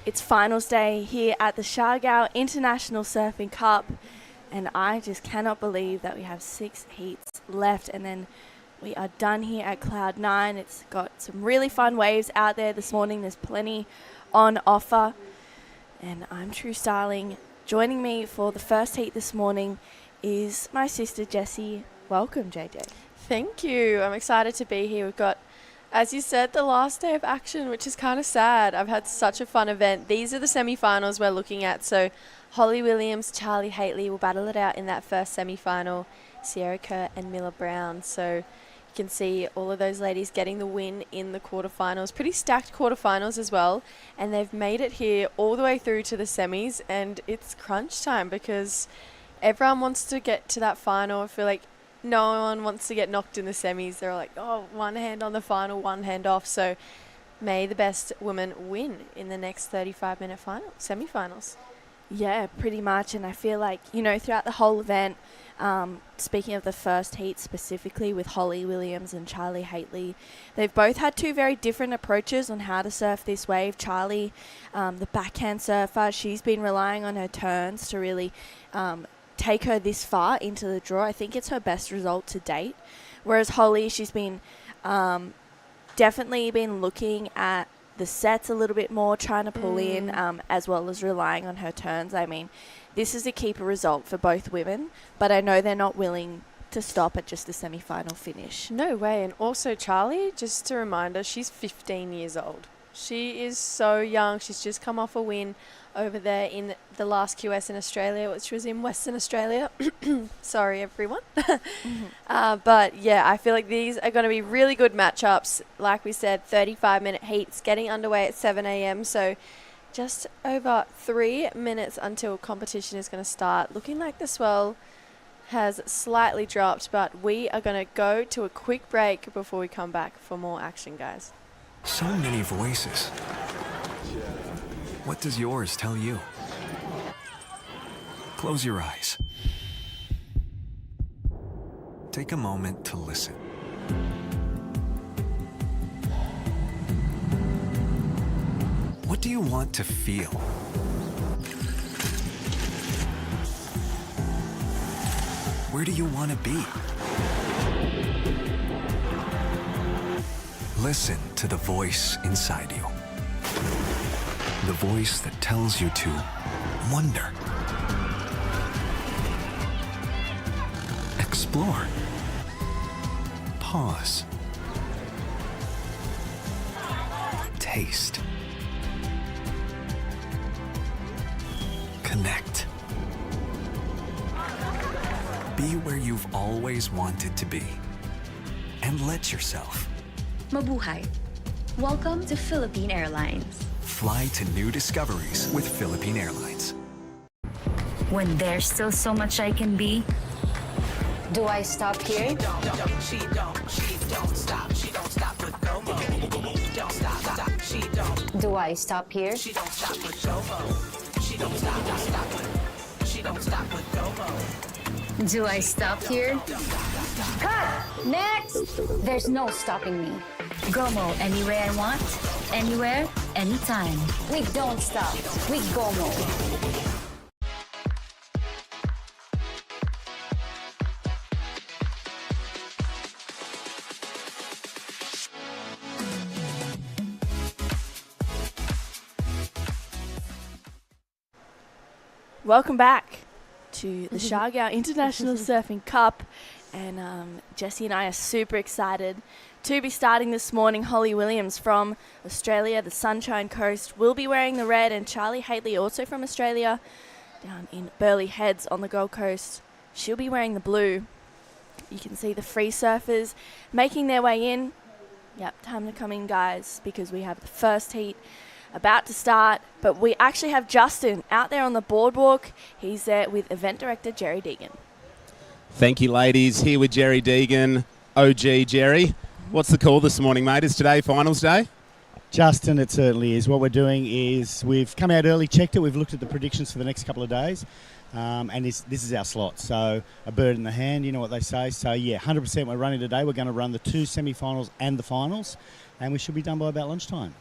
It's finals day here at the Siargao International Surfing Cup, and I just cannot believe that we have 6 heats left, and then we are done here at Cloud 9. It's got some really fun waves out there this morning. There's plenty on offer, and I'm True Starling. Joining me for the first heat this morning is my sister Jessie. Welcome, JJ. Thank you. I'm excited to be here. We've got, as you said, the last day of action, which is kind of sad. I've had such a fun event. These are the semi-finals we're looking at. So Holly Williams, Charlie Haitley will battle it out in that first semi-final. Sierra Kerr and Miller Brown. So you can see all of those ladies getting the win in the quarterfinals. Pretty stacked quarterfinals as well. And they've made it here all the way through to the semis. And it's crunch time because everyone wants to get to that final. I feel like no one wants to get knocked in the semis. They're like, oh, one hand on the final, one hand off. So may the best woman win in the next 35-minute semi-finals. Yeah, pretty much. And I feel like, throughout the whole event, speaking of the first heat specifically with Holly Williams and Charlie Haitley, they've both had 2 very different approaches on how to surf this wave. Charlie, the backhand surfer, she's been relying on her turns to really take her this far into the draw. I think it's her best result to date. Whereas Holly, she's been definitely been looking at the sets a little bit more, trying to pull in, as well as relying on her turns. I mean, this is a keeper result for both women, but I know they're not willing to stop at just the semi-final finish. No way. And also Charlie, just a reminder, she's 15 years old. She is so young. She's just come off a win over there in the last QS in Australia, which was in Western Australia. Sorry, everyone. But yeah, I feel like these are going to be really good matchups. Like we said, 35-minute heats getting underway at 7 a.m. So just over 3 minutes until competition is going to start. Looking like the swell has slightly dropped, but we are going to go to a quick break before we come back for more action, guys. So many voices. What does yours tell you? Close your eyes. Take a moment to listen. What do you want to feel? Where do you want to be? Listen to the voice inside you. The voice that tells you to wonder, explore, pause, taste, connect. Be where you've always wanted to be, and let yourself. Mabuhay. Welcome to Philippine Airlines. Fly to new discoveries with Philippine Airlines. When there's still so much I can be, do I stop here? She don't stop. She don't stop with Gomo. Don't stop. She don't. Do I stop here? She don't stop with Gomo. She don't stop. She don't stop with Gomo. Do I stop here? Cut! Next! There's no stopping me. Gomo anywhere I want, anywhere, anytime. We don't stop. We Gomo. Welcome back to the Siargao International Surfing Cup, and Jessie and I are super excited to be starting this morning. Holly Williams from Australia, the Sunshine Coast, will be wearing the red, and Charlie Haitley, also from Australia, down in Burleigh Heads on the Gold Coast, she'll be wearing the blue. You can see the free surfers making their way in. Yep, time to come in, guys, because we have the first heat about to start, but we actually have Justin out there on the boardwalk. He's there with event director Jerry Deegan. Thank you, ladies. Here with Jerry Deegan, OG Jerry. What's the call this morning, mate? Is today finals day? Justin, it certainly is. What we're doing is we've come out early, checked it, we've looked at the predictions for the next couple of days, and this is our slot. So a bird in the hand, you know what they say. So, yeah, 100% we're running today. We're going to run the 2 semi-finals and the finals, and we should be done by about lunchtime.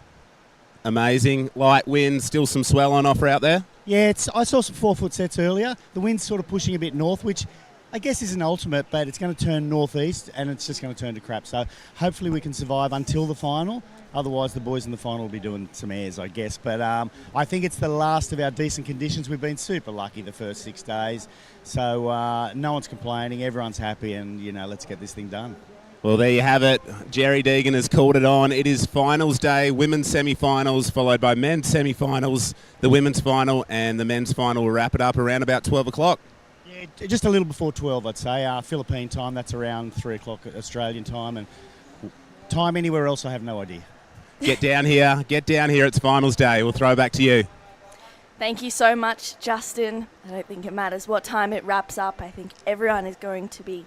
Amazing. Light wind, still some swell on offer out there? Yeah, I saw some 4-foot sets earlier. The wind's sort of pushing a bit north, which I guess is an ultimate, but it's going to turn northeast and it's just going to turn to crap. So hopefully we can survive until the final. Otherwise, the boys in the final will be doing some airs, I guess. But I think it's the last of our decent conditions. We've been super lucky the first 6 days. So no one's complaining. Everyone's happy and, let's get this thing done. Well, there you have it. Jerry Deegan has called it on. It is finals day, women's semi-finals, followed by men's semi-finals, the women's final, and the men's final will wrap it up around about 12 o'clock. Yeah, just a little before 12, I'd say. Philippine time, that's around 3 o'clock Australian time. And time anywhere else, I have no idea. Get down here. It's finals day. We'll throw back to you. Thank you so much, Justin. I don't think it matters what time it wraps up. I think everyone is going to be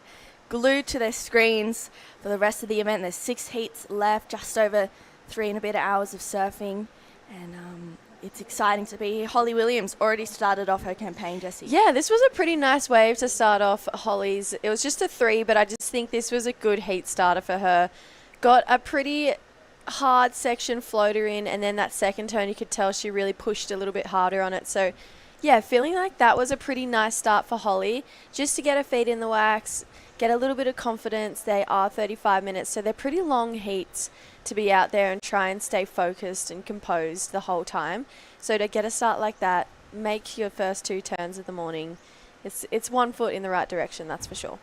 glued to their screens for the rest of the event. There's 6 heats left, just over 3 and a bit hours of surfing. And it's exciting to be here. Holly Williams already started off her campaign, Jessie. Yeah, this was a pretty nice wave to start off Holly's. It was just a 3, but I just think this was a good heat starter for her. Got a pretty hard section floater in, and then that second turn you could tell she really pushed a little bit harder on it. So yeah, feeling like that was a pretty nice start for Holly, just to get her feet in the wax, get a little bit of confidence. They are 35 minutes, so they're pretty long heats to be out there and try and stay focused and composed the whole time. So to get a start like that, make your first 2 turns of the morning, it's 1 foot in the right direction, that's for sure.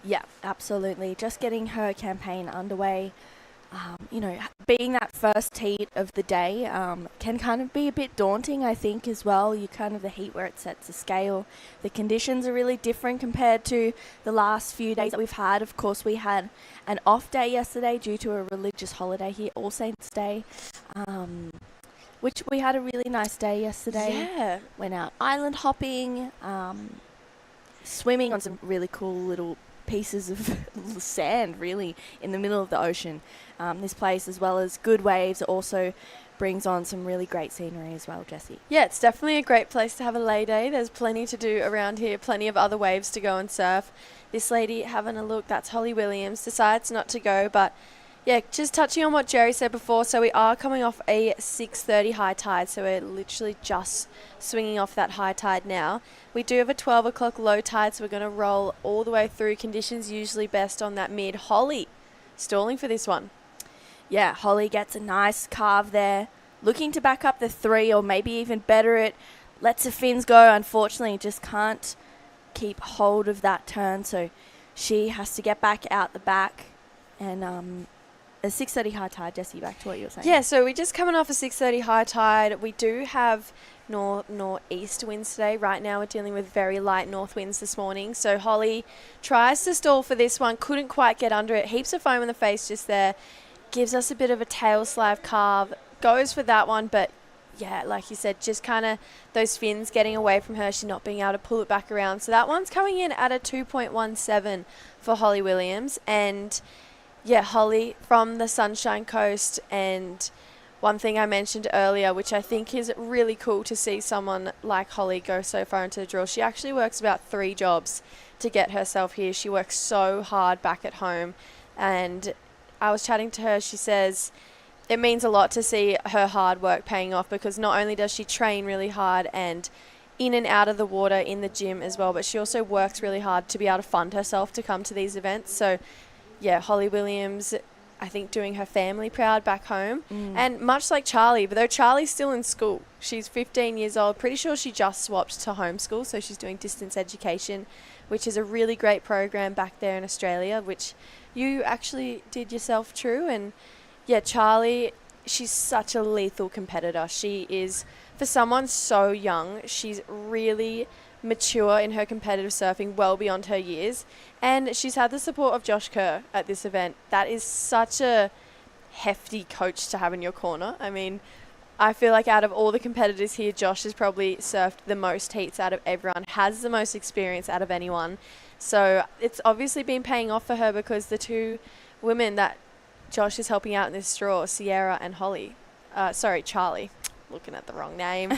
Yeah, absolutely. Just getting her campaign underway. Being that first heat of the day can kind of be a bit daunting, I think, as well. The heat where it sets a scale. The conditions are really different compared to the last few days that we've had. Of course, we had an off day yesterday due to a religious holiday here, All Saints Day, which we had a really nice day yesterday. Yeah. Went out island hopping, swimming on some really cool little pieces of sand, really, in the middle of the ocean. This place, as well as good waves, also brings on some really great scenery as well, Jessie. Yeah, it's definitely a great place to have a lay day. There's plenty to do around here, plenty of other waves to go and surf. This lady having a look, that's Holly Williams, decides not to go, but yeah, just touching on what Jerry said before, so we are coming off a 6:30 high tide, so we're literally just swinging off that high tide now. We do have a 12 o'clock low tide, so we're going to roll all the way through. Conditions usually best on that mid. Holly stalling for this one. Yeah, Holly gets a nice carve there, looking to back up the 3 or maybe even better it. Lets the fins go. Unfortunately, just can't keep hold of that turn, so she has to get back out the back. And a 6:30 high tide, Jessie, back to what you were saying. Yeah, so we're just coming off a 6:30 high tide. We do have northeast winds today. Right now we're dealing with very light north winds this morning. So Holly tries to stall for this one, couldn't quite get under it. Heaps of foam in the face just there. Gives us a bit of a tail slab carve. Goes for that one, but yeah, like you said, just kind of those fins getting away from her. She's not being able to pull it back around. So that one's coming in at a 2.17 for Holly Williams. And yeah, Holly from the Sunshine Coast, and one thing I mentioned earlier, which I think is really cool to see someone like Holly go so far into the drill. She actually works about 3 jobs to get herself here. She works so hard back at home, and I was chatting to her. She says it means a lot to see her hard work paying off, because not only does she train really hard and in and out of the water in the gym as well, but she also works really hard to be able to fund herself to come to these events. So yeah, Holly Williams, I think, doing her family proud back home. And much like Charlie, but though Charlie's still in school, she's 15 years old. Pretty sure she just swapped to homeschool, so she's doing distance education, which is a really great program back there in Australia, which you actually did yourself, True. And yeah, Charlie, she's such a lethal competitor. She is, for someone so young, she's really mature in her competitive surfing, well beyond her years, and she's had the support of Josh Kerr at this event. That is such a hefty coach to have in your corner. I mean, I feel like out of all the competitors here, Josh has probably surfed the most heats out of everyone, has the most experience out of anyone. So it's obviously been paying off for her, because the 2 women that Josh is helping out in this draw, Sierra and Charlie. Looking at the wrong name.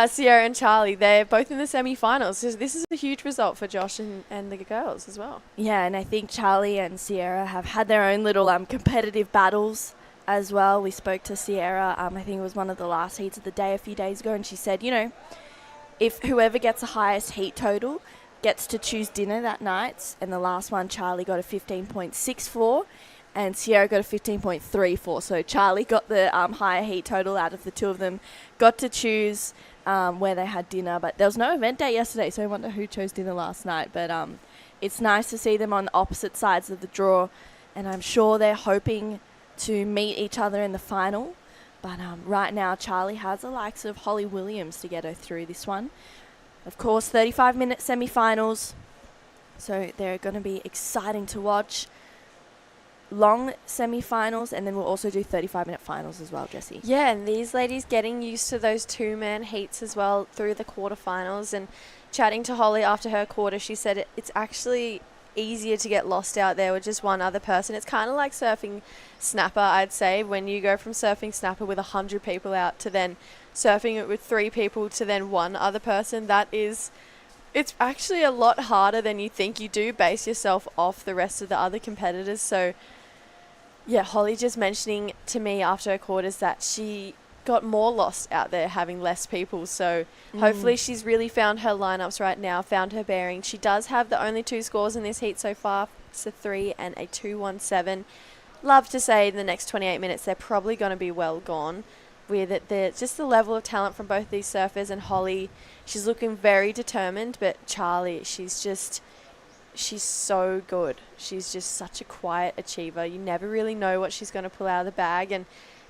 Sierra and Charlie, they're both in the semi-finals. So this is a huge result for Josh and the girls as well. Yeah, and I think Charlie and Sierra have had their own little competitive battles as well. We spoke to Sierra, I think it was one of the last heats of the day a few days ago, and she said, if whoever gets the highest heat total gets to choose dinner that night, and the last one, Charlie got a 15.64 and Sierra got a 15.34. So Charlie got the higher heat total out of the two of them, got to choose where they had dinner. But there was no event day yesterday, so I wonder who chose dinner last night. But it's nice to see them on opposite sides of the draw, and I'm sure they're hoping to meet each other in the final. But right now, Charlie has the likes of Holly Williams to get her through this one. Of course, 35-minute semi-finals, so they're going to be exciting to watch. Long semi-finals, and then we'll also do 35-minute finals as well, Jessie. Yeah, and these ladies getting used to those two-man heats as well through the quarterfinals. And chatting to Holly after her quarter, she said it's actually easier to get lost out there with just one other person. It's kind of like surfing snapper, I'd say, when you go from surfing snapper with 100 people out to then surfing it with 3 people to then one other person. It's actually a lot harder than you think. You do base yourself off the rest of the other competitors. So yeah, Holly just mentioning to me after her quarters that she got more lost out there having less people. So hopefully she's really found her lineups right now, found her bearing. She does have the only 2 scores in this heat so far. It's a 3 and a 217. Love to say in the next 28 minutes they're probably going to be well gone. With it, just the level of talent from both these surfers, and Holly, she's looking very determined, but Charlie, she's so good. She's just such a quiet achiever. You never really know what she's going to pull out of the bag, and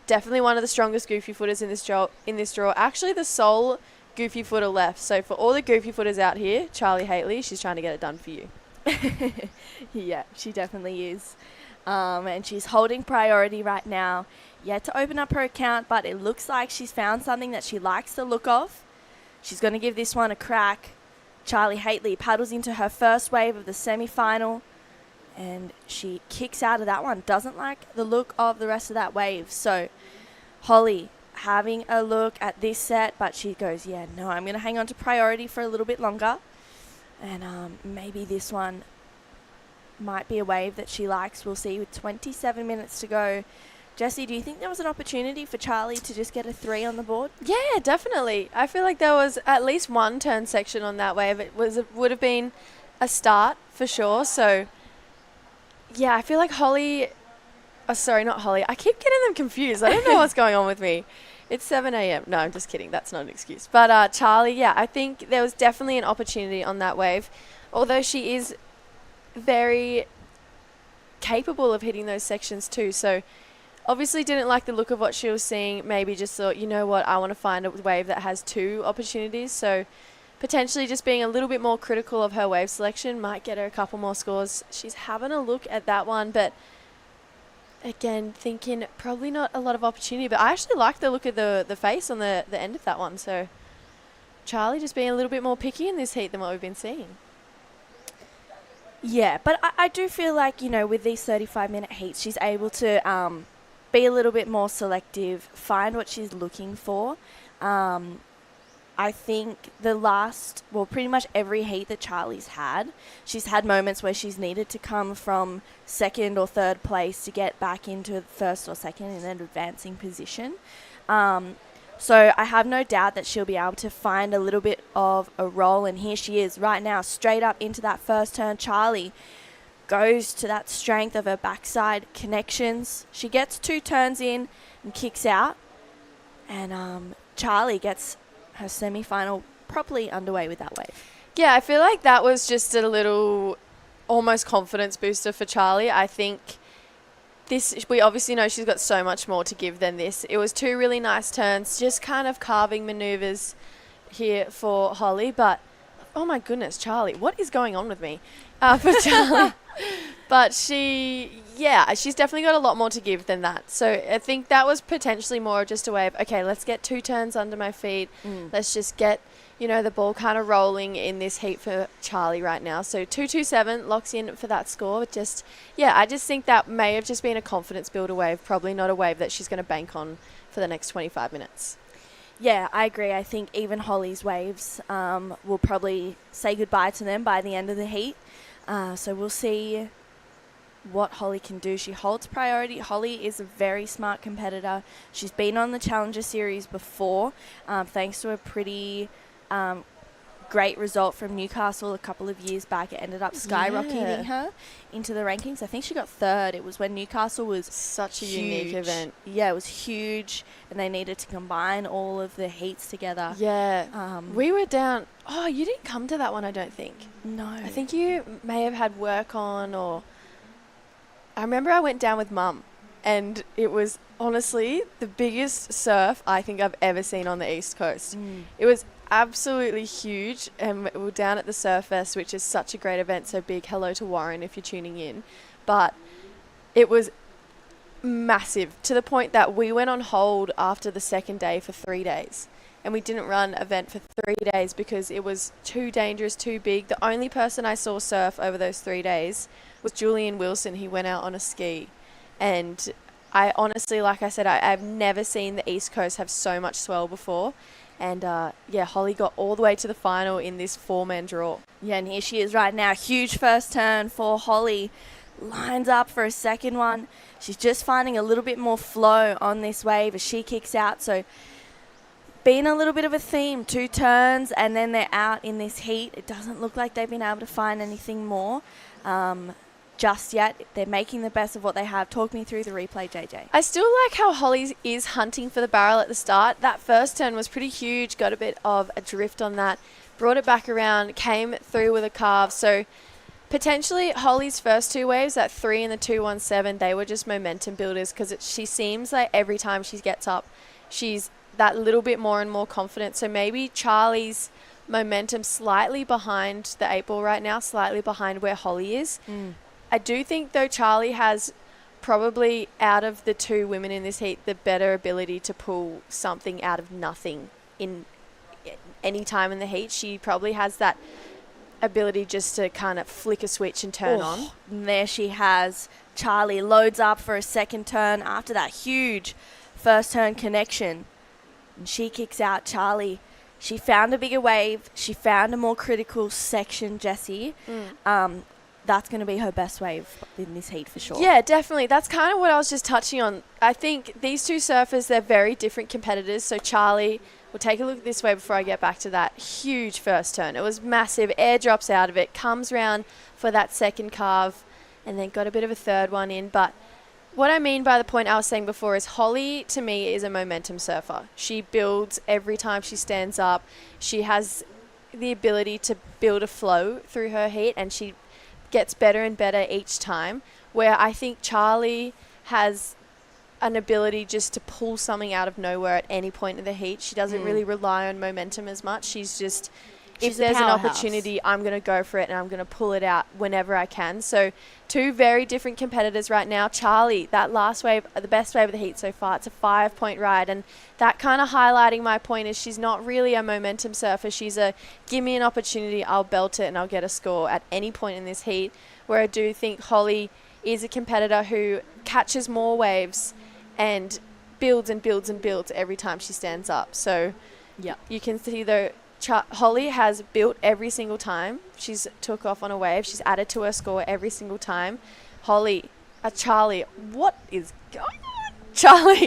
definitely one of the strongest goofy footers in this draw. Actually, the sole goofy footer left. So for all the goofy footers out here, Charlie Haitley, she's trying to get it done for you. Yeah, she definitely is. And she's holding priority right now. Yet to open up her account, but it looks like she's found something that she likes the look of. She's going to give this one a crack. Charlie Haitley paddles into her first wave of the semi-final, and she kicks out of that one. Doesn't like the look of the rest of that wave. So Holly having a look at this set, but she goes, yeah, no, I'm going to hang on to priority for a little bit longer. And maybe this one might be a wave that she likes. We'll see with 27 minutes to go. Jessie, do you think there was an opportunity for Charlie to just get a 3 on the board? Yeah, definitely. I feel like there was at least one turn section on that wave. Would have been a start for sure. So, yeah, I feel like Holly... Oh, sorry, not Holly. I keep getting them confused. I don't know what's going on with me. It's 7 a.m. No, I'm just kidding. That's not an excuse. But Charlie, yeah, I think there was definitely an opportunity on that wave. Although she is very capable of hitting those sections too. So... obviously didn't like the look of what she was seeing. Maybe just thought, you know what, I want to find a wave that has 2 opportunities. So potentially just being a little bit more critical of her wave selection might get her a couple more scores. She's having a look at that one, but again, thinking probably not a lot of opportunity. But I actually like the look of the face on the end of that one. So Charlie just being a little bit more picky in this heat than what we've been seeing. Yeah, but I do feel like, with these 35-minute heats, she's able to... be a little bit more selective, find what she's looking for. I think pretty much every heat that Charlie's had, she's had moments where she's needed to come from 2nd or 3rd place to get back into 1st or 2nd in an advancing position. So I have no doubt that she'll be able to find a little bit of a roll, and here she is right now, straight up into that first turn. Charlie goes to that strength of her backside connections. She gets 2 turns in and kicks out. And Charlie gets her semi-final properly underway with that wave. Yeah, I feel like that was just a little almost confidence booster for Charlie. I think we obviously know she's got so much more to give than this. It was 2 really nice turns, just kind of carving maneuvers here for Holly. But, oh my goodness, Charlie, what is going on with me? For Charlie. But she's definitely got a lot more to give than that. So I think that was potentially more just a way of, okay, let's get 2 turns under my feet. Let's just get, the ball kind of rolling in this heat for Charlie right now. So 227 locks in for that score. I just think that may have just been a confidence builder wave, probably not a wave that she's going to bank on for the next 25 minutes. Yeah, I agree. I think even Holly's waves will probably say goodbye to them by the end of the heat. So we'll see what Holly can do. She holds priority. Holly is a very smart competitor. She's been on the Challenger Series before, thanks to a pretty great result from Newcastle a couple of years back. It ended up skyrocketing her into the rankings. I think she got third. It was when Newcastle was Such a huge. unique event. Yeah, it was huge, and they needed to combine all of the heats together. Yeah. We were down. Oh, you didn't come to that one, I don't think. No. I think you may have had work on, or I remember I went down with Mum, and it was honestly the biggest surf I think I've ever seen on the East Coast. It was absolutely huge, and we were down at the Surf Fest, which is such a great event. So big hello to Warren if you're tuning in. But it was massive, to the point that we went on hold after the second day for 3 days, and we didn't run event for 3 days because it was too dangerous, too big. The only person I saw surf over those 3 days was Julian Wilson. He went out on a ski, and I honestly, like I said, I've never seen the East Coast have so much swell before. And Holly got all the way to the final in this 4-man draw. Yeah, and here she is right now. Huge first turn for Holly. Lines up for a second one. She's just finding a little bit more flow on this wave as she kicks out. So been a little bit of a theme. 2 turns and then they're out in this heat. It doesn't look like they've been able to find anything more just yet. They're making the best of what they have. Talk me through the replay, JJ. I still like how Holly is hunting for the barrel at the start. That first turn was pretty huge. Got a bit of a drift on that. Brought it back around. Came through with a carve. So potentially Holly's first 2 waves, that 3 and the 217, they were just momentum builders, because she seems like every time she gets up, she's that little bit more and more confident. So maybe Charlie's momentum slightly behind the 8 ball right now, slightly behind where Holly is. I do think, though, Charlie has probably, out of the 2 women in this heat, the better ability to pull something out of nothing in any time in the heat. She probably has that ability just to kind of flick a switch and turn on. And there she has. Charlie loads up for a second turn after that huge first turn connection. And she kicks out. Charlie, she found a bigger wave. She found a more critical section, Jessie. That's going to be her best wave in this heat for sure. Yeah, definitely. That's kind of what I was just touching on. I think these 2 surfers, they're very different competitors. So Charlie, we'll take a look at this wave before I get back to that. Huge first turn. It was massive. Air drops out of it. Comes round for that second carve, and then got a bit of a third one in. But what I mean by the point I was saying before is Holly, to me, is a momentum surfer. She builds every time she stands up. She has the ability to build a flow through her heat, and she gets better and better each time, where I think Charlie has an ability just to pull something out of nowhere at any point in the heat. She doesn't really rely on momentum as much. She's just, if there's an opportunity, I'm going to go for it and I'm going to pull it out whenever I can. So 2 very different competitors right now. Charlie, that last wave, the best wave of the heat so far, it's a 5-point ride. And that kind of highlighting my point is she's not really a momentum surfer. She's a give me an opportunity, I'll belt it and I'll get a score at any point in this heat. Where I do think Holly is a competitor who catches more waves and builds and builds and builds every time she stands up. So you can see though, Holly has built every single time she's took off on a wave. She's added to her score every single time. Charlie, what is going on? Charlie.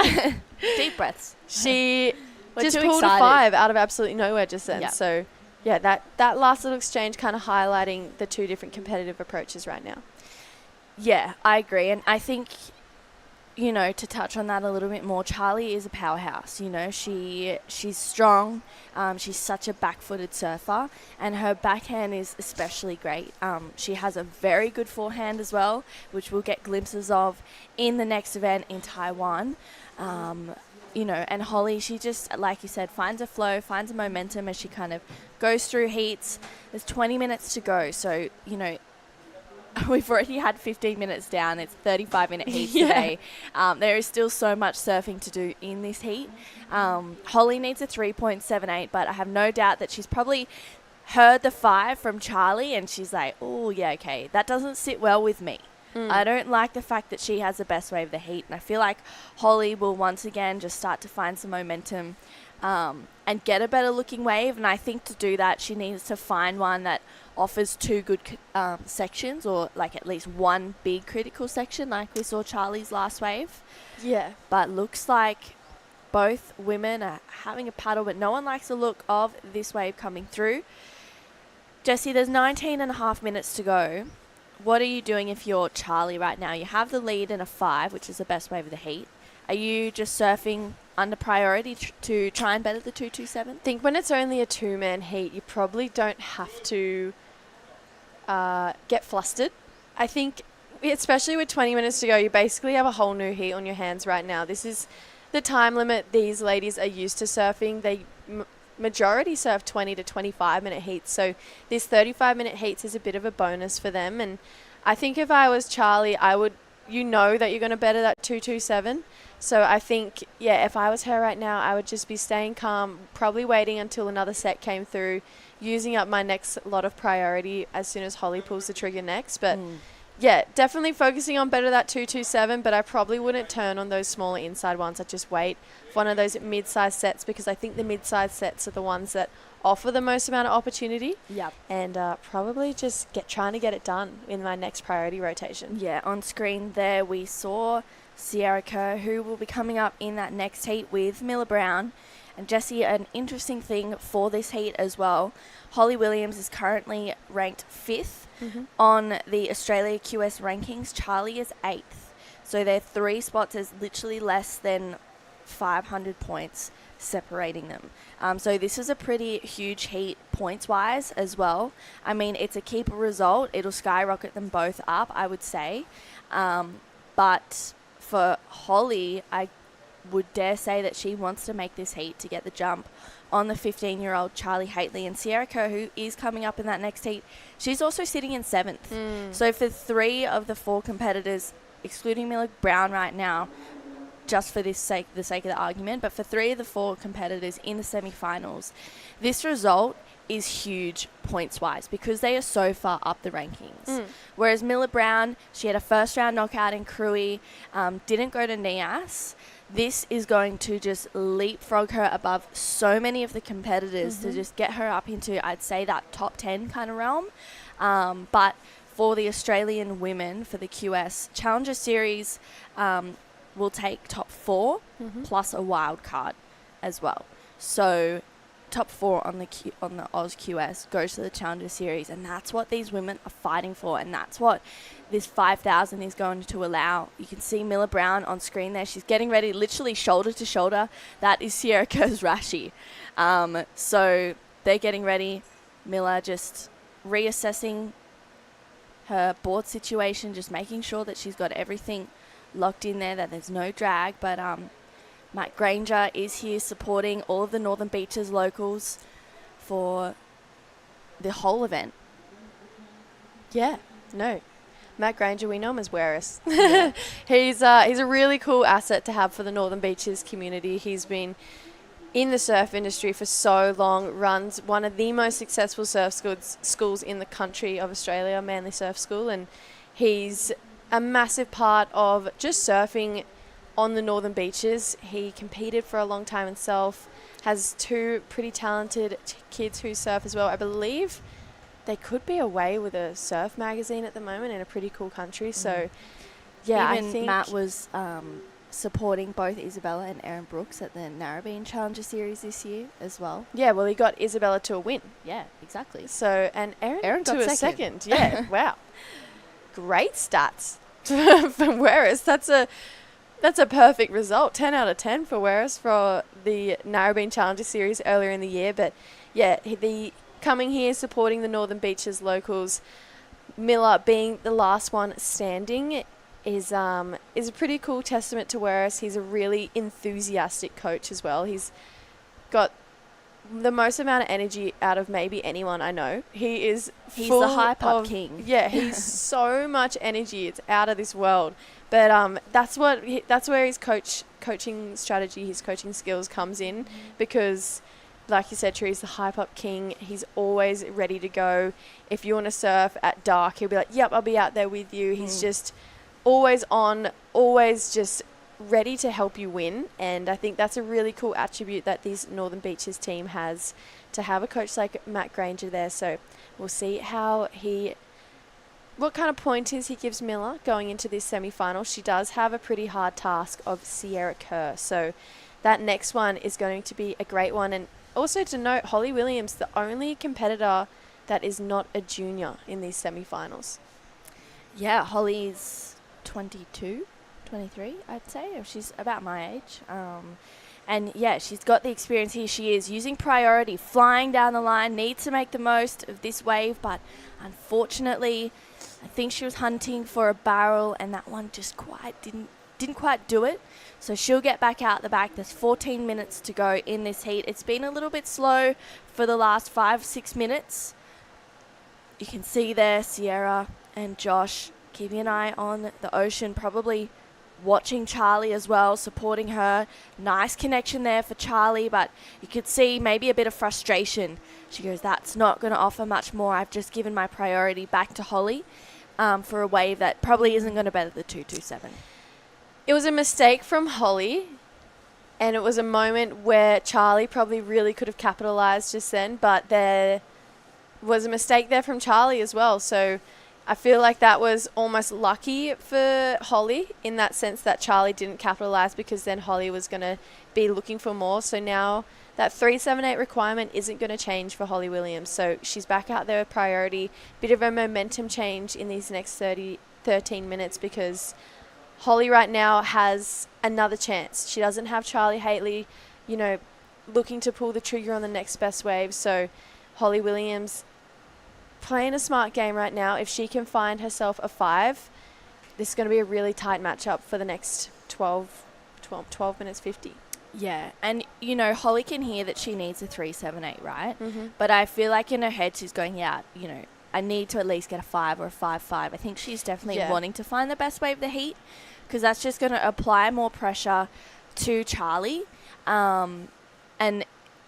Deep breaths. She We're just too pulled excited. a 5 out of absolutely nowhere just then. Yeah. So, yeah, that last little exchange kind of highlighting the 2 different competitive approaches right now. Yeah, I agree. And I think, to touch on that a little bit more, Charlie is a powerhouse. She's strong. She's such a back-footed surfer, and her backhand is especially great. She has a very good forehand as well, which we'll get glimpses of in the next event in Taiwan. And Holly, she just, like you said, finds a flow, finds a momentum as she kind of goes through heats. There's 20 minutes to go, so, we've already had 15 minutes down. It's 35-minute heats today. There is still so much surfing to do in this heat. Holly needs a 3.78, but I have no doubt that she's probably heard the 5 from Charlie, and she's like, oh, yeah, okay, that doesn't sit well with me. I don't like the fact that she has the best wave of the heat, and I feel like Holly will once again just start to find some momentum and get a better looking wave. And I think to do that, she needs to find one that offers two good sections, or like at least one big critical section, like we saw Charlie's last wave. Yeah. But looks like both women are having a paddle, but no one likes the look of this wave coming through. Jessie, there's 19 and a half minutes to go. What are you doing if you're Charlie right now? You have the lead in a 5, which is the best wave of the heat. Are you just surfing under priority to try and better the 227? I think when it's only a 2-man heat, you probably don't have to get flustered. I think, especially with 20 minutes to go, you basically have a whole new heat on your hands right now. This is the time limit these ladies are used to surfing. They majority surf 20 to 25-minute heats, so this 35-minute heats is a bit of a bonus for them. And I think if I was Charlie, I would, that you're going to better that 227. So I think, if I was her right now, I would just be staying calm, probably waiting until another set came through, using up my next lot of priority as soon as Holly pulls the trigger next. But definitely focusing on better that 227, but I probably wouldn't turn on those smaller inside ones. I'd just wait for one of those mid-size sets, because I think the mid-size sets are the ones that offer the most amount of opportunity. Yep. And probably just trying to get it done in my next priority rotation. Yeah, on screen there we saw Sierra Kerr, who will be coming up in that next heat with Miller Brown. And Jessie, an interesting thing for this heat as well, Holly Williams is currently ranked 5th on the Australia QS rankings. Charlie is 8th. So they're 3 spots. There's literally less than 500 points separating them. So this is a pretty huge heat points-wise as well. I mean, it's a keeper result. It'll skyrocket them both up, I would say. But for Holly, I would dare say that she wants to make this heat to get the jump on the 15-year-old Charlie Haitley. And Sierra Kerr, who is coming up in that next heat, she's also sitting in 7th. So for 3 of the 4 competitors, excluding Miller Brown right now, just for the sake of the argument, but for 3 of the 4 competitors in the semi-finals, this result is huge points-wise because they are so far up the rankings. Whereas Miller Brown, she had a first-round knockout in Crui, didn't go to NIAS. This is going to just leapfrog her above so many of the competitors to just get her up into, I'd say, that top 10 kind of realm. But for the Australian women, for the QS Challenger Series, will take top 4 plus a wild card as well. So top 4 on the Oz QS goes to the Challenger Series, and that's what these women are fighting for, and that's what this 5,000 is going to allow. You can see Miller Brown on screen there. She's getting ready, literally shoulder to shoulder. That is Sierra Kerr's Rashi. So they're getting ready. Miller just reassessing her board situation, just making sure that she's got everything locked in there, that there's no drag. But Matt Granger is here supporting all of the Northern Beaches locals for the whole event. Matt Granger, we know him as Werris. Yeah. He's a really cool asset to have for the Northern Beaches community. He's been in the surf industry for so long, runs one of the most successful surf schools in the country of Australia, Manly Surf School, and he's a massive part of just surfing on the Northern Beaches. He competed for a long time himself, has 2 pretty talented kids who surf as well. I believe they could be away with a surf magazine at the moment in a pretty cool country. So, I think Matt was supporting both Isabella and Erin Brooks at the Narrabeen Challenger Series this year as well. Yeah, well, he got Isabella to a win. Yeah, exactly. So, and Erin got to a second. Yeah, wow. Great stats for Werris. That's a perfect result. 10 out of 10 for Werris for the Narrabeen Challenger Series earlier in the year. But yeah, the coming here supporting the Northern Beaches locals, Miller being the last one standing is a pretty cool testament to Werris. He's a really enthusiastic coach as well. He's got the most amount of energy out of maybe anyone I know. He's the hype-up king. Yeah, he's so much energy. It's out of this world. But that's where his coaching strategy, his coaching skills comes in, because like you said, Tree, he's the hype-up king. He's always ready to go. If you want to surf at dark, he'll be like, yep, I'll be out there with you. He's just always on, always just ready to help you win, and I think that's a really cool attribute that this Northern Beaches team has, to have a coach like Matt Granger there. So we'll see what kind of pointers he gives Miller going into this semi-final. She does have a pretty hard task of Sierra Kerr, so that next one is going to be a great one. And also to note, Holly Williams, the only competitor that is not a junior in these semi-finals. Yeah, Holly's 22, 23, I'd say. She's about my age. And yeah, she's got the experience here. She is using priority, flying down the line, needs to make the most of this wave, but unfortunately, I think she was hunting for a barrel, and that one just didn't quite do it. So she'll get back out the back. There's 14 minutes to go in this heat. It's been a little bit slow for the last 5-6 minutes. You can see there Sierra and Josh keeping an eye on the ocean, probably watching Charlie as well, supporting her. Nice connection there for Charlie, but you could see maybe a bit of frustration. She goes, that's not going to offer much more. I've just given my priority back to Holly for a wave that probably isn't going to better the 227. It was a mistake from Holly, and it was a moment where Charlie probably really could have capitalised just then, but there was a mistake there from Charlie as well. So I feel like that was almost lucky for Holly in that sense that Charlie didn't capitalise, because then Holly was going to be looking for more. So now that 378 requirement isn't going to change for Holly Williams. So she's back out there with priority. Bit of a momentum change in these next 13 minutes, because Holly right now has another chance. She doesn't have Charlie Haitley, looking to pull the trigger on the next best wave. So Holly Williams playing a smart game right now. If she can find herself a 5, this is going to be a really tight matchup for the next 12 minutes 50. Yeah, and Holly can hear that she needs a 378, right? Mm-hmm. But I feel like in her head she's going, I need to at least get a 5 or a 5.5. I think she's definitely wanting to find the best wave of the heat, because that's just going to apply more pressure to Charlie. And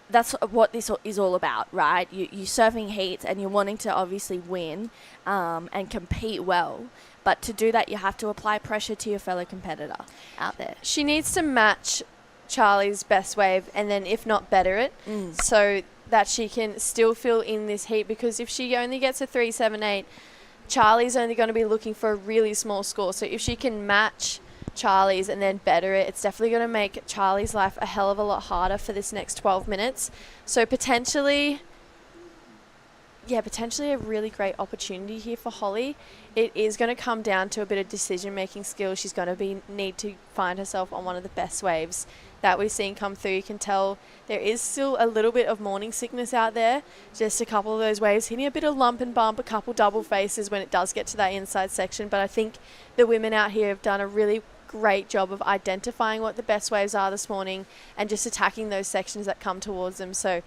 that's what this is all about, right? You're surfing heats and you're wanting to obviously win and compete well. But to do that, you have to apply pressure to your fellow competitor out there. She needs to match Charlie's best wave, and then if not better it, so that she can still feel in this heat. Because if she only gets a 378, Charlie's only going to be looking for a really small score. So if she can match Charlie's and then better it, it's definitely going to make Charlie's life a hell of a lot harder for this next 12 minutes. So potentially a really great opportunity here for Holly. It is going to come down to a bit of decision-making skills. She's going to need to find herself on one of the best waves that we've seen come through. You can tell there is still a little bit of morning sickness out there. Just a couple of those waves hitting a bit of lump and bump, a couple double faces when it does get to that inside section. But I think the women out here have done a really great job of identifying what the best waves are this morning and just attacking those sections that come towards them. So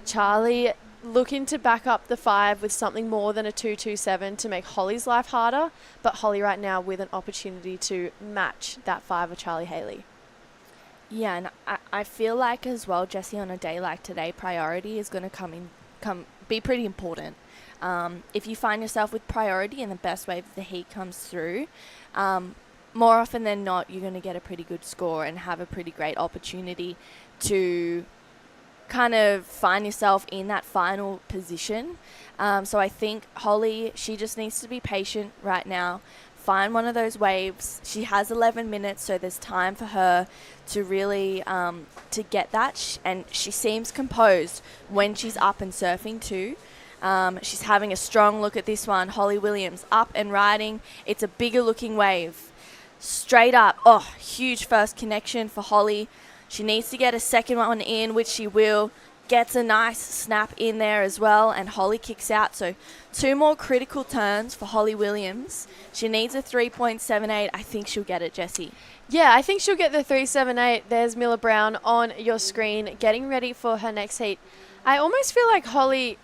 Charlie looking to back up the 5 with something more than a 227 to make Holly's life harder, but Holly right now with an opportunity to match that 5 of Charlie Haitley. Yeah, and I feel like as well, Jessie, on a day like today, priority is going to be pretty important. If you find yourself with priority and the best wave of the heat comes through, more often than not, you're going to get a pretty good score and have a pretty great opportunity to kind of find yourself in that final position. So I think Holly, she just needs to be patient right now. Find one of those waves. She has 11 minutes, so there's time for her to really to get that. And she seems composed when she's up and surfing too. She's having a strong look at this one. Holly Williams up and riding. It's a bigger looking wave. Straight up. Oh, huge first connection for Holly. She needs to get a second one in, which she will. Gets a nice snap in there as well, and Holly kicks out. So 2 more critical turns for Holly Williams. She needs a 3.78. I think she'll get it, Jessie. Yeah, I think she'll get the 378. There's Miller Brown on your screen getting ready for her next heat. I almost feel like Holly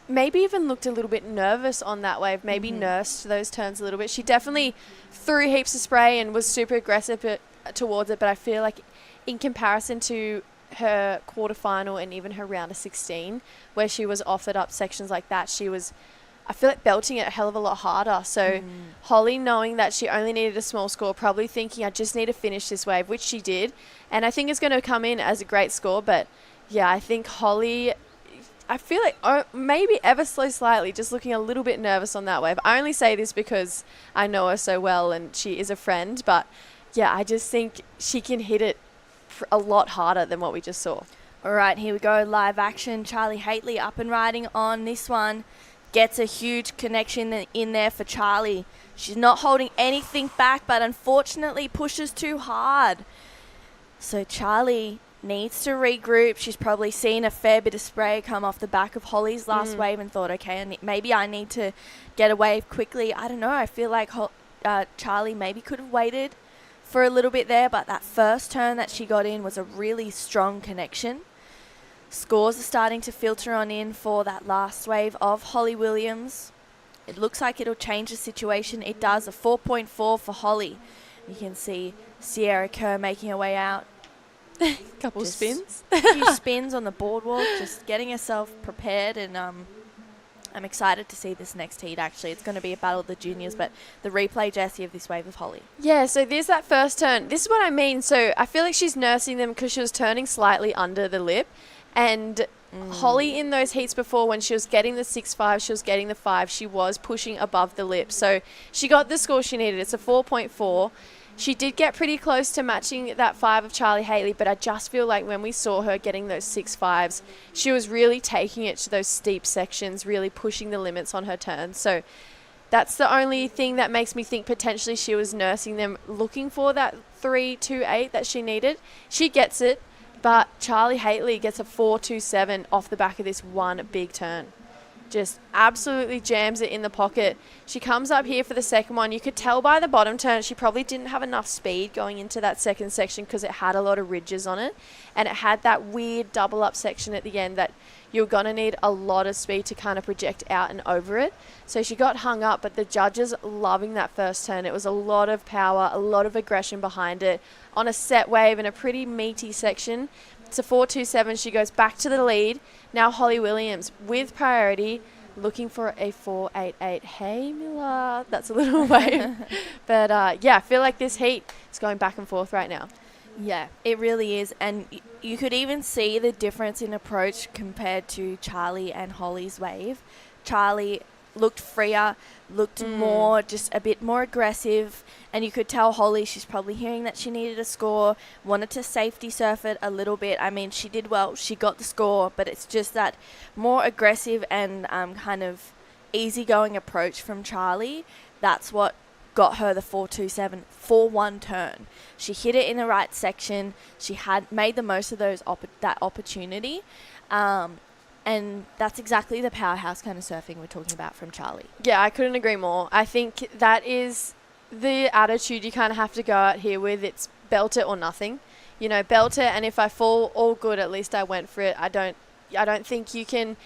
maybe even looked a little bit nervous on that wave, maybe nursed those turns a little bit. She definitely threw heaps of spray and was super aggressive towards it, but I feel like in comparison to her quarterfinal and even her round of 16, where she was offered up sections like that, she was I feel like belting it a hell of a lot harder. So Holly, knowing that she only needed a small score, probably thinking I just need to finish this wave, which she did. And I think it's going to come in as a great score. But yeah, I think Holly, I feel like maybe ever so slightly just looking a little bit nervous on that wave. I only say this because I know her so well and she is a friend. But yeah, I just think she can hit it a lot harder than what we just saw. All right, here we go. Live action. Charlie Haitley up and riding on this one. Gets a huge connection in there for Charlie. She's not holding anything back, but unfortunately pushes too hard. So Charlie needs to regroup. She's probably seen a fair bit of spray come off the back of Holly's last wave and thought, okay, maybe I need to get a wave quickly. I don't know. I feel like Charlie maybe could have waited for a little bit there, but that first turn that she got in was a really strong connection. Scores are starting to filter on in for that last wave of Holly Williams. It looks like it'll change the situation. It does. A 4.4 for Holly. You can see Sierra Kerr making her way out. Couple spins. A few spins on the boardwalk, just getting herself prepared. And I'm excited to see this next heat, actually. It's going to be a battle of the juniors, but the replay, Jessie, of this wave of Holly. Yeah, so there's that first turn. This is what I mean. So I feel like she's nursing them because she was turning slightly under the lip. And Holly in those heats before, when she was getting the 6.5, she was getting the 5, she was pushing above the lip. So she got the score she needed. It's a 4.4. She did get pretty close to matching that 5 of Charlie Haitley, but I just feel like when we saw her getting those 6.5s, she was really taking it to those steep sections, really pushing the limits on her turns. So that's the only thing that makes me think potentially she was nursing them, looking for that 3.28 that she needed. She gets it. But Charlie Haitley gets a 4.27 off the back of this one big turn. Just absolutely jams it in the pocket. She comes up here for the second one. You could tell by the bottom turn she probably didn't have enough speed going into that second section because it had a lot of ridges on it. And it had that weird double up section at the end that you're going to need a lot of speed to kind of project out and over it. So she got hung up, but the judges loving that first turn. It was a lot of power, a lot of aggression behind it on a set wave and a pretty meaty section. It's a 4.27. She goes back to the lead. Now Holly Williams with priority, looking for a 4.88. Hey, Miller. That's a little wave. But yeah, I feel like this heat is going back and forth right now. Yeah, it really is. And you could even see the difference in approach compared to Charlie and Holly's wave. Charlie looked freer, looked more, just a bit more aggressive. And you could tell Holly, she's probably hearing that she needed a score, wanted to safety surf it a little bit. I mean, she did well. She got the score, but it's just that more aggressive and kind of easygoing approach from Charlie. That's what got her the 4.27 for one turn. She hit it in the right section. She had made the most of that opportunity. And that's exactly the powerhouse kind of surfing we're talking about from Charlie. Yeah, I couldn't agree more. I think that is the attitude you kind of have to go out here with. It's belt it or nothing. You know, belt it, and if I fall, all good. At least I went for it. I don't think you can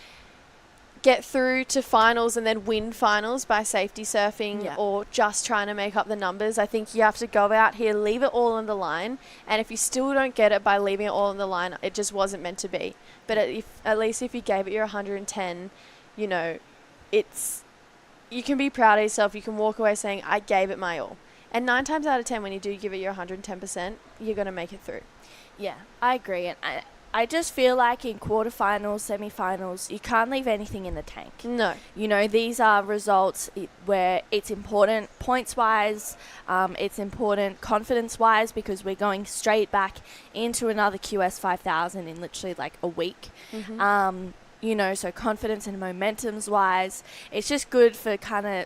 get through to finals and then win finals by safety surfing or just trying to make up the numbers. I think you have to go out here, leave it all on the line, and if you still don't get it by leaving it all on the line, it just wasn't meant to be. But at least if you gave it your 110, you know, you can be proud of yourself. You can walk away saying, I gave it my all. And 9 times out of 10, when you do give it your 110%, you're going to make it through. Yeah, I agree. And I just feel like in quarterfinals, semifinals, you can't leave anything in the tank. No. You know, these are results where it's important points-wise, it's important confidence-wise, because we're going straight back into another QS 5000 in literally like a week. Mm-hmm. You know, so confidence and momentums-wise, it's just good for kind of,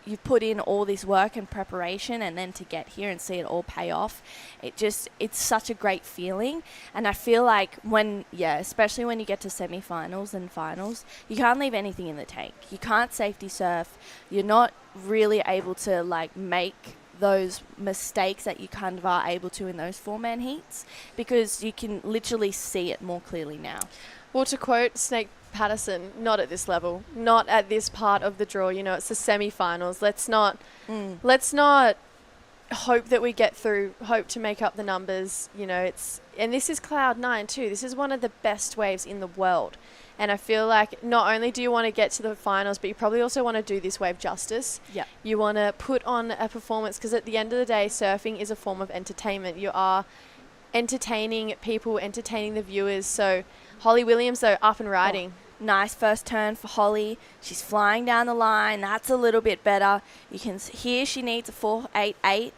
you've put in all this work and preparation, and then to get here and see it all pay off, it's such a great feeling. And I feel like especially when you get to semi-finals and finals, you can't leave anything in the tank. You can't safety surf. You're not really able to like make those mistakes that you kind of are able to in those 4-man heats, because you can literally see it more clearly now. Well, to quote Snake Patterson, not at this level, not at this part of the draw. You know, it's the semi-finals. Let's not hope that we get through, hope to make up the numbers. You know, and this is Cloud 9 too. This is one of the best waves in the world. And I feel like not only do you want to get to the finals, but you probably also want to do this wave justice. Yeah. You want to put on a performance, because at the end of the day, surfing is a form of entertainment. You are entertaining people, entertaining the viewers. So Holly Williams, though, up and riding. Nice first turn for Holly. She's flying down the line. That's a little bit better. You can hear she needs a 488,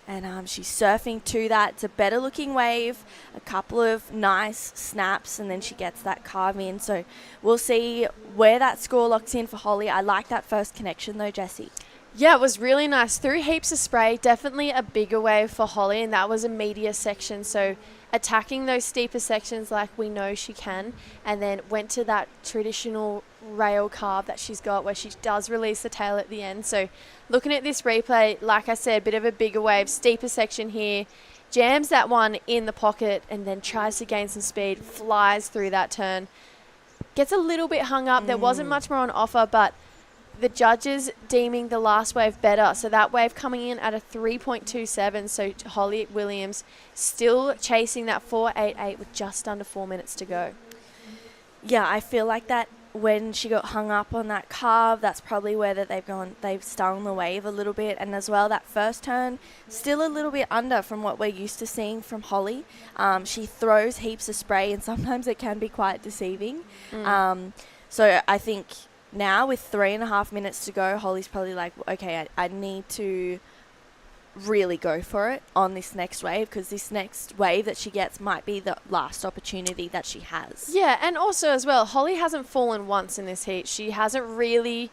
and she's surfing to that. It's a better looking wave, a couple of nice snaps, and then she gets that carve in. So we'll see where that score locks in for Holly. I like that first connection though, Jessie. Yeah, it was really nice. Through heaps of spray, definitely a bigger wave for Holly, and that was a media section. So attacking those steeper sections like we know she can, and then went to that traditional rail carve that she's got where she does release the tail at the end. So looking at this replay, like I said, bit of a bigger wave, steeper section here, jams that one in the pocket and then tries to gain some speed, flies through that turn, gets a little bit hung up. There wasn't much more on offer, but the judges deeming the last wave better. So that wave coming in at a 3.27. So Holly Williams still chasing that 488 with just under 4 minutes to go. Yeah, I feel like that when she got hung up on that carve, that's probably where that they've stung the wave a little bit. And as well, that first turn, still a little bit under from what we're used to seeing from Holly. She throws heaps of spray, and sometimes it can be quite deceiving. So I think now with 3.5 minutes to go, Holly's probably like, okay, I need to really go for it on this next wave, because this next wave that she gets might be the last opportunity that she has. Yeah, and also as well, Holly hasn't fallen once in this heat. She hasn't really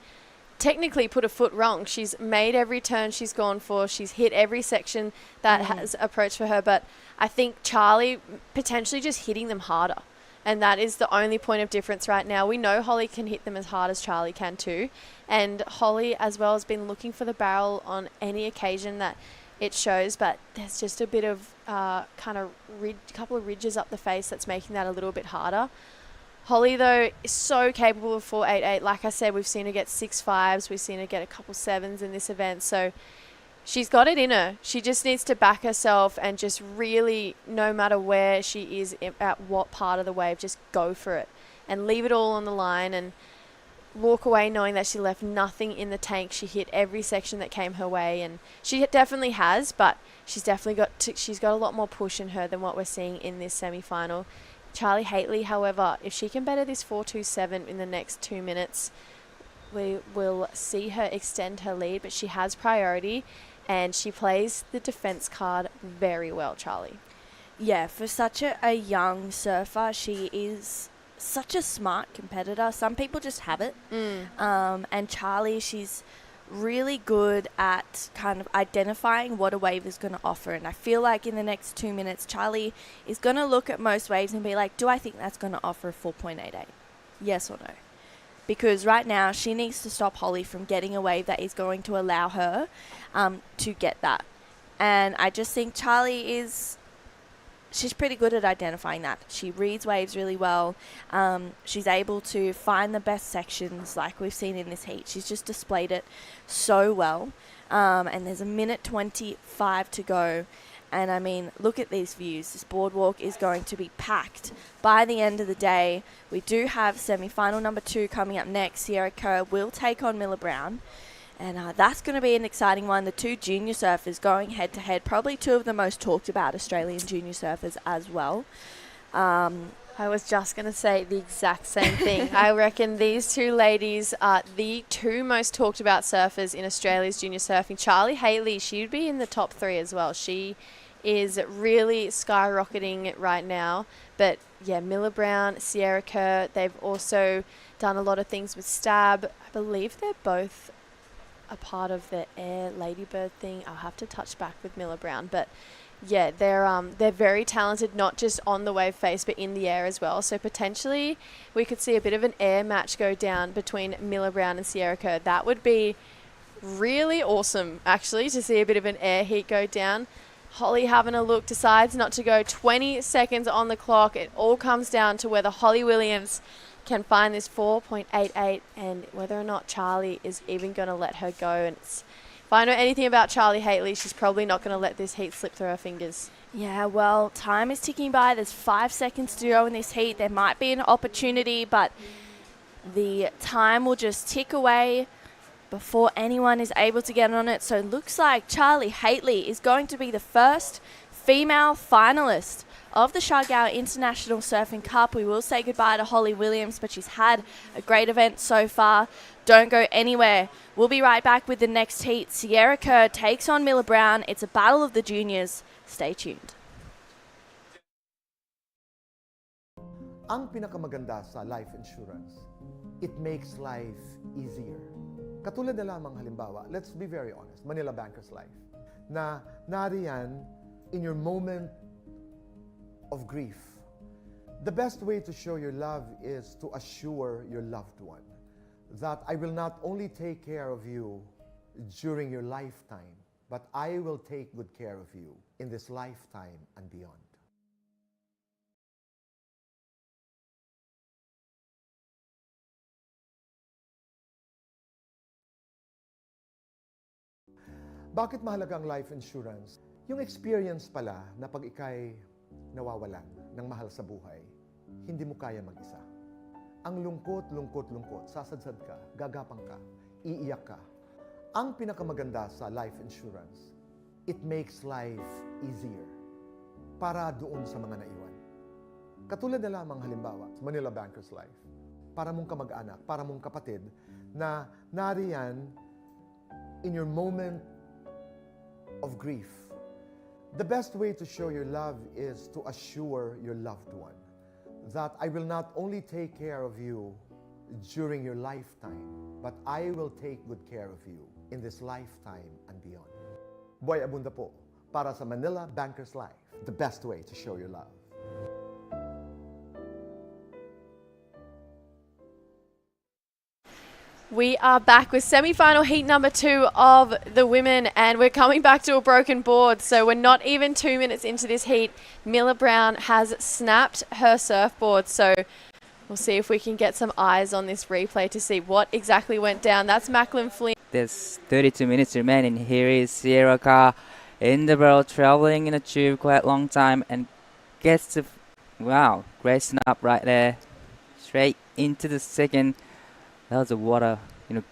technically put a foot wrong. She's made every turn she's gone for. She's hit every section that has approached for her. But I think Charlie potentially just hitting them harder. And that is the only point of difference right now. We know Holly can hit them as hard as Charlie can too. And Holly as well has been looking for the barrel on any occasion that it shows. But there's just a bit of couple of ridges up the face that's making that a little bit harder. Holly, though, is so capable of 488. Like I said, we've seen her get 6.5s. We've seen her get a couple 7s in this event. So she's got it in her. She just needs to back herself and just really, no matter where she is, at what part of the wave, just go for it and leave it all on the line and walk away knowing that she left nothing in the tank. She hit every section that came her way, and she definitely has, but she's definitely she's got a lot more push in her than what we're seeing in this semi-final. Charlie Haitley, however, if she can better this 4.27 in the next 2 minutes, we will see her extend her lead, but she has priority. And she plays the defense card very well, Charlie. Yeah, for such a young surfer, she is such a smart competitor. Some people just have it. And Charlie, she's really good at kind of identifying what a wave is going to offer. And I feel like in the next 2 minutes, Charlie is going to look at most waves and be like, do I think that's going to offer a 4.88? Yes or no? Because right now she needs to stop Holly from getting a wave that is going to allow her to get that. And I just think Charlie she's pretty good at identifying that. She reads waves really well. She's able to find the best sections like we've seen in this heat. She's just displayed it so well. And there's a minute 25 to go. And I mean, look at these views. This boardwalk is going to be packed by the end of the day. We do have semi-final number 2 coming up next. Sierra Kerr will take on Miller Brown. And that's going to be an exciting one. The 2 junior surfers going head-to-head. Probably 2 of the most talked about Australian junior surfers as well. I was just going to say the exact same thing. I reckon these 2 ladies are the 2 most talked about surfers in Australia's junior surfing. Charlie Haitley, she'd be in the top 3 as well. She is really skyrocketing right now. But yeah, Miller Brown, Sierra Kerr, they've also done a lot of things with Stab. I believe they're both a part of the Air Ladybird thing. I'll have to touch back with Miller Brown. But yeah, they're very talented, not just on the wave face, but in the air as well. So potentially we could see a bit of an air match go down between Miller Brown and Sierra Kerr. That would be really awesome, actually, to see a bit of an air heat go down. Holly having a look, decides not to go. 20 seconds on the clock. It all comes down to whether Holly Williams can find this 4.88 and whether or not Charlie is even going to let her go. And if I know anything about Charlie Haitley, she's probably not going to let this heat slip through her fingers. Yeah, well, time is ticking by. There's 5 seconds to go in this heat. There might be an opportunity, but the time will just tick away before anyone is able to get on it. So it looks like Charlie Haitley is going to be the first female finalist of the Siargao International Surfing Cup. We will say goodbye to Holly Williams, but she's had a great event so far. Don't go anywhere. We'll be right back with the next heat. Sierra Kerr takes on Miller Brown. It's a battle of the juniors. Stay tuned. Ang pinakamaganda sa life insurance, it makes life easier. Katulad na lamang halimbawa, let's be very honest, Manila Bankers Life, na nariyan in your moment of grief. The best way to show your love is to assure your loved one that I will not only take care of you during your lifetime, but I will take good care of you in this lifetime and beyond. Bakit mahalaga ang life insurance? Yung experience pala na pag ikay nawawalan ng mahal sa buhay, hindi mo kaya mag-isa. Ang lungkot, sasadsad ka, gagapang ka, iiyak ka. Ang pinakamaganda sa life insurance, it makes life easier para doon sa mga naiwan. Katulad na lamang halimbawa, Manila Bankers Life, para mong kamag-anak, para mong kapatid, na nariyan in your moment of grief. The best way to show your love is to assure your loved one that I will not only take care of you during your lifetime, but I will take good care of you in this lifetime and beyond. Buhay abunda po, para sa Manila Bankers Life, the best way to show your love. We are back with semi-final heat number 2 of the women, and we're coming back to a broken board. So we're not even 2 minutes into this heat. Miller Brown has snapped her surfboard. So we'll see if we can get some eyes on this replay to see what exactly went down. That's Macklin Flynn. There's 32 minutes remaining. Here is Sierra Kerr in the barrel, traveling in a tube quite a long time, and gets the wow, great snap right there, straight into the second. That was a water,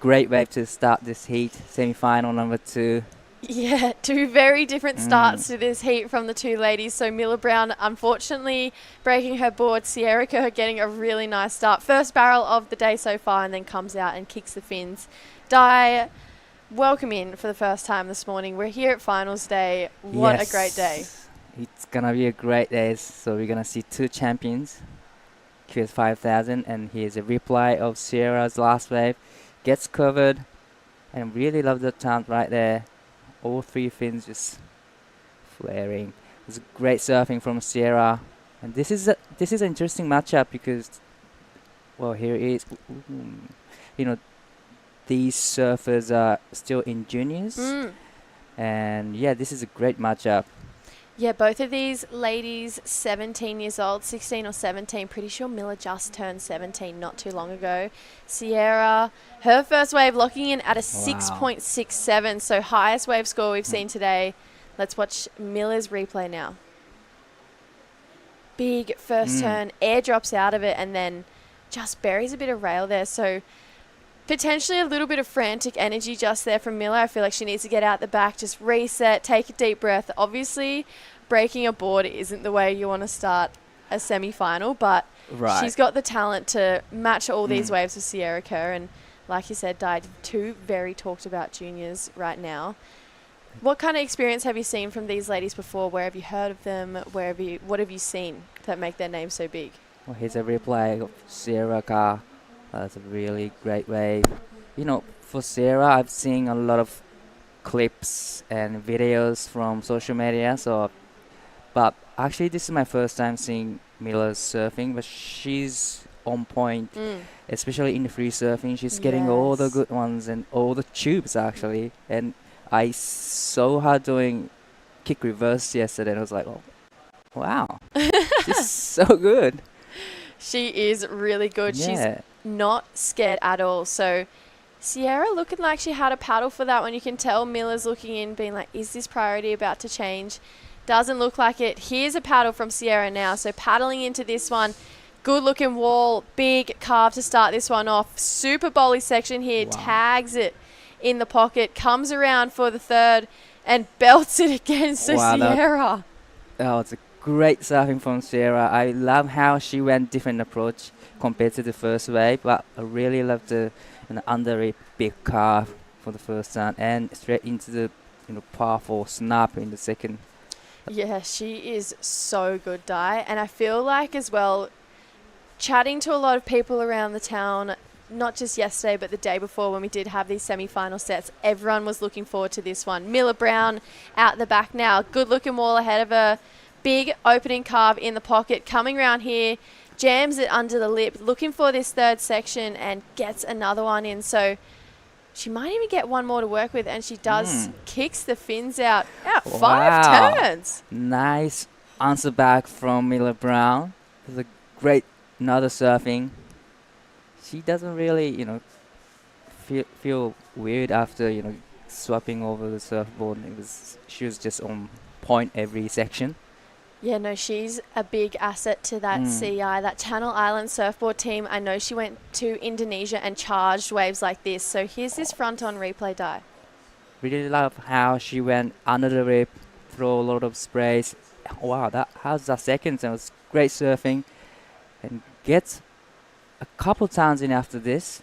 great wave to start this heat, semi-final number 2. Yeah, 2 very different starts to this heat from the 2 ladies. So Miller Brown, unfortunately, breaking her board. Sierra Kerr getting a really nice start. First barrel of the day so far, and then comes out and kicks the fins. Di, welcome in for the first time this morning. We're here at finals day. What a great day. It's going to be a great day. So we're going to see 2 champions. QS 5000, and here's a replay of Sierra's last wave. Gets covered, and really love the taunt right there. All 3 fins just flaring. It's great surfing from Sierra, and this is an interesting matchup because, well, here it is. These surfers are still in juniors, and yeah, this is a great matchup. Yeah, both of these ladies, 17 years old, 16 or 17. Pretty sure Miller just turned 17 not too long ago. Sierra, her first wave locking in at a 6.67, so highest wave score we've seen today. Let's watch Miller's replay now. Big first turn, air drops out of it, and then just buries a bit of rail there. So potentially a little bit of frantic energy just there from Miller. I feel like she needs to get out the back, just reset, take a deep breath. Obviously, breaking a board isn't the way you want to start a semi-final, but she's got the talent to match all these waves with Sierra Kerr. And like you said, Di, 2 very talked about juniors right now. What kind of experience have you seen from these ladies before? Where have you heard of them? What have you seen that make their name so big? Well, here's a replay of Sierra Kerr. That's a really great wave. For Sierra, I've seen a lot of clips and videos from social media. But actually, this is my first time seeing Miller surfing. But she's on point, especially in the free surfing. She's getting all the good ones and all the tubes actually. And I saw her doing kick reverse yesterday, and I was like, oh, wow, she's so good. She is really good. Yeah. She's not scared at all. So Sierra looking like she had a paddle for that one. You can tell Miller's looking in, being like, is this priority about to change? Doesn't look like it. Here's a paddle from Sierra now. So paddling into this one. Good looking wall. Big carve to start this one off. Super bowly section here. Wow. Tags it in the pocket. Comes around for the third and belts it again. So Wow, Sierra. Oh, it's a great surfing from Sierra. I love how she went different approach compared to the first wave, but I really love the under a big carve for the first turn and straight into the par 4 snap in the second. Yeah, she is so good, Di. And I feel like as well, chatting to a lot of people around the town, not just yesterday, but the day before when we did have these semi-final sets, everyone was looking forward to this one. Miller Brown out the back now. Good looking wall ahead of her. Big opening carve in the pocket. Coming around here, jams it under the lip, looking for this third section and gets another one in. So she might even get one more to work with, and she does. Kicks the fins out. Five turns. Nice answer back from Miller Brown. It was a great another surfing. She doesn't really, feel weird after, swapping over the surfboard. She was just on point every section. Yeah, no, she's a big asset to that CI, that Channel Island surfboard team. I know she went to Indonesia and charged waves like this. So here's this front-on replay, Di. Really love how she went under the rip, throw a lot of sprays. Wow, how's that second? That was great surfing. And gets a couple turns in after this.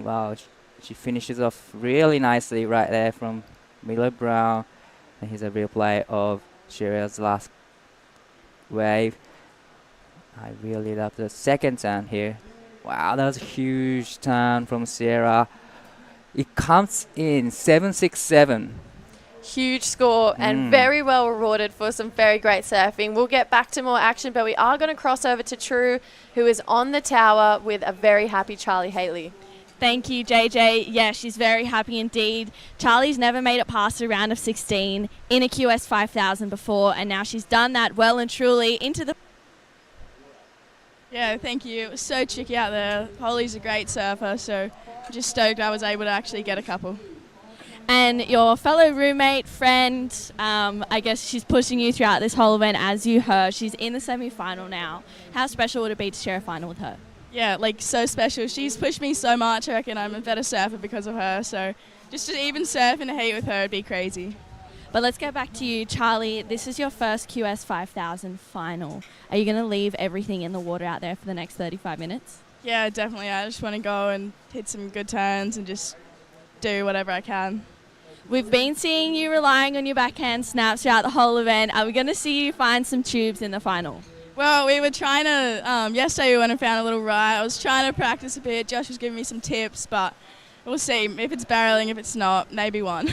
Wow, she finishes off really nicely right there from Miller Brown. And here's a replay of Sierra's last wave. I really love the second turn here. Wow, that was a huge turn from Sierra. It comes in 7.67. Huge score and very well rewarded for some very great surfing. We'll get back to more action, but we are going to cross over to True, who is on the tower with a very happy Charlie Haley. Thank you, JJ. Yeah, she's very happy indeed. Charlie's never made it past the round of 16 in a QS 5000 before, and now she's done that well and truly into the... Yeah, thank you. It was so tricky out there. Holly's a great surfer, so I'm just stoked I was able to actually get a couple. And your fellow roommate, friend, I guess she's pushing you throughout this whole event, as you heard. She's in the semi-final now. How special would it be to share a final with her? Yeah, so special. She's pushed me so much. I reckon I'm a better surfer because of her. So just to even surf in the heat with her would be crazy. But let's get back to you, Charlie. This is your first QS 5000 final. Are you going to leave everything in the water out there for the next 35 minutes? Yeah, definitely. I just want to go and hit some good turns and just do whatever I can. We've been seeing you relying on your backhand snaps throughout the whole event. Are we going to see you find some tubes in the final? Well, we were trying to, yesterday we went and found a little right. I was trying to practice a bit. Josh was giving me some tips, but we'll see. If it's barreling, if it's not, maybe one.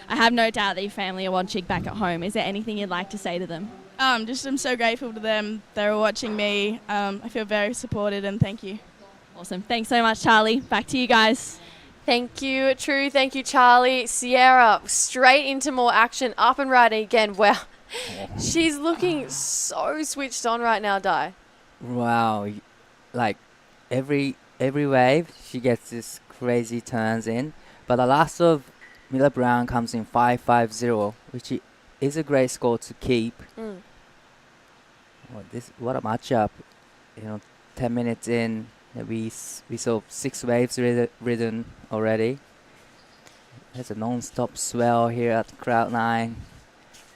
I have no doubt that your family are watching back at home. Is there anything you'd like to say to them? I'm so grateful to them. They were watching me. I feel very supported, and thank you. Awesome. Thanks so much, Charlie. Back to you guys. Thank you, True. Thank you, Charlie. Sierra, straight into more action, up and riding again. Wow. She's looking so switched on right now, Di. Wow. Like every wave, she gets this crazy turns in. But the last of Miller Brown comes in 5.50, which is a great score to keep. What a matchup. 10 minutes in, we saw 6 waves ridden already. There's a non-stop swell here at Crowd 9.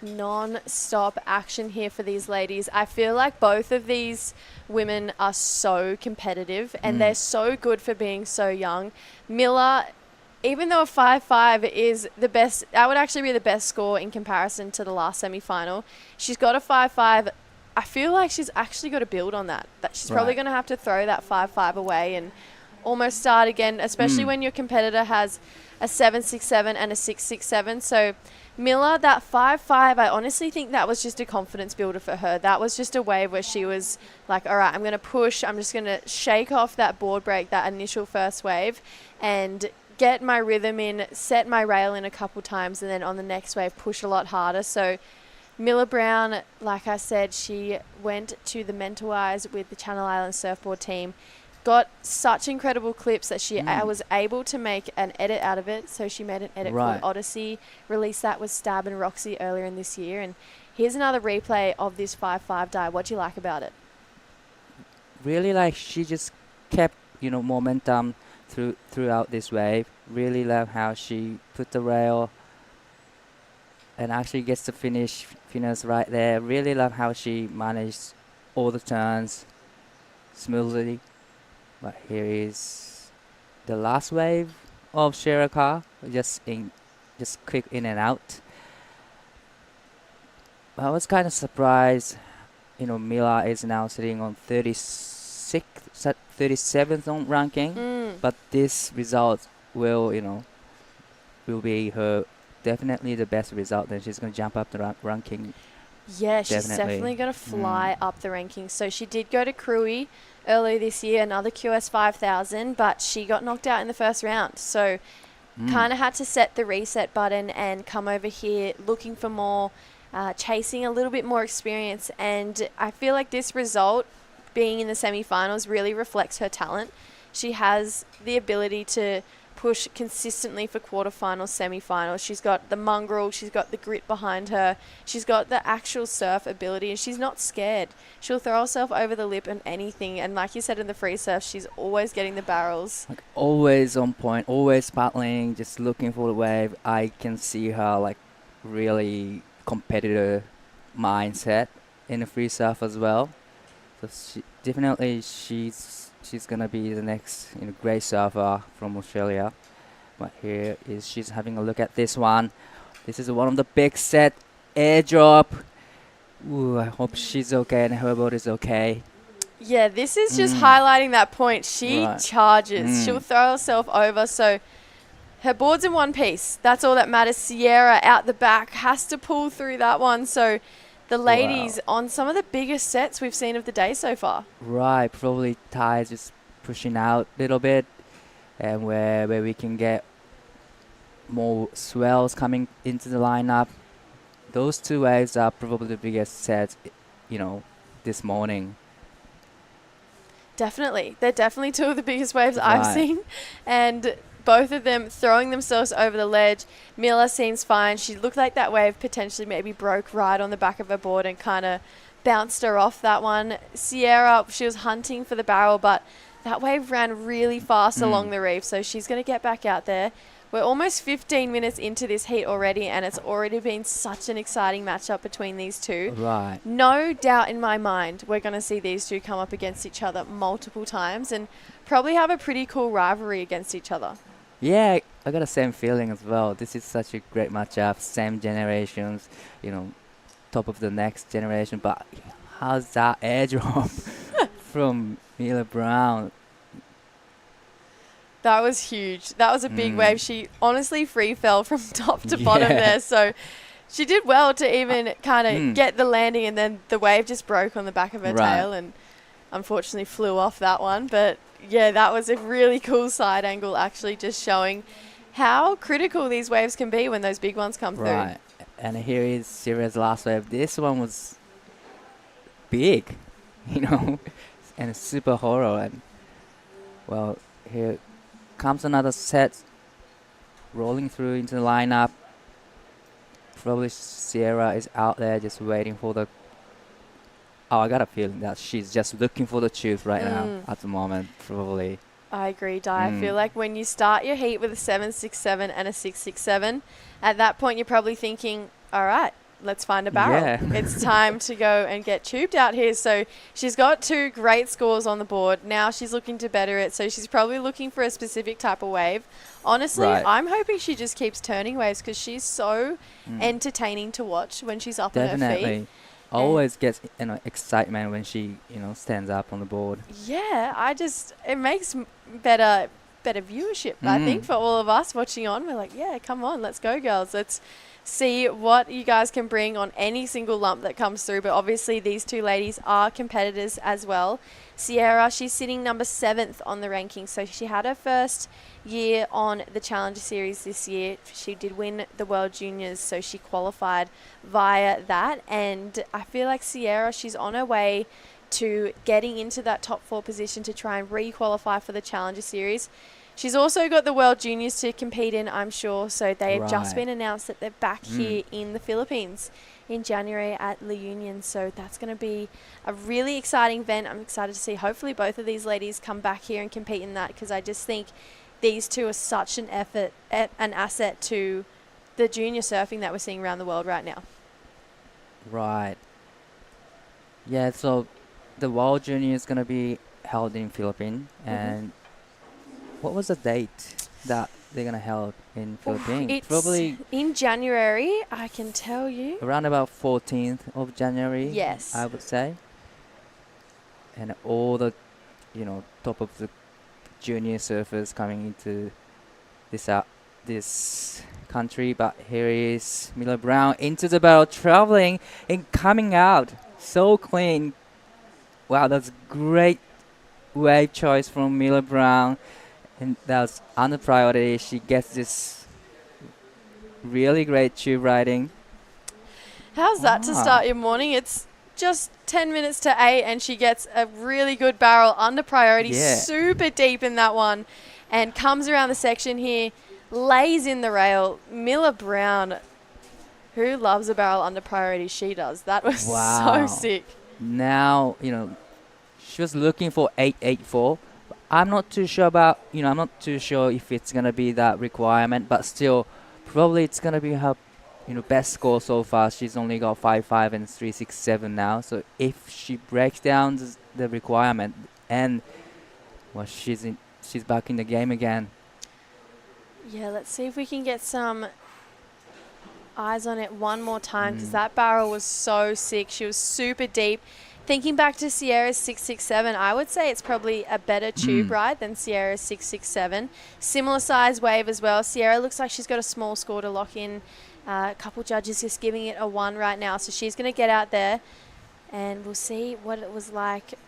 Non-stop action here for these ladies. I feel like both of these women are so competitive and they're so good for being so young. Miller, even though a 5.5 is the best, that would actually be the best score in comparison to the last semi-final. She's got a 5.5. I feel like she's actually got to build on that. That she's probably going to have to throw that 5.5 away and almost start again, especially when your competitor has a 7.67 and a 6.67. So Miller, that 5.5, I honestly think that was just a confidence builder for her. That was just a wave where she was like, all right, I'm going to push. I'm just going to shake off that board break, that initial first wave, and get my rhythm in, set my rail in a couple times, and then on the next wave push a lot harder. So Miller Brown, like I said, she went to the Mentawais with the Channel Island surfboard team. got such incredible clips that she was able to make an edit out of it. So she made an edit called Odyssey, released that with Stab and Roxy earlier in this year. And here's another replay of this 5-5 dive. What do you like about it? Really, like, she just kept, momentum throughout this wave. Really love how she put the rail and actually gets the finish right there. Really love how she managed all the turns smoothly. But here is the last wave of Siargao, just quick in and out. I was kind of surprised. Mila is now sitting on 37th on ranking, but this result will be her definitely the best result. Then she's going to jump up the ranking. Yeah, she's definitely going to fly up the rankings. So she did go to Krui earlier this year, another QS 5000, but she got knocked out in the first round. So kind of had to set the reset button and come over here looking for more, chasing a little bit more experience. And I feel like this result, being in the semi-finals, really reflects her talent. She has the ability to push consistently for quarterfinals, semi-finals. She's got the mongrel, she's got the grit behind her, she's got the actual surf ability, and she's not scared. She'll throw herself over the lip and anything, and like you said in the free surf, she's always getting the barrels. Like, always on point, always paddling, just looking for the wave. I can see her like really competitor mindset in the free surf as well. So she's gonna be the next great surfer from Australia. But here is she's having a look at this one. This is one of the big set airdrop. Ooh, I hope she's okay and her boat is okay. Yeah, this is just highlighting that point. She charges. She'll throw herself over. So her board's in one piece. That's all that matters. Sierra out the back has to pull through that one. So the ladies on some of the biggest sets we've seen of the day so far. Right, probably Ty's just pushing out a little bit, and where we can get more swells coming into the lineup. Those two waves are probably the biggest sets, this morning. Definitely. They're definitely two of the biggest waves I've seen. And both of them throwing themselves over the ledge. Mila seems fine. She looked like that wave potentially maybe broke right on the back of her board and kind of bounced her off that one. Sierra, she was hunting for the barrel, but that wave ran really fast along the reef, so she's going to get back out there. We're almost 15 minutes into this heat already, and it's already been such an exciting matchup between these two. Right. No doubt in my mind we're going to see these two come up against each other multiple times and probably have a pretty cool rivalry against each other. Yeah, I got the same feeling as well. This is such a great matchup, same generations, top of the next generation. But how's that airdrop from Mila Brown? That was huge. That was a big wave. She honestly free fell from top to bottom there. So she did well to even kind of get the landing, and then the wave just broke on the back of her tail and unfortunately flew off that one. But yeah, that was a really cool side angle, actually, just showing how critical these waves can be when those big ones come through. Right. And here is Sierra's last wave. This one was big, and super horror. And, well, here comes another set rolling through into the lineup. Probably Sierra is out there just waiting for the... Oh, I got a feeling that she's just looking for the truth right now at the moment, probably. I agree, Di. I feel like when you start your heat with a 767 and a 667, at that point you're probably thinking, all right, let's find a barrel. Yeah. It's time to go and get tubed out here. So she's got 2 great scores on the board. Now she's looking to better it. So she's probably looking for a specific type of wave. Honestly, I'm hoping she just keeps turning waves because she's so entertaining to watch when she's up on her feet. Always gets excitement when she stands up on the board. Yeah, it makes better viewership. I think for all of us watching on, we're like, yeah, come on, let's go, girls. Let's see what you guys can bring on any single lump that comes through. But obviously these two ladies are competitors as well. Sierra, she's sitting number 7th on the ranking. So she had her first year on the Challenger Series this year. She did win the World Juniors, so she qualified via that. And I feel like Sierra, she's on her way to getting into that top 4 position to try and re-qualify for the Challenger Series. She's also got the World Juniors to compete in, I'm sure. So they have just been announced that they're back here in the Philippines in January at La Union. So that's going to be a really exciting event. I'm excited to see hopefully both of these ladies come back here and compete in that, because I just think these two are such an asset to the junior surfing that we're seeing around the world right now. Right. Yeah, so the World Junior is going to be held in Philippines. And what was the date that they're going to hold in Philippines? It's probably in January, I can tell you. around about 14th of January. Yes. I would say. And all the, top of the junior surfers coming into this country. But here is Miller Brown into the barrel, traveling and coming out so clean. Wow, that's great wave choice from Miller Brown. And that's under priority. She gets this really great tube riding. How's that to start your morning? It's just 10 minutes to 8 and she gets a really good barrel under priority, super deep in that one, and comes around the section here, lays in the rail. Miller Brown, who loves a barrel under priority? She does. That was so sick. Now, she was looking for 884. I'm not too sure about, I'm not too sure if it's going to be that requirement, but still, probably it's going to be her, best score so far. She's only got 5.5 and 3.67 now. So if she breaks down the requirement, and, well, she's back in the game again. Yeah, let's see if we can get some eyes on it one more time, because that barrel was so sick. She was super deep. Thinking back to Sierra's 667, I would say it's probably a better tube ride than Sierra's 667. Similar size wave as well. Sierra looks like she's got a small score to lock in. A couple judges just giving it a 1 right now. So she's going to get out there and we'll see what it was like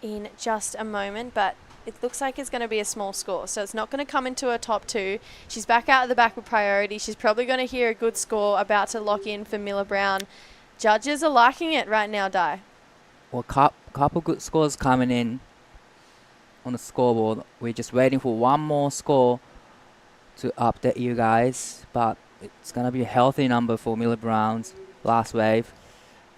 in just a moment. But it looks like it's going to be a small score. So it's not going to come into a top 2. She's back out at the back with priority. She's probably going to hear a good score about to lock in for Miller Brown. Judges are liking it right now, Di. Well, couple good scores coming in on the scoreboard. We're just waiting for one more score to update you guys. But it's going to be a healthy number for Miller Brown's last wave.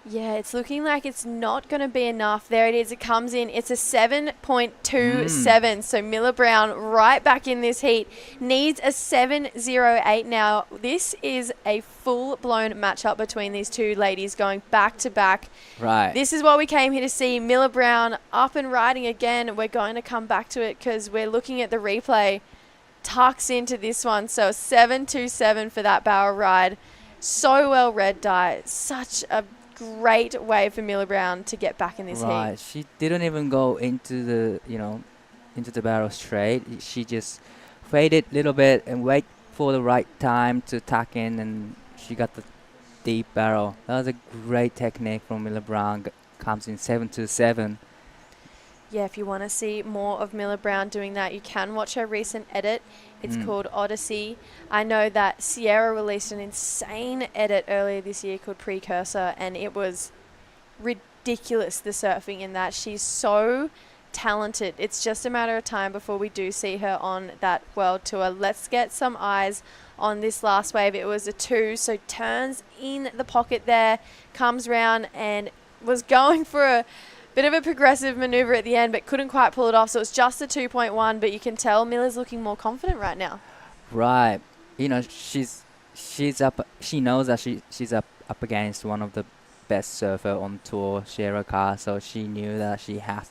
Yeah, it's looking like it's not going to be enough. There it is. It comes in. It's a 7.27. So Miller Brown right back in this heat. Needs a 7.08 now. This is a full-blown matchup between these two ladies going back-to-back. Right. This is what we came here to see. Miller Brown up and riding again. We're going to come back to it because we're looking at the replay. Tucks into this one. So 7.27 for that barrel ride. So well read, Di. Such a great way for Miller Brown to get back in this heat. She didn't even go into the, into the barrel straight. She just faded a little bit and wait for the right time to tack in, and she got the deep barrel. That was a great technique from Miller Brown. Comes in 7.27. Yeah, if you want to see more of Miller Brown doing that, you can watch her recent edit. It's called Odyssey. I know that Sierra released an insane edit earlier this year called Precursor, and it was ridiculous, the surfing in that. She's so talented. It's just a matter of time before we do see her on that world tour. Let's get some eyes on this last wave. It was a 2, so turns in the pocket there, comes round and was going for a bit of a progressive maneuver at the end, but couldn't quite pull it off. So it's just a 2.1, but you can tell Miller's looking more confident right now. Right. She's up. She knows that she's up against one of the best surfer on tour, Sierra Carr. So she knew that she had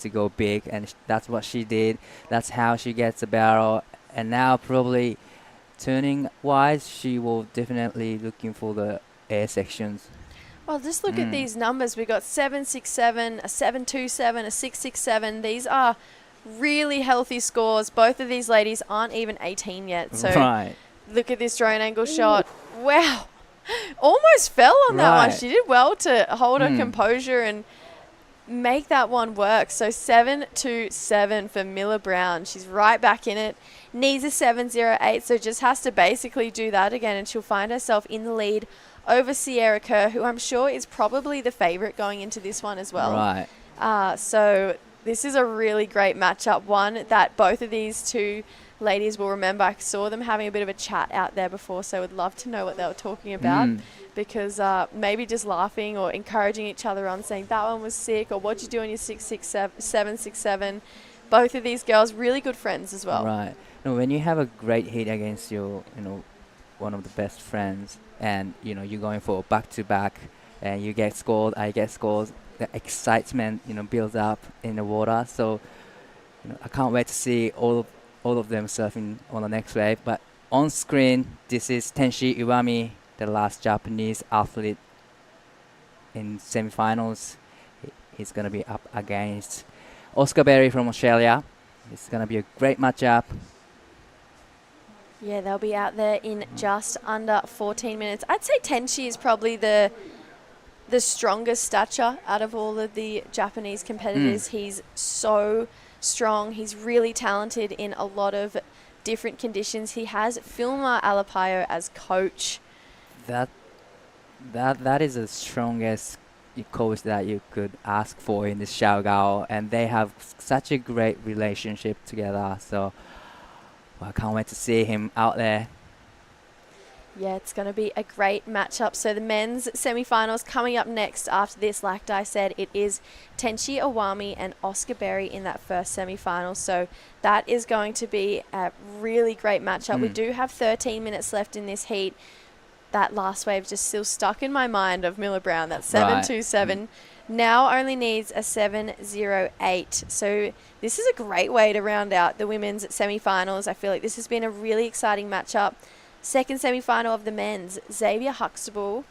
to go big, and that's what she did. That's how she gets the barrel. And now probably turning wise, she will definitely looking for the air sections. Well, just look at these numbers. We got 7.67, a 7.27, a 6.67. These are really healthy scores. Both of these ladies aren't even 18 yet. So look at this drone angle shot. Wow. Almost fell on that one. She did well to hold her composure and make that one work. So 7.27 for Miller Brown. She's right back in it. Needs a 7.08, so just has to basically do that again, and she'll find herself in the lead over Sierra Kerr, who I'm sure is probably the favourite going into this one as well. Right. So this is a really great matchup, one that both of these two ladies will remember. I saw them having a bit of a chat out there before, so I would love to know what they were talking about, because maybe just laughing or encouraging each other on, saying that one was sick, or what'd you do on your 767. Both of these girls really good friends as well. Right. When you have a great hit against your, one of the best friends, and you're going for back-to-back, and you get scored, I get scored, the excitement builds up in the water. So I can't wait to see all of them surfing on the next wave. But on screen, this is Tenshi Iwami, the last Japanese athlete in semifinals. He's gonna be up against Oscar Berry from Australia. It's gonna be a great matchup. Yeah, they'll be out there in just under 14 minutes. I'd say Tenshi is probably the strongest stature out of all of the Japanese competitors. He's so strong. He's really talented in a lot of different conditions. He has Filma Alapayo as coach. That is the strongest coach that you could ask for in this Siargao, and they have such a great relationship together. So I can't wait to see him out there. Yeah, it's going to be a great matchup. So the men's semi-finals coming up next after this. Like I said, it is Tenshi Iwami and Oscar Berry in that first semi-final. So that is going to be a really great matchup. We do have 13 minutes left in this heat. That last wave just still stuck in my mind of Miller Brown, that 727. Now only needs a 708. So this is a great way to round out the women's semi-finals. I feel like this has been a really exciting matchup. Second semi-final of the men's, Xavier Huxtable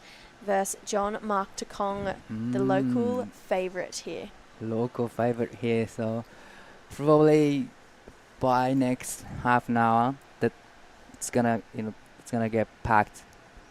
versus John Mark Takong, the local favourite here. Local favourite here, so probably by next half an hour that it's gonna get packed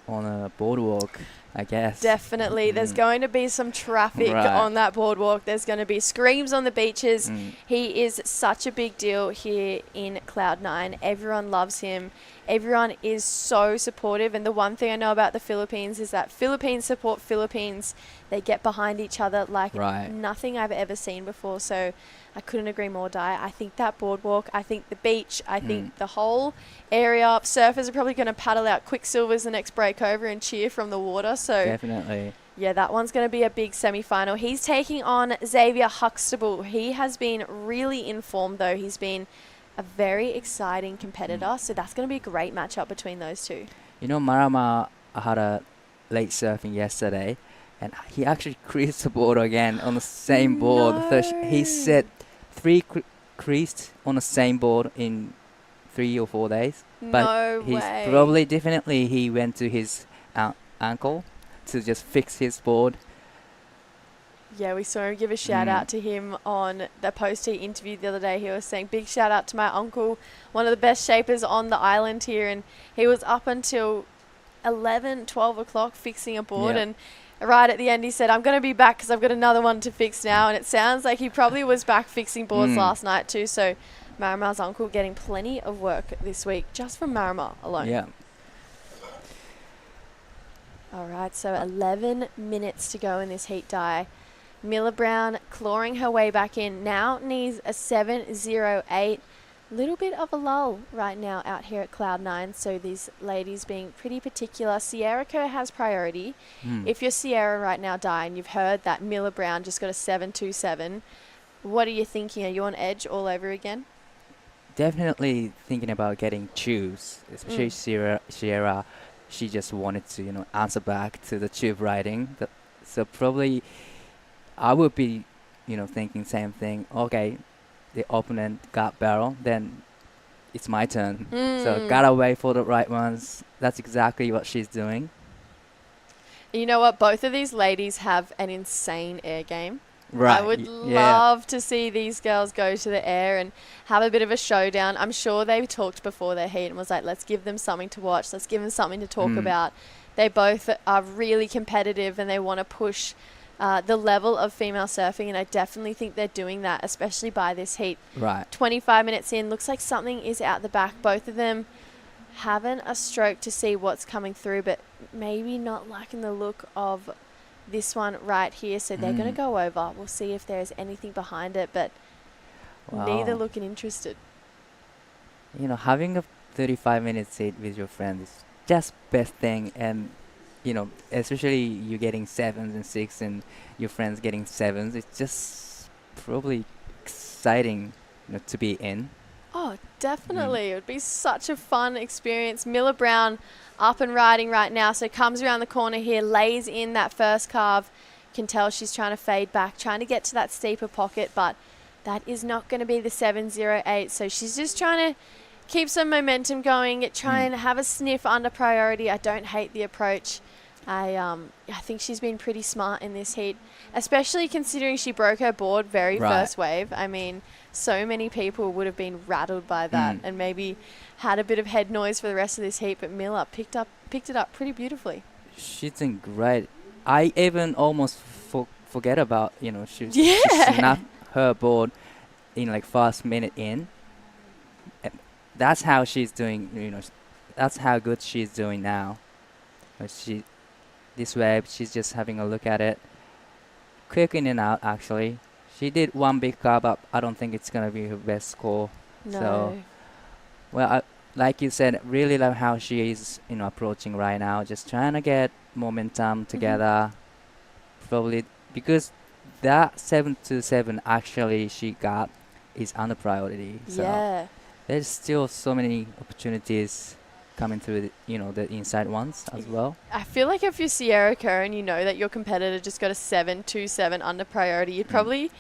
on a boardwalk, I guess. Definitely. There's going to be some traffic on that boardwalk. There's going to be screams on the beaches. He is such a big deal here in Cloud9. Everyone loves him. Everyone is so supportive. And the one thing I know about the Philippines is that Philippines support Philippines. They get behind each other like nothing I've ever seen before. So I couldn't agree more, Di. I think that boardwalk, I think the beach, I think the whole area, surfers are probably going to paddle out Quicksilvers the next break over and cheer from the water. So definitely. Yeah, that one's going to be a big semi-final. He's taking on Xavier Huxtable. He has been really informed, though. He's been a very exciting competitor. So that's going to be a great matchup between those two. Marama had a late surfing yesterday, and he actually creased the board again on the same board. So he set 3 creased on the same board in 3 or 4 days. But definitely he went to his ankle to just fix his board. Yeah, we saw him give a shout out to him on the post-heat interview the other day. He was saying, big shout out to my uncle, one of the best shapers on the island here. And he was up until 11, 12 o'clock fixing a board. And right at the end, he said, I'm going to be back because I've got another one to fix now. And it sounds like he probably was back fixing boards last night too. So Marama's uncle getting plenty of work this week just from Marama alone. Yeah. All right, so 11 minutes to go in this heat, Di. Miller Brown clawing her way back in. Now needs a 708. Little bit of a lull right now out here at Cloud9. So these ladies being pretty particular. Sierra Kerr has priority. If you're Sierra right now, Di, and you've heard that Miller Brown just got a 727, what are you thinking? Are you on edge all over again? Definitely thinking about getting choose, especially Sierra. She just wanted to, answer back to the tube riding. So probably I would be, thinking same thing. Okay, the opponent got barrel, then it's my turn. So gotta wait for the right ones. That's exactly what she's doing. You know what? Both of these ladies have an insane air game. Right. I would love to see these girls go to the air and have a bit of a showdown. I'm sure they talked before their heat and was like, let's give them something to watch. Let's give them something to talk about. They both are really competitive and they want to push the level of female surfing. And I definitely think they're doing that, especially by this heat. Right. 25 minutes in, looks like something is out the back. Both of them having a stroke to see what's coming through, but maybe not liking the look of this one right here. So they're going to go over. We'll see if there's anything behind it, but neither looking interested. You know, having a 35-minute seat with your friends is just best thing, and you know, especially you getting 7s and 6s and your friends getting 7s, it's just probably exciting, you know, to be in. Oh, definitely. It would be such a fun experience. Miller Brown up and riding right now. So comes around the corner here, lays in that first carve. Can tell she's trying to fade back, trying to get to that steeper pocket, but that is not going to be the 7.08. So she's just trying to keep some momentum going, try and have a sniff under priority. I don't hate the approach. I think she's been pretty smart in this heat, especially considering she broke her board first wave. I mean, so many people would have been rattled by that and maybe had a bit of head noise for the rest of this heat, but Miller picked it up pretty beautifully. She's doing great. I even almost forget about, you know, she snapped her board in like first minute in. And that's how she's doing, you know, that's how good she's doing now. This wave, she's just having a look at it. Quick in and out, actually. She did one big car, but I don't think it's going to be her best score. No. So, well, like you said, really love how she is, you know, approaching right now. Just trying to get momentum together. Probably because that 7-7 actually she got is under priority. So there's still so many opportunities coming through, the inside ones as well. I feel like if you're Sierra Kerr and you know that your competitor just got a 7-2-7 under priority, you'd probably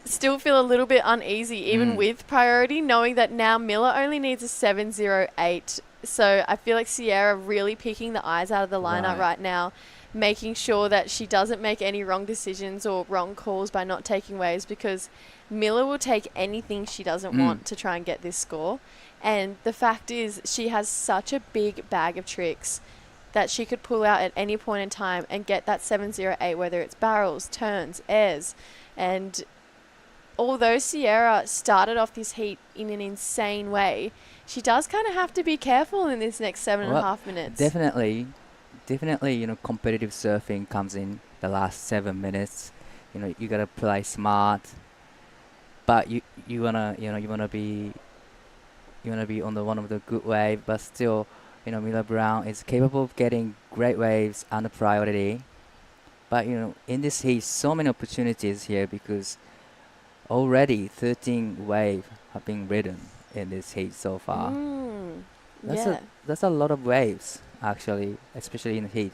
still feel a little bit uneasy, even with priority, knowing that now Miller only needs a 7.08. So I feel like Sierra really picking the eyes out of the lineup right now, making sure that she doesn't make any wrong decisions or wrong calls by not taking waves, because Miller will take anything she doesn't want to try and get this score. And the fact is, she has such a big bag of tricks that she could pull out at any point in time and get that 7.08, whether it's barrels, turns, airs. And although Sierra started off this heat in an insane way, she does kind of have to be careful in this next 7.5 minutes. Definitely, competitive surfing comes in the last 7 minutes. You gotta play smart, but you wanna be on the one of the good wave, but still, Miller Brown is capable of getting great waves under priority. But in this heat, so many opportunities here, because already 13 waves have been ridden in this heat so far. That's a lot of waves, actually, especially in the heat.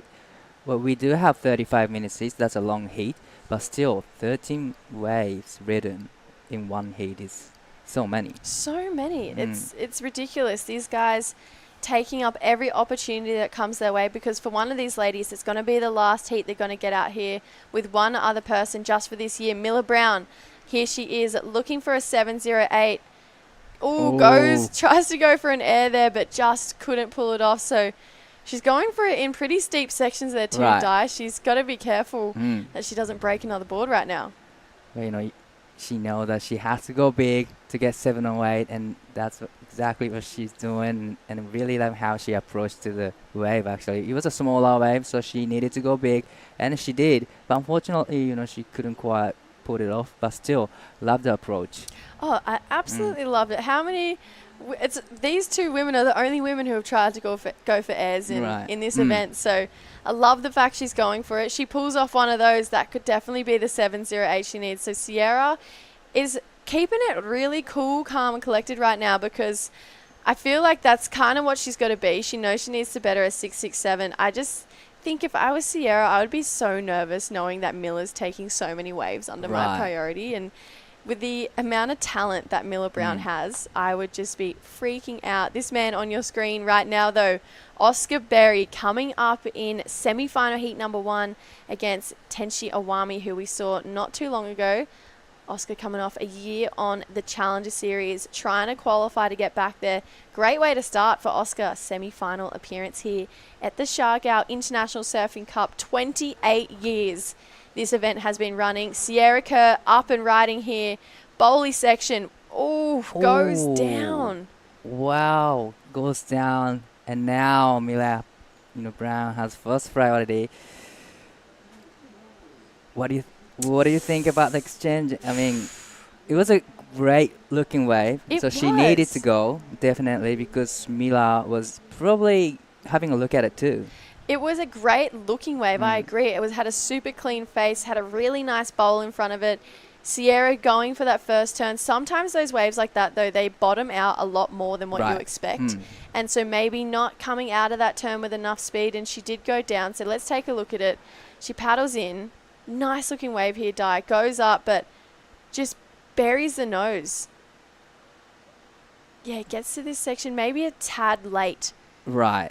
Well, we do have 35 minutes heats. That's a long heat, but still 13 waves ridden in one heat is so many. It's ridiculous. These guys taking up every opportunity that comes their way, because for one of these ladies, it's going to be the last heat they're going to get out here with one other person just for this year. Miller Brown, here she is looking for a 7.08. Tries to go for an air there, but just couldn't pull it off. So she's going for it in pretty steep sections there too, Di. She's got to be careful that she doesn't break another board right now. Well, she knows that she has to go big to get 7.08, and that's exactly what she's doing. And I really love how she approached to the wave, actually. It was a smaller wave, so she needed to go big, and she did. But unfortunately, she couldn't quite put it off, but still love the approach. Oh, I absolutely loved it. How many... these two women are the only women who have tried to go for airs in this event. So I love the fact she's going for it. She pulls off one of those. That could definitely be the 7.08 she needs. So Sierra is keeping it really cool, calm and collected right now, because I feel like that's kind of what she's got to be. She knows she needs to better a 6.67. I just think if I was Sierra, I would be so nervous knowing that Miller's taking so many waves under my priority. And with the amount of talent that Miller Brown has, I would just be freaking out. This man on your screen right now, though, Oscar Berry, coming up in semi-final heat number 1 against Tenshi Awami, who we saw not too long ago. Oscar coming off a year on the Challenger Series, trying to qualify to get back there. Great way to start for Oscar. Semi-final appearance here at the Siargao International Surfing Cup. 28 years this event has been running. Sierra Kerr up and riding here. Bowley section. Goes down. wow, goes down, and now Mila, Brown has first priority. What do you think about the exchange? I mean, it was a great looking wave. It She needed to was. go, definitely, because Mila was probably having a look at it too. It was a great looking wave, I agree. It had a super clean face, had a really nice bowl in front of it. Sierra going for that first turn. Sometimes those waves like that, though, they bottom out a lot more than what you expect. And so maybe not coming out of that turn with enough speed, and she did go down. So let's take a look at it. She paddles in. Nice looking wave here, Di. Goes up, but just buries the nose. Yeah, gets to this section maybe a tad late. Right.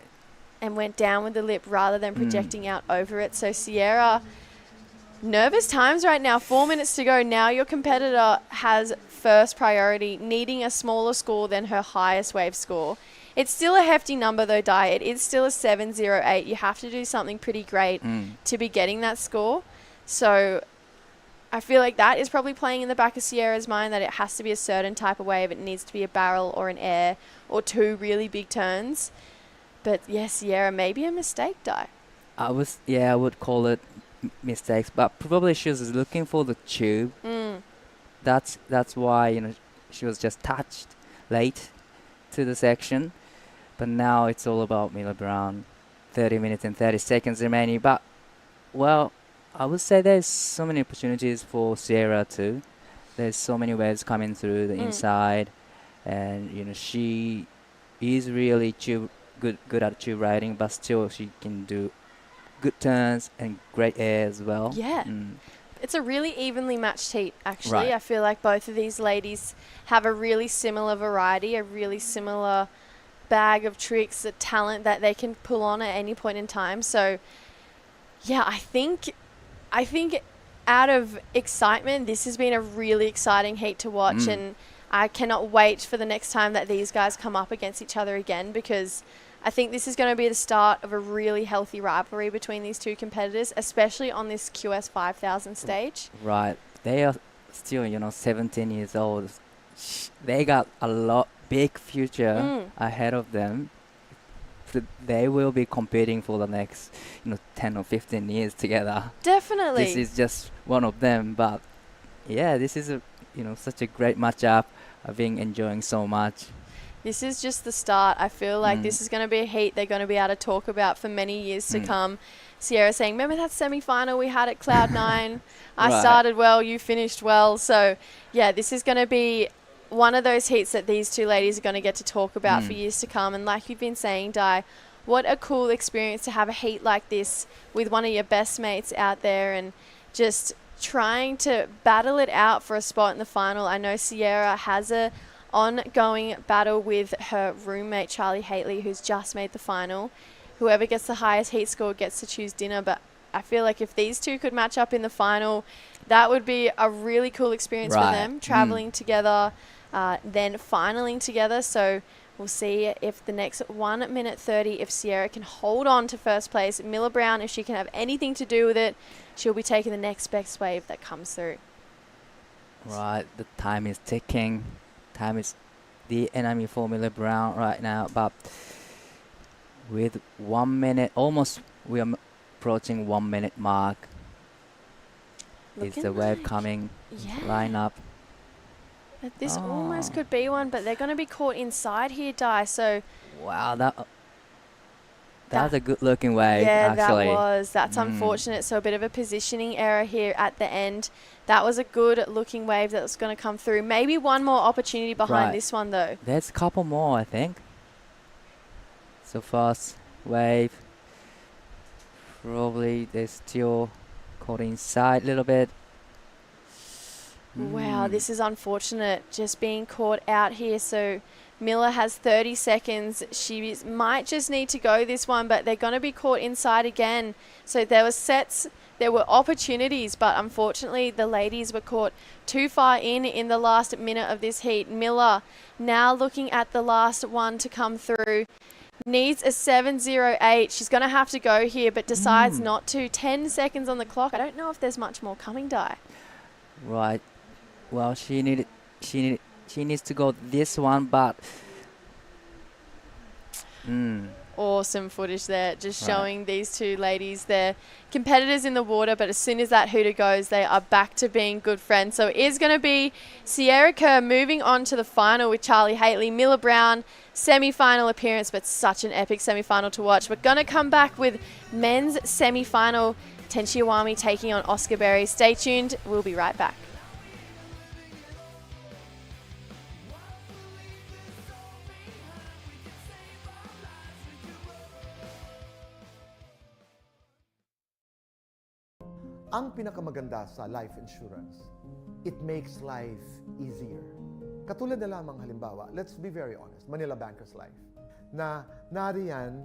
And went down with the lip rather than projecting out over it. So Sierra, nervous times right now. 4 minutes to go. Now your competitor has first priority, needing a smaller score than her highest wave score. It's still a hefty number though, Di. It is still a 7.08. You have to do something pretty great to be getting that score. So I feel like that is probably playing in the back of Sierra's mind, that it has to be a certain type of wave. It needs to be a barrel or an air or two really big turns. But yes, Sierra, maybe a mistake, Di. I would call it mistakes, but probably she was looking for the tube. That's why she was just touched late to the section. But now it's all about Mila Brown. 30 minutes and 30 seconds remaining. But well, I would say there's so many opportunities for Sierra too. There's so many waves coming through the inside, and she is really good at tube riding, but still she can do good turns and great air as well. Yeah. It's a really evenly matched heat, actually. Right. I feel like both of these ladies have a really similar variety, a really similar bag of tricks, the talent that they can pull on at any point in time. So, yeah, I think out of excitement, this has been a really exciting heat to watch, and I cannot wait for the next time that these guys come up against each other again, because I think this is going to be the start of a really healthy rivalry between these two competitors, especially on this QS 5000 stage. Right. They are still, 17 years old. They got a big future ahead of them. They will be competing for the next, 10 or 15 years together. Definitely. This is just one of them, but yeah, this is such a great matchup. I've been enjoying so much. This is just the start. I feel like this is going to be a heat they're going to be able to talk about for many years to come. Sierra saying, remember that semi-final we had at Cloud9? I started well, you finished well. So, yeah, this is going to be one of those heats that these two ladies are going to get to talk about for years to come. And like you've been saying, Di, what a cool experience to have a heat like this with one of your best mates out there and just trying to battle it out for a spot in the final. I know Sierra has a ongoing battle with her roommate Charlie Haitley, who's just made the final. Whoever gets the highest heat score gets to choose dinner, but I feel like if these two could match up in the final, that would be a really cool experience for them, traveling together, then finaling together. So we'll see if the next 1 minute 30, if Sierra can hold on to first place. Mila Brown, if she can have anything to do with it, she'll be taking the next best wave that comes through. Right, the time is ticking. Time is the enemy for Mila Brown right now, but with 1 minute, almost we are approaching 1 minute mark. Is the wave coming? Line up. But this almost could be one, but they're going to be caught inside here, Di. So wow, that's a good looking wave. Yeah, actually. That's unfortunate. So a bit of a positioning error here at the end. That was a good looking wave that was going to come through. Maybe one more opportunity behind this one though. There's a couple more, I think. So fast wave. Probably they're still caught inside a little bit. Wow, this is unfortunate. Just being caught out here. So Miller has 30 seconds. She might just need to go this one, but they're going to be caught inside again. So there were opportunities, but unfortunately the ladies were caught too far in the last minute of this heat. Miller now looking at the last one to come through. Needs a 7.08. She's going to have to go here, but decides not to. 10 seconds on the clock. I don't know if there's much more coming, Di. Right. Well, she needs to go this one, but Awesome footage there, just showing these two ladies. They're competitors in the water, but as soon as that hooter goes, they are back to being good friends. So it is going to be Sierra Kerr moving on to the final with Charlie Haitley. Miller Brown, semi-final appearance, but such an epic semi-final to watch. We're going to come back with men's semi-final, Tenchi Iwami taking on Oscar Berry. Stay tuned, we'll be right back. Ang pinakamaganda sa life insurance, it makes life easier. Katulad na lamang halimbawa, let's be very honest, Manila Banker's Life, na nariyan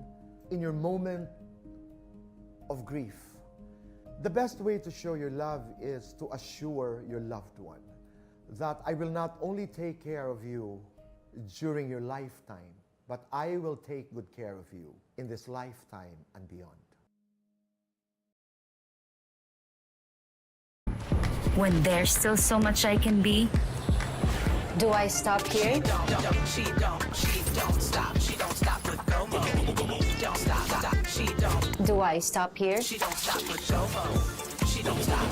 in your moment of grief. The best way to show your love is to assure your loved one that I will not only take care of you during your lifetime, but I will take good care of you in this lifetime and beyond. When there's still so much I can be, do I stop here? She don't stop. She don't stop with Gomo. Don't stop. She don't. Do I stop here? She don't stop with Gomo. She don't stop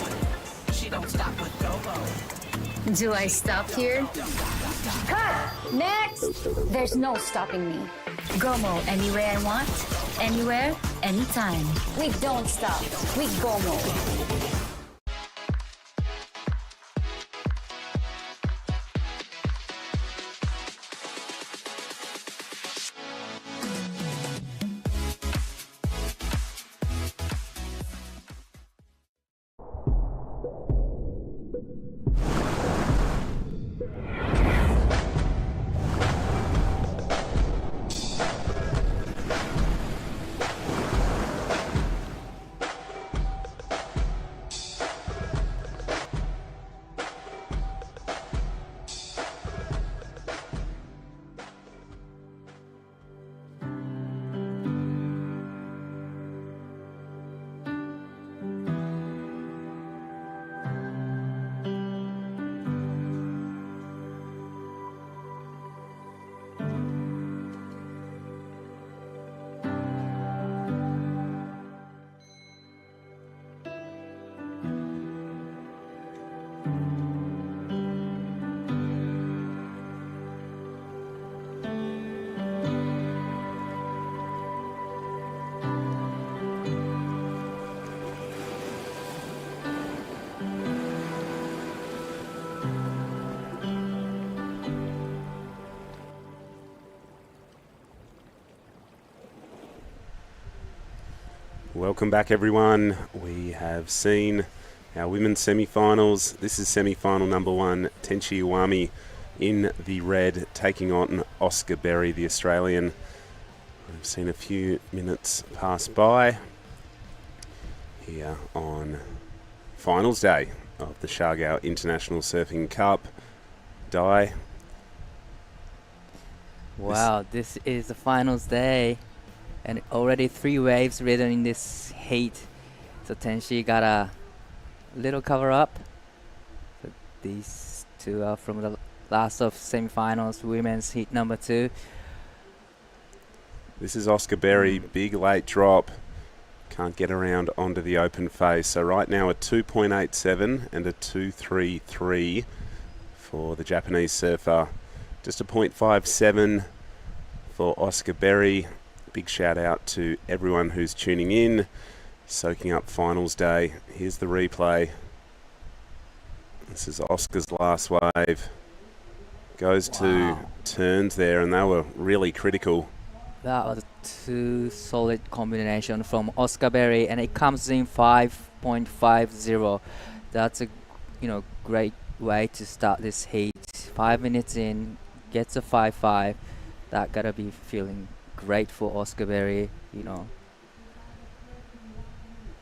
with. She don't stop with Gomo. Do I stop here? Cut! Next! There's no stopping me. Gomo anywhere I want, anywhere, anytime. We don't stop. We Gomo. Welcome back, everyone. We have seen our women's semi-finals. This is semi-final number one, Tenchi Iwami in the red, taking on Oscar Berry, the Australian. We've seen a few minutes pass by here on finals day of the Siargao International Surfing Cup. Di. Wow, this is the finals day. And already 3 waves ridden in this heat. So Tenchi got a little cover up. So these two are from the last of semifinals, women's heat number 2. This is Oscar Berry, big late drop. Can't get around onto the open face. So right now a 2.87 and a 2.33 for the Japanese surfer. Just a 0.57 for Oscar Berry. Big shout out to everyone who's tuning in, soaking up finals day. Here's the replay. This is Oscar's last wave. Goes to turns there, and they were really critical. That was a 2 solid combination from Oscar Berry, and it comes in 5.50. That's a great way to start this heat. 5 minutes in, gets a 5.5. That gotta be feeling great for Oscar Berry,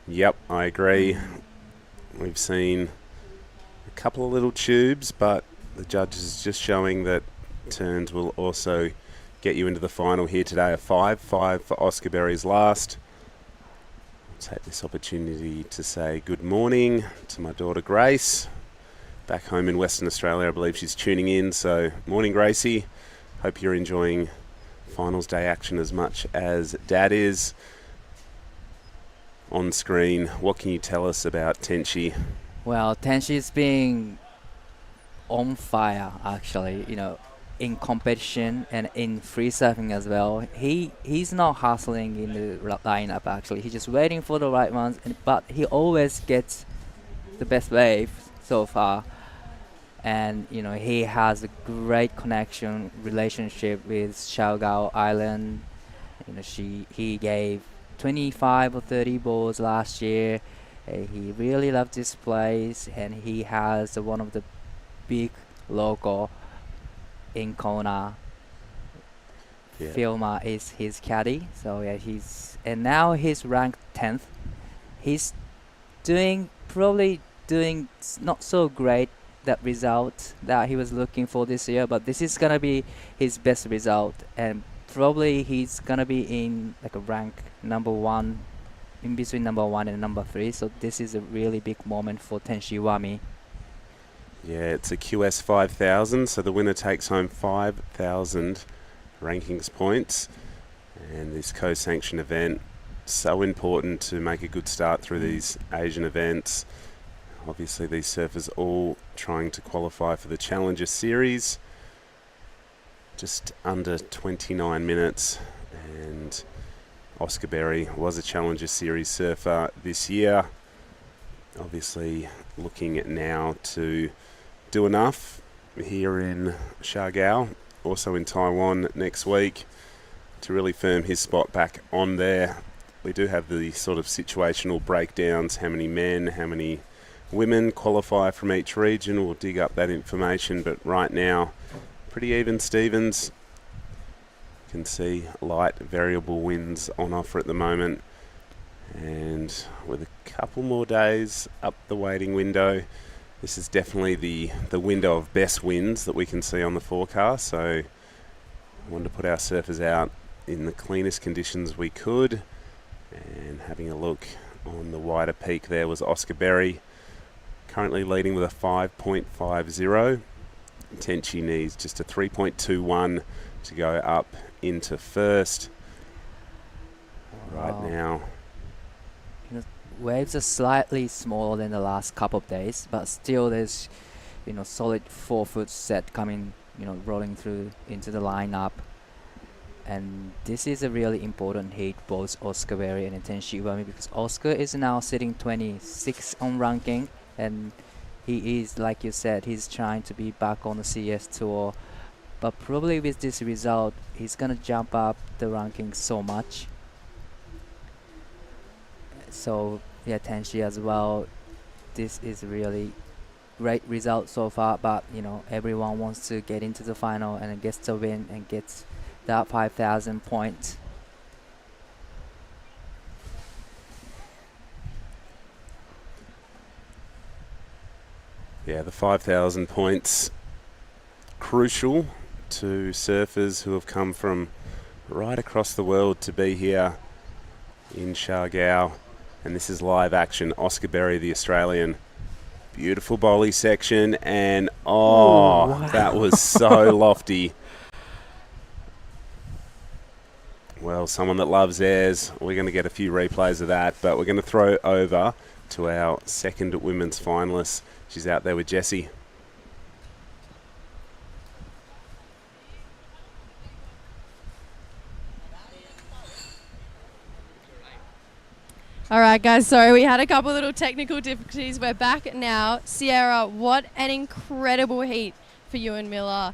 Yep, I agree. We've seen a couple of little tubes, but the judges just showing that turns will also get you into the final here today. A 5.5 for Oscar Berry's last. I'll take this opportunity to say good morning to my daughter Grace. Back home in Western Australia, I believe she's tuning in. So, morning Gracie. Hope you're enjoying finals day action as much as Dad is. On screen, what can you tell us about Tenchi? Well, Tenshi's being on fire, actually, in competition and in free surfing as well. He's not hustling in the lineup, actually. He's just waiting for the right ones, but he always gets the best wave so far. And, he has a great relationship with Siargao Island. He gave 25 or 30 balls last year. He really loved this place, and he has one of the big local in Kona. Yeah. Filma is his caddy, so and now he's ranked 10th. He's probably doing not so great that result that he was looking for this year, but this is gonna be his best result, and probably he's gonna be in like a rank number 1, in between number 1 and number 3. So this is a really big moment for Tenshi Iwami. Yeah, it's a QS 5000, so the winner takes home 5,000 rankings points. And this co-sanctioned event, so important to make a good start through these Asian events. Obviously these surfers all trying to qualify for the Challenger Series. Just under 29 minutes, and Oscar Berry was a Challenger Series surfer this year. Obviously looking at now to do enough here in Siargao, also in Taiwan next week, to really firm his spot back on there. We do have the sort of situational breakdowns, how many men, how many women qualify from each region. We'll dig up that information, but right now pretty even Stevens. You can see light variable winds on offer at the moment, and with a couple more days up the waiting window, this is definitely the window of best winds that we can see on the forecast. So I wanted to put our surfers out in the cleanest conditions we could, and having a look on the wider peak there was Oscar Berry, currently leading with a 5.50. Tenchi needs just a 3.21 to go up into first. Right now. Waves are slightly smaller than the last couple of days, but still there's, solid 4-foot set coming, rolling through into the lineup. And this is a really important heat, both Oscar Berry and Tenshi Iwami, because Oscar is now sitting 26 on ranking, and he is, like you said, he's trying to be back on the CS Tour. But probably with this result, he's going to jump up the ranking so much. So, yeah, Tenshi as well. This is really great result so far. But, everyone wants to get into the final and gets the win and gets that 5,000 points. Yeah, the 5,000 points, crucial to surfers who have come from right across the world to be here in Siargao. And this is live action. Oscar Berry, the Australian. Beautiful bowley section, and wow. That was so lofty. Well, someone that loves airs, we're going to get a few replays of that, but we're going to throw over to our second women's finalist. She's out there with Jessie. All right, guys, sorry, we had a couple little technical difficulties. We're back now. Sierra, what an incredible heat for you and Miller.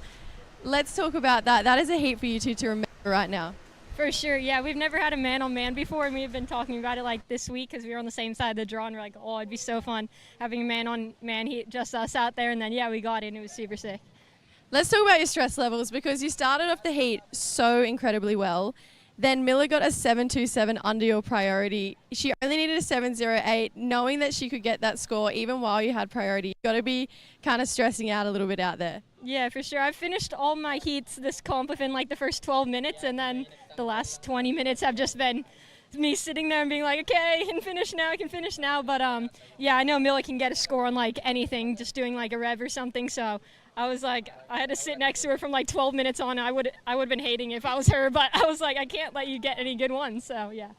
Let's talk about that. That is a heat for you two to remember right now. For sure, yeah. We've never had a man-on-man before, and we've been talking about it like this week because we were on the same side of the draw, and we're like, oh, it'd be so fun having a man-on-man heat, just us out there, and then, yeah, we got it, and it was super sick. Let's talk about your stress levels, because you started off the heat so incredibly well. Then Miller got a 727 under your priority. She only needed a 708. Knowing that she could get that score even while you had priority, you got to be kind of stressing out a little bit out there. Yeah, for sure. I've finished all my heats this comp within like the first 12 minutes, and then the last 20 minutes have just been me sitting there and being like, okay, I can finish now. But yeah, I know Mila can get a score on like anything, just doing like a rev or something. So I was like, I had to sit next to her from like 12 minutes on. I would have been hating if I was her, but I was like, I can't let you get any good ones. So yeah.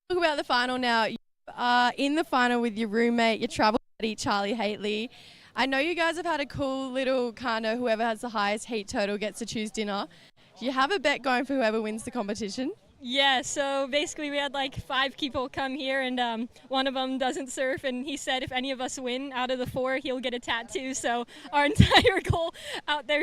Talk about the final now. You are in the final with your roommate, your travel buddy, Charlie Haitley. I know you guys have had a cool little kind of whoever has the highest heat total gets to choose dinner. Do you have a bet going for whoever wins the competition? Yeah, so basically we had like 5 people come here, and one of them doesn't surf, and he said if any of us win out of the 4, he'll get a tattoo. So our entire goal out there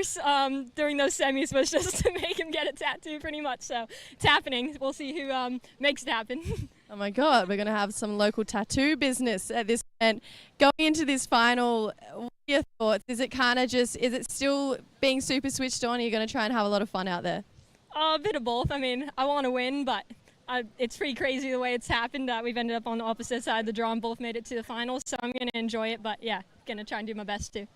during those semis was just to make him get a tattoo pretty much. So it's happening. We'll see who makes it happen. Oh my God, we're going to have some local tattoo business at this event. Going into this final, what are your thoughts? Is it still being super switched on? Or are you going to try and have a lot of fun out there? A bit of both. I mean, I want to win, but it's pretty crazy the way it's happened. We've ended up on the opposite side of the draw and both made it to the finals, so I'm going to enjoy it. But yeah, going to try and do my best too.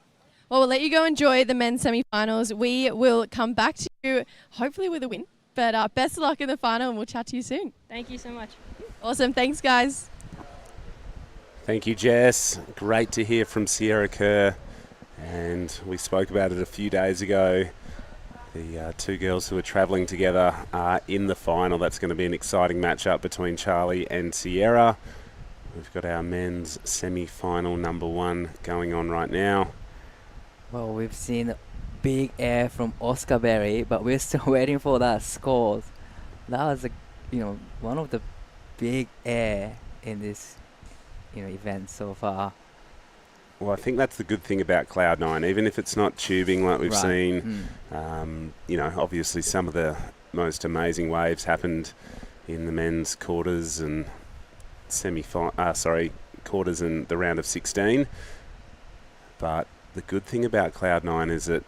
Well, we'll let you go enjoy the men's semi-finals. We will come back to you, hopefully with a win. But best of luck in the final, and we'll chat to you soon. Thank you so much. Awesome. Thanks, guys. Thank you, Jess. Great to hear from Sierra Kerr. And we spoke about it a few days ago. The 2 girls who are travelling together are in the final. That's going to be an exciting matchup between Charlie and Sierra. We've got our men's semi-final number 1 going on right now. Well, we've seen big air from Oscar Berry, but we're still waiting for that score. That was one of the big air in this event so far. Well, I think that's the good thing about Cloud9. Even if it's not tubing like we've seen, obviously some of the most amazing waves happened in the men's quarters and quarters and the round of 16. But the good thing about Cloud9 is that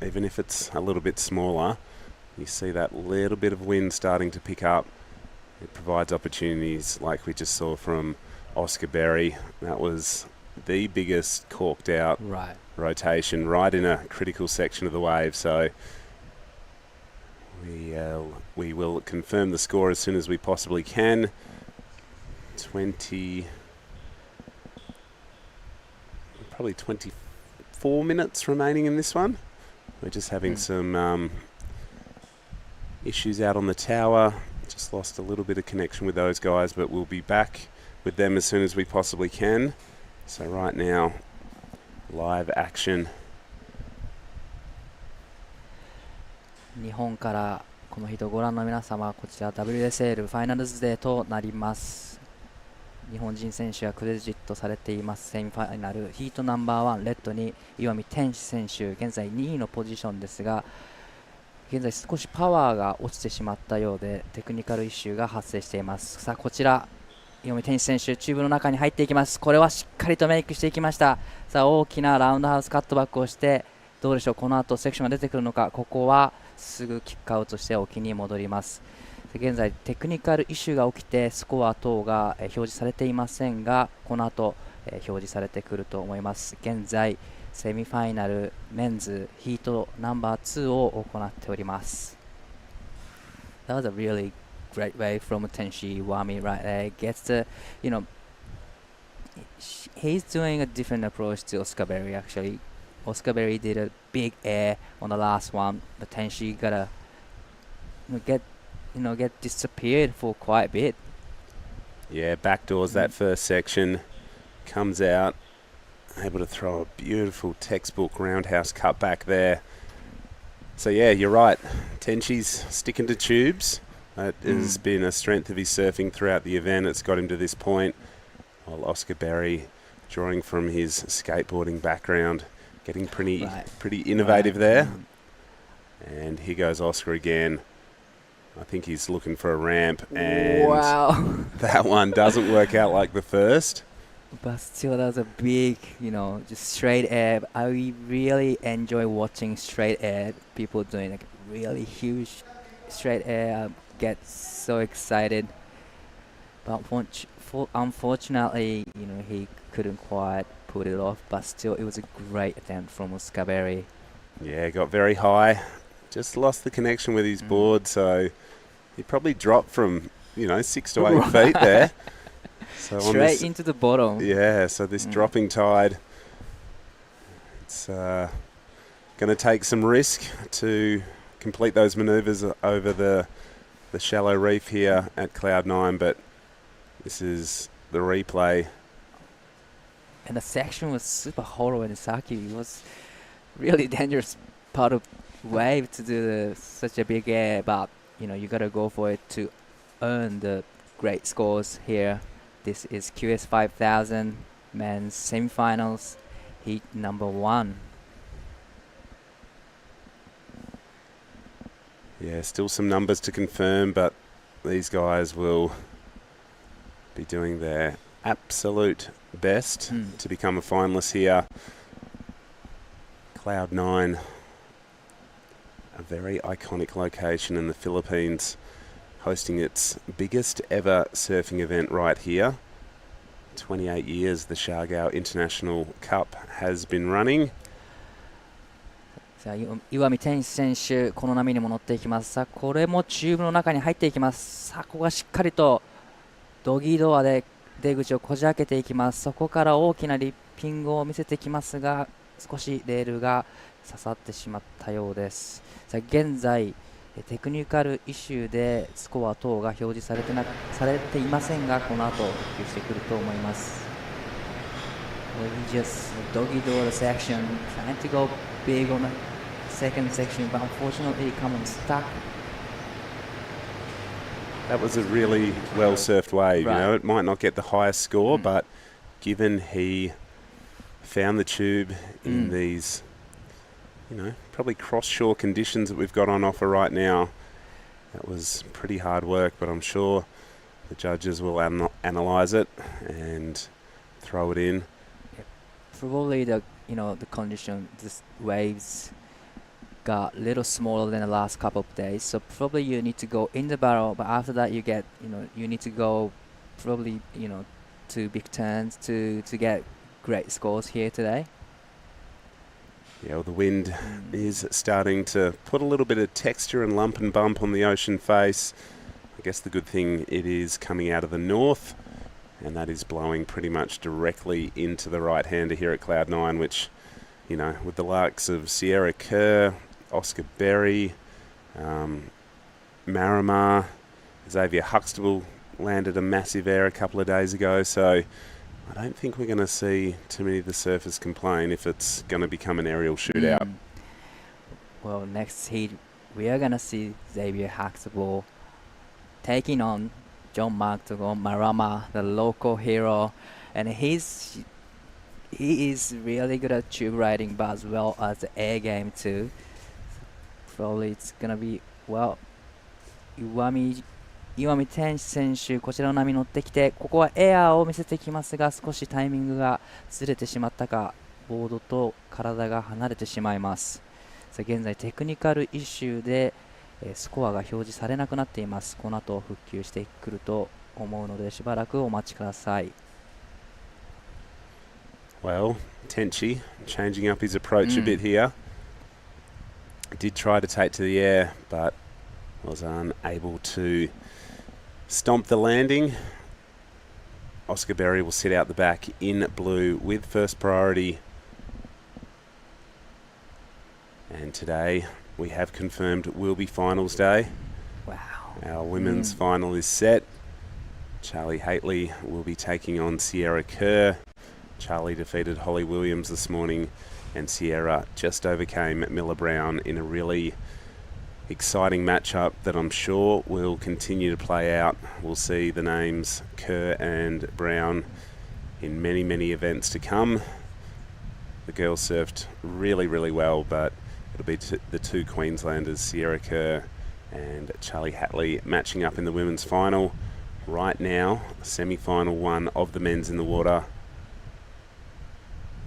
even if it's a little bit smaller, you see that little bit of wind starting to pick up. It provides opportunities like we just saw from Oscar Berry. That was the biggest corked out rotation right in a critical section of the wave. So we will confirm the score as soon as we possibly can. 24 minutes remaining in this one. We're just having some issues out on the tower. Just lost a little bit of connection with those guys, but we'll be back with them as soon as we possibly can. So right now, live action. 日本からこの日とご覧の皆様、こちら WSL ファイナルズデーとなります。日本人選手がクレジットされていますセミファイナルヒートナンバー1レッドに岩見天使選手、現在2位のポジションですが、現在少しパワーが落ちてしまったようでテクニカルイシューが発生しています。さあこちら岩見天使選手、チューブの中に入っていきます。これはしっかりとメイクしていきました。さあ大きなラウンドハウスカットバックをして、どうでしょう、この後セクションが出てくるのか。ここはすぐキックアウトして沖に戻ります。現在テクニカルイシューが起きてスコア等が表示されていませんが、この後表示されてくると思います。現在セミファイナルメンズヒートナンバー2を行っております。That was a really great wave from Tenshi Wami right there. Gets the, he's doing a different approach to Oscar Berry actually. Oscar Berry did a big air on the last one, but Tenshi gotta get disappeared for quite a bit. Yeah, backdoors that first section, comes out, able to throw a beautiful textbook roundhouse cut back there. So yeah, you're right. Tenshi's sticking to tubes. That has been a strength of his surfing throughout the event. It's got him to this point. While Oscar Berry, drawing from his skateboarding background, getting pretty innovative there. And here goes Oscar again. I think he's looking for a ramp, and that one doesn't work out like the first. But still, that was a big, just straight air. I really enjoy watching straight air. People doing like really huge straight air. I get so excited. But unfortunately, he couldn't quite put it off. But still, it was a great attempt from Oscar Berry. Yeah, got very high. Just lost the connection with his board, so he probably dropped from, 6 to 8 feet there. So straight into the bottom. Yeah, so this dropping tide, it's going to take some risk to complete those manoeuvres over the shallow reef here at Cloud 9, but this is the replay. And the section was super hollow and sucky. It was really dangerous part of wave to do such a big air, but you got to go for it to earn the great scores here. This is QS 5000 men's semifinals, heat number 1. Yeah, still some numbers to confirm, but these guys will be doing their absolute best to become a finalist here. Cloud 9, a very iconic location in the Philippines, hosting its biggest ever surfing event right here. 28 years the Siargao International Cup has been running. さあ岩見天使選手、この波にも乗っていきます。さあこれもチューブの中に入っていきます。さあここがしっかりとドギードアで出口をこじ開けていきます。そこから大きなリッピングを見せてきますが、少しレールが刺さってしまったようです。さあ現在テクニカルイシューでスコア等が表示されていませんが、この後復旧してくると思います。He just doggy door section, trying to go big on the second section, but unfortunately it comes stuck. That was a really well surfed wave. Right. It might not get the highest score, but given he found the tube in these, probably cross-shore conditions that we've got on offer right now, that was pretty hard work, but I'm sure the judges will analyse it and throw it in. Probably the condition, the waves got a little smaller than the last couple of days, so probably you need to go in the barrel, but after that you get, you need to go probably, to big turns to get great scores here today. Yeah, well, the wind is starting to put a little bit of texture and lump and bump on the ocean face. I guess the good thing, it is coming out of the north, and that is blowing pretty much directly into the right-hander here at Cloud 9, which, with the likes of Sierra Kerr, Oscar Berry, Marimar, Xavier Huxtable landed a massive air a couple of days ago, so I don't think we're going to see too many of the surfers complain if it's going to become an aerial shootout. Well, next heat, we are going to see Xavier Huxtable taking on John McDougall, Marama, the local hero, and he is really good at tube riding, but as well as the air game too. Probably it's gonna be, well, 岩見天使選手、こちらの波に乗ってきて、ここはエアーを見せてきますが、少しタイミングがずれてしまったか、ボードと体が離れてしまいます。さあ現在テクニカルイシューでスコアが表示されなくなっています。この後復旧してくると思うのでしばらくお待ちください。Well, Tenchi changing up his approach a bit here. Did try to take to the air, but was unable to stomp the landing. Oscar Berry will sit out the back in blue with first priority. And today we have confirmed will be finals day. Wow. Our women's final is set. Charlie Haitley will be taking on Sierra Kerr. Charlie defeated Holly Williams this morning, and Sierra just overcame Miller Brown in a really exciting matchup that I'm sure will continue to play out. We'll see the names Kerr and Brown in many, many events to come. The girls surfed really, really well, but it'll be the two Queenslanders, Sierra Kerr and Charlie Haitley, matching up in the women's final. Right now, semi-final one of the men's in the water.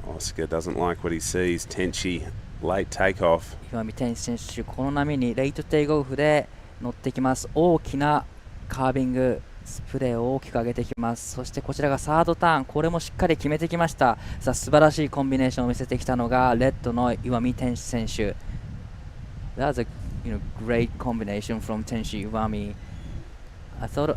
Oscar doesn't like what he sees. Tenchi, late takeoff. 岩見天使選手、この波にレイトテイクオフで乗ってきます。大きなカービングスプレーを大きく上げてきます。そしてこちらがサードターン、これもしっかり決めてきました。さあ素晴らしいコンビネーションを見せてきたのがレッドの岩見天使選手。That's a great combination from Tenshi Iwami. I thought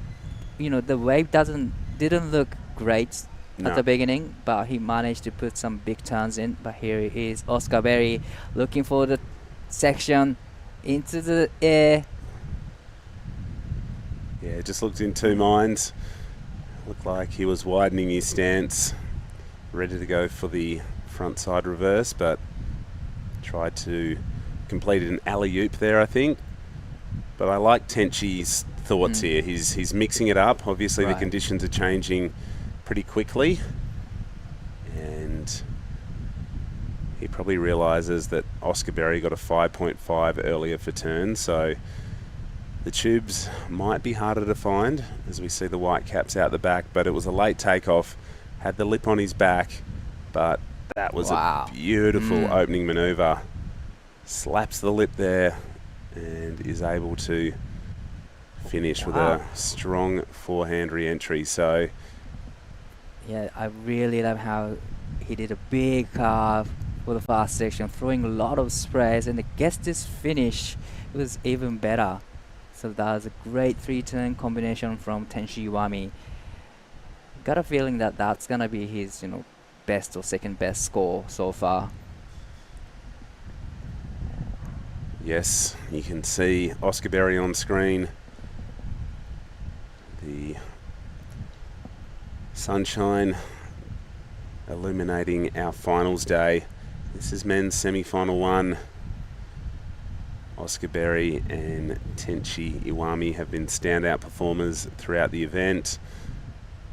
the wave didn't look great No. at the beginning, but he managed to put some big turns in. But here is Oscar Berry looking for the section into the air. Yeah, just looked in two minds. Looked like he was widening his stance, ready to go for the front side reverse, but tried to complete an alley-oop there, I think. But I like Tenchi's thoughts here. He's mixing it up. Obviously, the conditions are changing pretty quickly, and he probably realises that Oscar Berry got a 5.5 earlier for turn, so the tubes might be harder to find as we see the white caps out the back, but it was a late takeoff, had the lip on his back, but that was a beautiful opening manoeuvre. Slaps the lip there and is able to finish with a strong forehand re-entry. So yeah, I really love how he did a big carve for the fast section, throwing a lot of sprays, and gets this finish. It was even better. So that was a great three-turn combination from Tenchi Iwami. Got a feeling that that's gonna be his, best or second best score so far. yes, you can see Oscar Berry on screen. The sunshine illuminating our finals day. This is men's semi-final 1. Oscar Berry and Tenchi Iwami have been standout performers throughout the event,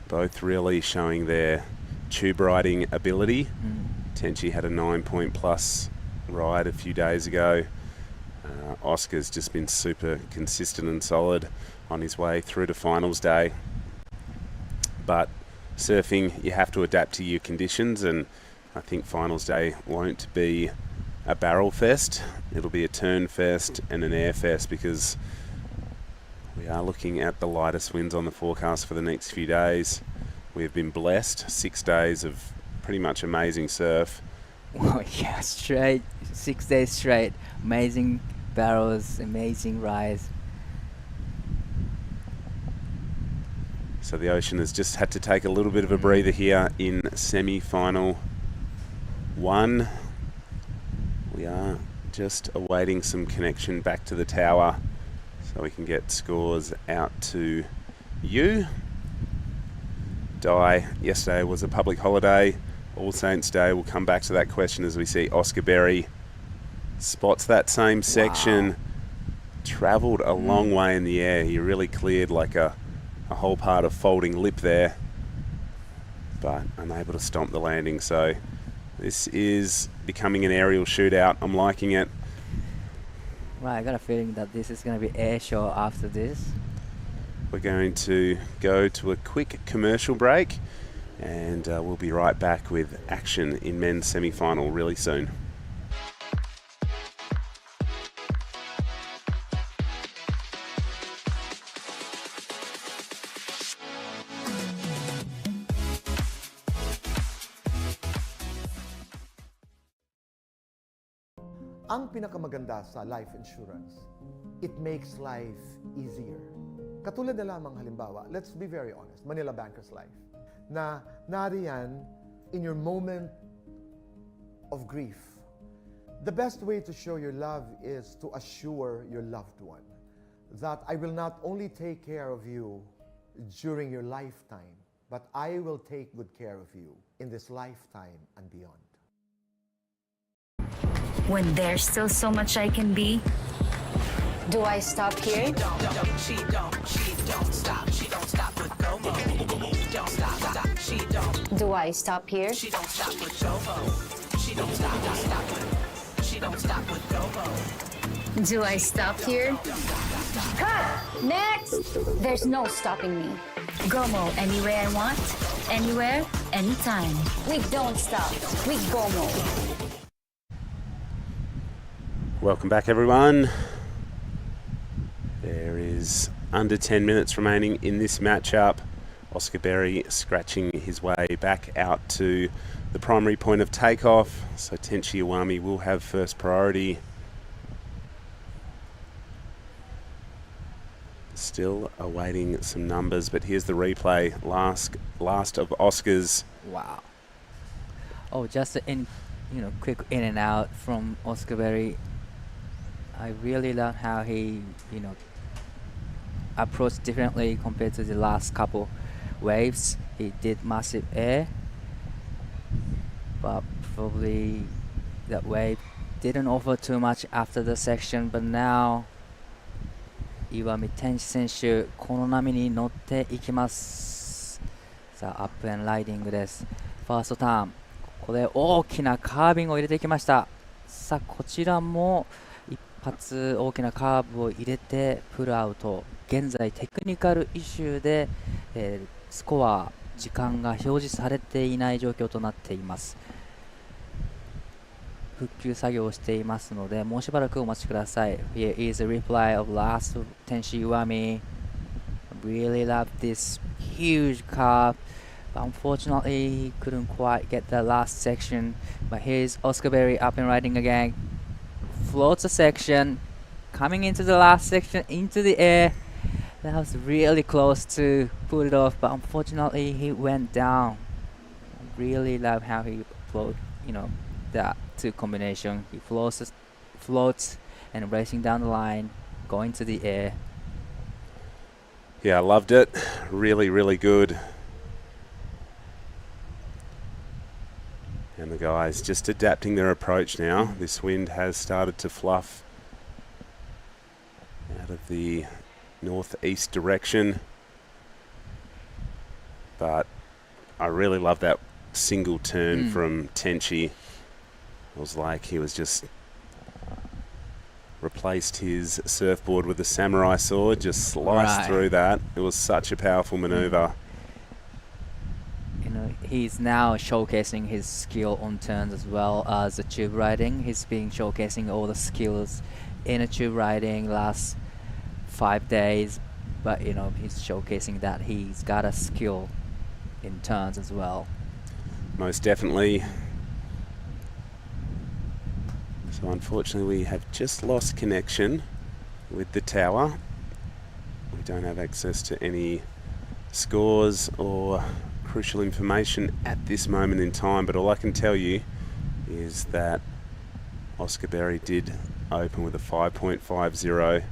both really showing their tube riding ability. Tenchi had a 9-point plus ride a few days ago. Oscar's just been super consistent and solid on his way through to finals day. But surfing, you have to adapt to your conditions, and I think finals day won't be a barrel fest. It'll be a turn fest and an air fest, because we are looking at the lightest winds on the forecast for the next few days. We have been blessed 6 days of pretty much amazing surf. Oh yeah, 6 days straight, amazing barrels, amazing rides. So the ocean has just had to take a little bit of a breather here in semi-final 1. We are just awaiting some connection back to the tower so we can get scores out to you. Yesterday was a public holiday. All Saints Day. We'll come back to that question as we see Oscar Berry spots that same section. Travelled a long way in the air. He really cleared like a whole part of folding lip there, but unable to stomp the landing. So this is becoming an aerial shootout. I'm liking it. Right, I got a feeling that this is going to be air show after this. We're going to go to a quick commercial break, and we'll be right back with action in men's semi-final really soon. Ang pinakamaganda sa life insurance, it makes life easier. Katulad na lamang halimbawa, let's be very honest, Manila Banker's Life, na nariyan in your moment of grief. The best way to show your love is to assure your loved one that I will not only take care of you during your lifetime, but I will take good care of you in this lifetime and beyond. When there's still so much I can be, do I stop here? She don't stop. She don't stop with Gomo. Don't stop. She don't. Do I stop here? She don't stop with Gomo. She don't stop with. She don't stop with Gomo. Do I stop here? Cut! Next! There's no stopping me. Gomo anywhere I want, anywhere, anytime. We don't stop. We Gomo. Welcome back, everyone. There is under 10 minutes remaining in this matchup. Oscar Berry scratching his way back out to the primary point of takeoff. So Tenchi Iwami will have first priority. Still awaiting some numbers, but here's the replay. Last of Oscar's. Wow. Oh, just quick in and out from Oscar Berry. I really love how he, approached differently compared to the last couple waves. He did massive air, but probably that wave didn't offer too much after the section, but now岩見天使選手この波に乗っていきます。さあアップエンライディングです。ファーストターン、これ大きなカービングを入れてきました。さあこちらも一発大きなカーブを入れてプルアウト。現在テクニカルイシューで、スコア時間が表示されていない状況となっています。復旧作業をしていますのでもうしばらくお待ちください。Here is a replay of last of Tenshi Iwami. Really love this huge carve, but unfortunately he couldn't quite get the last section. But here's Oscar Berry up and riding again. Floats a section, coming into the last section into the air. That was really close to pull it off, but unfortunately he went down. Really love how he float, that two combination. He floats and racing down the line, going to the air. Yeah, I loved it. Really, really good. And the guys just adapting their approach now. This wind has started to fluff out of the northeast direction. But I really love that single turn from Tenchi. It was like he was just replaced his surfboard with a samurai sword, just sliced through that. It was such a powerful maneuver. He's now showcasing his skill on turns as well as the tube riding. He's been showcasing all the skills in a tube riding last 5 days, but he's showcasing that he's got a skill in turns as well. Most definitely. So unfortunately we have just lost connection with the tower. We don't have access to any scores or crucial information at this moment in time, but all I can tell you is that Oscar Berry did open with a 5.50.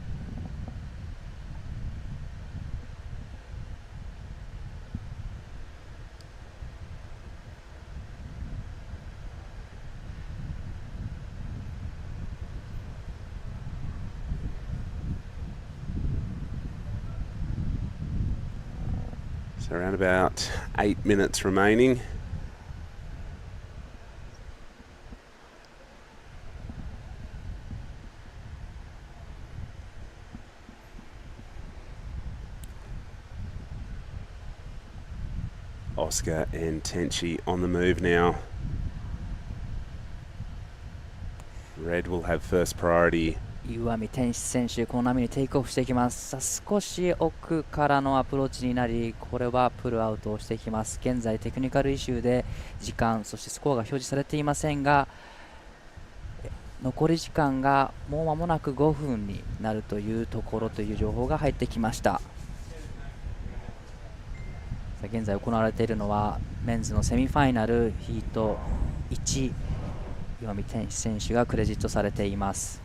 So around about 8 minutes remaining. Oscar and Tenchi on the move now. Red will have first priority. 岩見天使選手この波にテイクオフしていきます。さあ少し奥からのアプローチになり、これはプルアウトをしていきます。現在テクニカルイシューで時間そしてスコアが表示されていませんが、残り時間がもう間もなく5分になるというところという情報が入ってきました。さあ現在行われているのはメンズのセミファイナルヒート1、岩見天使選手がクレジットされています。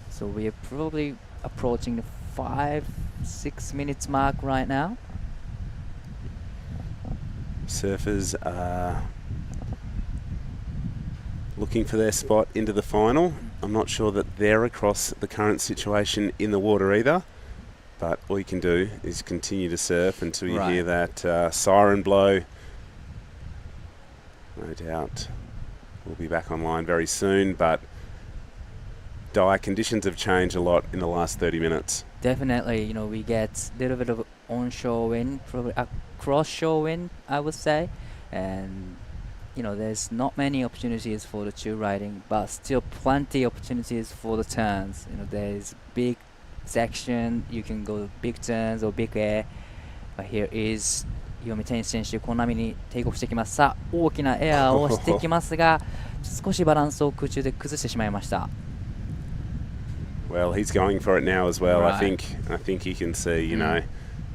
So we are probably approaching the 5-6 minutes mark right now. Surfers are looking for their spot into the final. I'm not sure that they're across the current situation in the water either, but all you can do is continue to surf until you hear that siren blow. No doubt we'll be back online very soon, but dire conditions have changed a lot in the last 30 minutes. Definitely, we get a little bit of onshore wind, probably a cross-shore wind, I would say. And, there's not many opportunities for the tube riding, but still plenty opportunities for the turns. There's big section, you can go big turns or big air. But here is岩見天使選手、この波にテイクオフしてきます。さあ、大きなエアーをしてきますが、少しバランスを空中で崩してしまいました。Well, he's going for it now as well. Right. I think he can see, you know,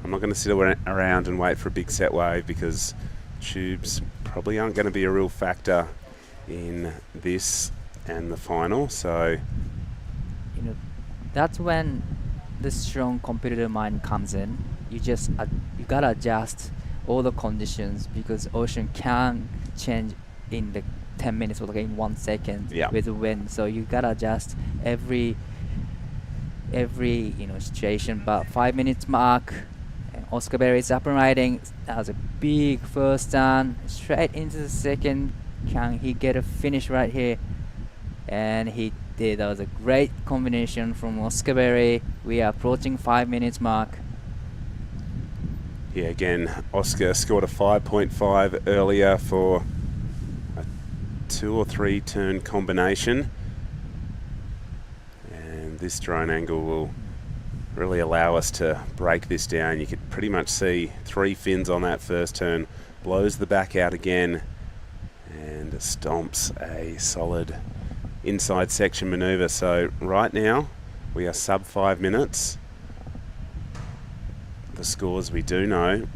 I'm not going to sit around and wait for a big set wave because tubes probably aren't going to be a real factor in this and the final. So, You know, that's when the strong competitive mind comes in. You gotta adjust all the conditions because ocean can change in the 10 minutes or like in 1 second with the wind. So you gotta adjust every situation. But 5 minutes mark, and Oscar Berry is up and riding. That was a big first turn straight into the second. Can he get a finish right here? And he did. That was a great combination from Oscar Berry. We are approaching 5 minutes mark. Yeah, again, Oscar scored a 5.5 earlier for a 2 or 3 turn combination. And this drone angle will really allow us to break this down. You could pretty much see 3 fins on that first turn. Blows the back out again and stomps a solid inside section maneuver. So right now we are sub 5 minutes. The scores we do know.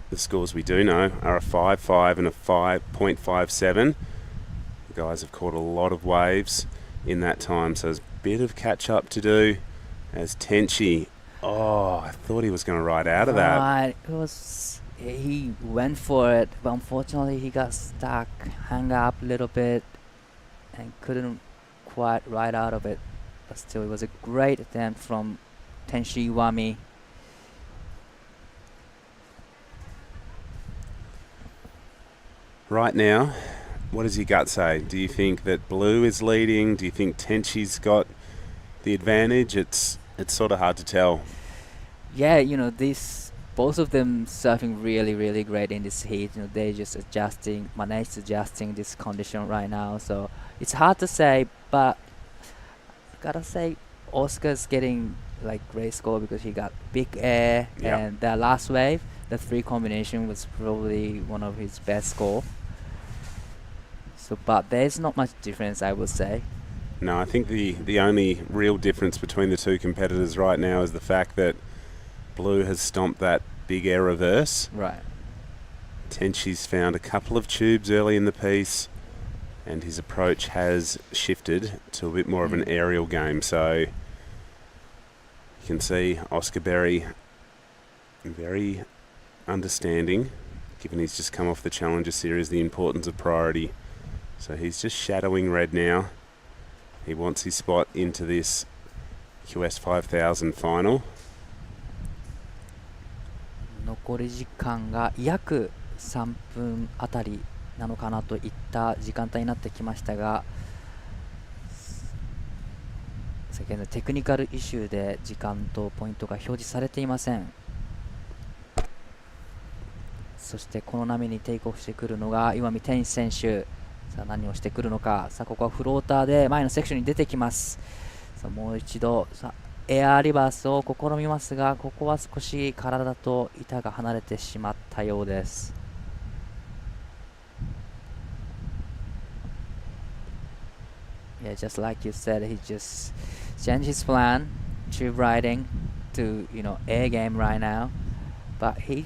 The scores we do know are a 5.5 and a 5.57. The guys have caught a lot of waves in that time, so there's a bit of catch up to do as Tenchi. Oh, I thought he was going to ride out of that. Right, he went for it, but unfortunately he got stuck, hung up a little bit, and couldn't quite ride out of it. But still, it was a great attempt from Tenshi Iwami. Right now, what does your gut say? Do you think that Blue is leading? Do you think Tenchi's got the advantage? It's sort of hard to tell. Yeah, you know, both of them surfing really, really great in this heat. You know, they just managed adjusting this condition right now. So it's hard to say, but gotta say Oscar's getting like great score because he got big air and the last wave, the 3 combination was probably one of his best score. So, but there's not much difference, I would say. No, I think the only real difference between the 2 competitors right now is the fact that Blue has stomped that big air reverse. Right. Tenchi's found a couple of tubes early in the piece, and his approach has shifted to a bit more of an aerial game. So you can see Oscar Berry very understanding, given he's just come off the Challenger Series, the importance of priority. So he's just shadowing red now. He wants his spot into this QS 5000 final. 残り時間が約3分あたりなのかなといった時間帯になってきましたが、先ほどテクニカルイシューで時間とポイントが表示されていません。そしてこの波にテイクオフしてくるのが岩見天選手。さあ何をしてくるのか。さあここはフローターで前のセクションに出てきます。さあもう一度エアーリバースを試みますが、ここは少し体と板が離れてしまったようです。Yeah, just like you said, he just changed his plan, tube riding to, air game right now. But he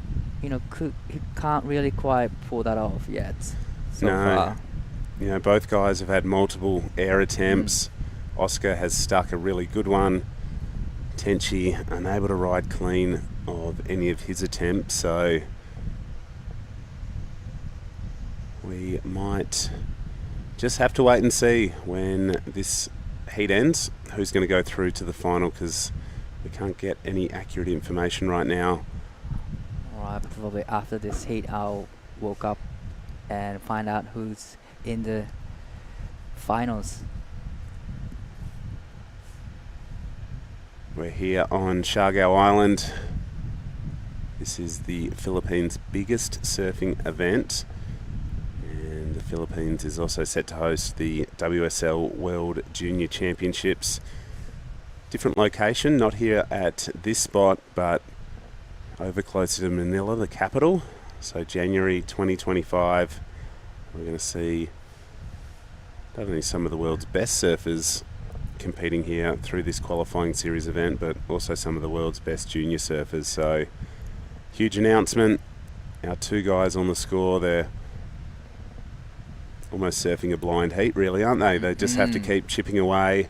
can't really quite pull that off yet so far. Both guys have had multiple air attempts. Oscar has stuck a really good one. Tenchi unable to ride clean of any of his attempts, so we might just have to wait and see when this heat ends who's going to go through to the final, because we can't get any accurate information right now. Alright, probably after this heat I'll woke up and find out who's in the finals. We're here on Siargao Island. This is the Philippines' biggest surfing event, and the Philippines is also set to host the WSL World Junior Championships. Different location, not here at this spot, but over closer to Manila, the capital. So January 2025, we're going to see not only some of the world's best surfers competing here through this qualifying series event, but also some of the world's best junior surfers. So huge announcement. Our two guys on the score, they're almost surfing a blind heat, really, aren't they? They just have to keep chipping away.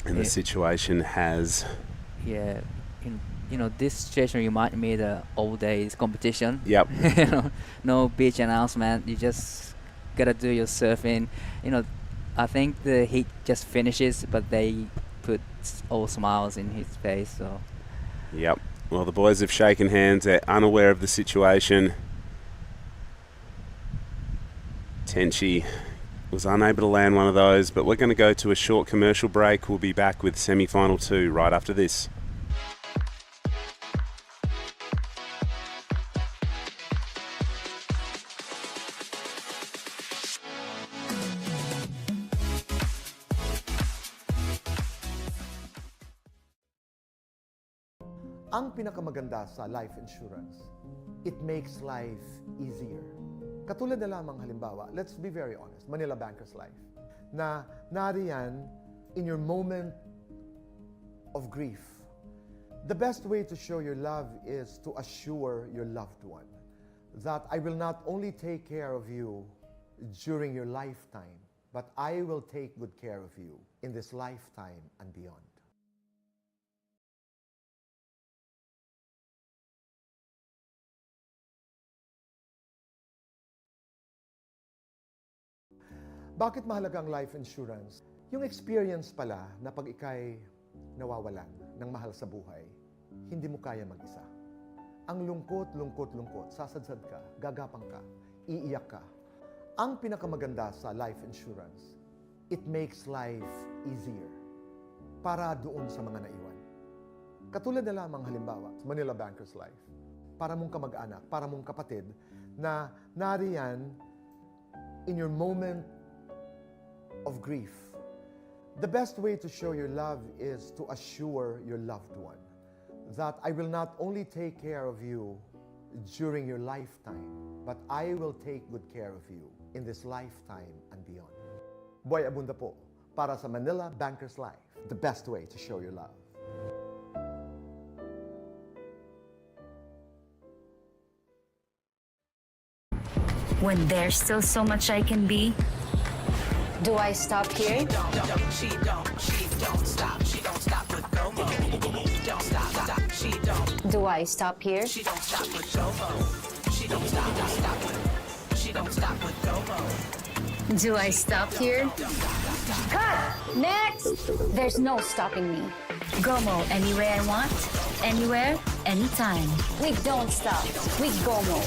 And the situation has... Yeah, this situation remind me of the old days competition. Yep. No beach announcement. You just gotta do your surfing. I think the heat just finishes, but they put all smiles in his face. So. Yep. Well, the boys have shaken hands. They're unaware of the situation. Tenchi was unable to land one of those, but we're going to go to a short commercial break. We'll be back with semi-final 2 right after this. Ang pinakamaganda sa life insurance, it makes life easier. Katulad na lamang halimbawa, let's be very honest, Manila Banker's Life, na nariyan in your moment of grief. The best way to show your love is to assure your loved one that I will not only take care of you during your lifetime, but I will take good care of you in this lifetime and beyond. Bakit mahalaga ang life insurance? Yung experience pala na pag ikay nawawalan ng mahal sa buhay, hindi mo kaya mag-isa. Ang lungkot, sasadsad ka, gagapang ka, iiyak ka. Ang pinakamaganda sa life insurance, it makes life easier para doon sa mga naiwan. Katulad na lamang halimbawa, Manila Banker's Life, para mong kamag-anak, para mong kapatid, na nariyan in your moment of grief. The best way to show your love is to assure your loved one that I will not only take care of you during your lifetime, but I will take good care of you in this lifetime and beyond. Boy Abunda po, para sa Manila Banker's Life, the best way to show your love. When there's still so much I can be, do I stop here? She don't stop with Gomo. Don't stop, she don't. Do I stop here? She don't stop with Gomo. She don't stop with Gomo. Do I stop here? Cut! Next! There's no stopping me. Gomo anywhere I want, anywhere, anytime. We don't stop. We Gomo.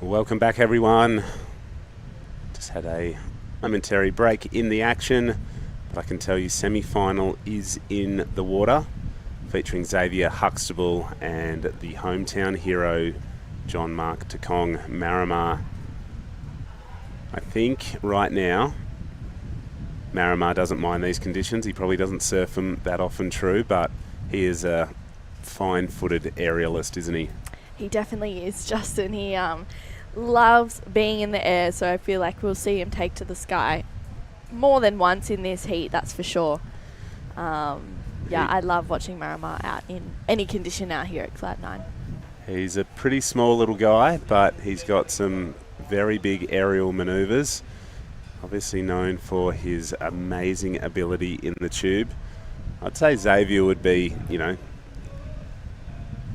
Welcome back, everyone. Just had a momentary break in the action, but I can tell you semi-final is in the water, featuring Xavier Huxtable and the hometown hero John Mark Takong Marimar. I think right now Marimar doesn't mind these conditions. He probably doesn't surf them that often, true, but he is a fine-footed aerialist, isn't he? He definitely is, Justin. He loves being in the air, so I feel like we'll see him take to the sky more than once in this heat, that's for sure. I love watching Miramar out in any condition out here at Cloud 9. He's a pretty small little guy, but he's got some very big aerial manoeuvres. Obviously known for his amazing ability in the tube. I'd say Xavier would be,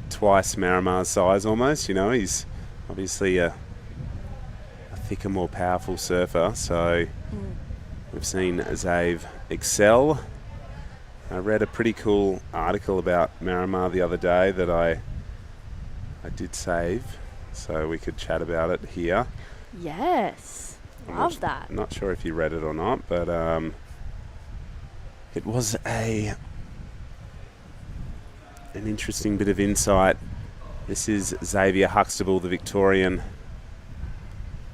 twice Maramar's size almost. He's obviously a thicker, more powerful surfer. So we've seen Xav excel. I read a pretty cool article about Miramar the other day that I did save, so we could chat about it here. Yes, love that. I'm not sure if you read it or not, but it was an interesting bit of insight. This is Xavier Huxtable, the Victorian,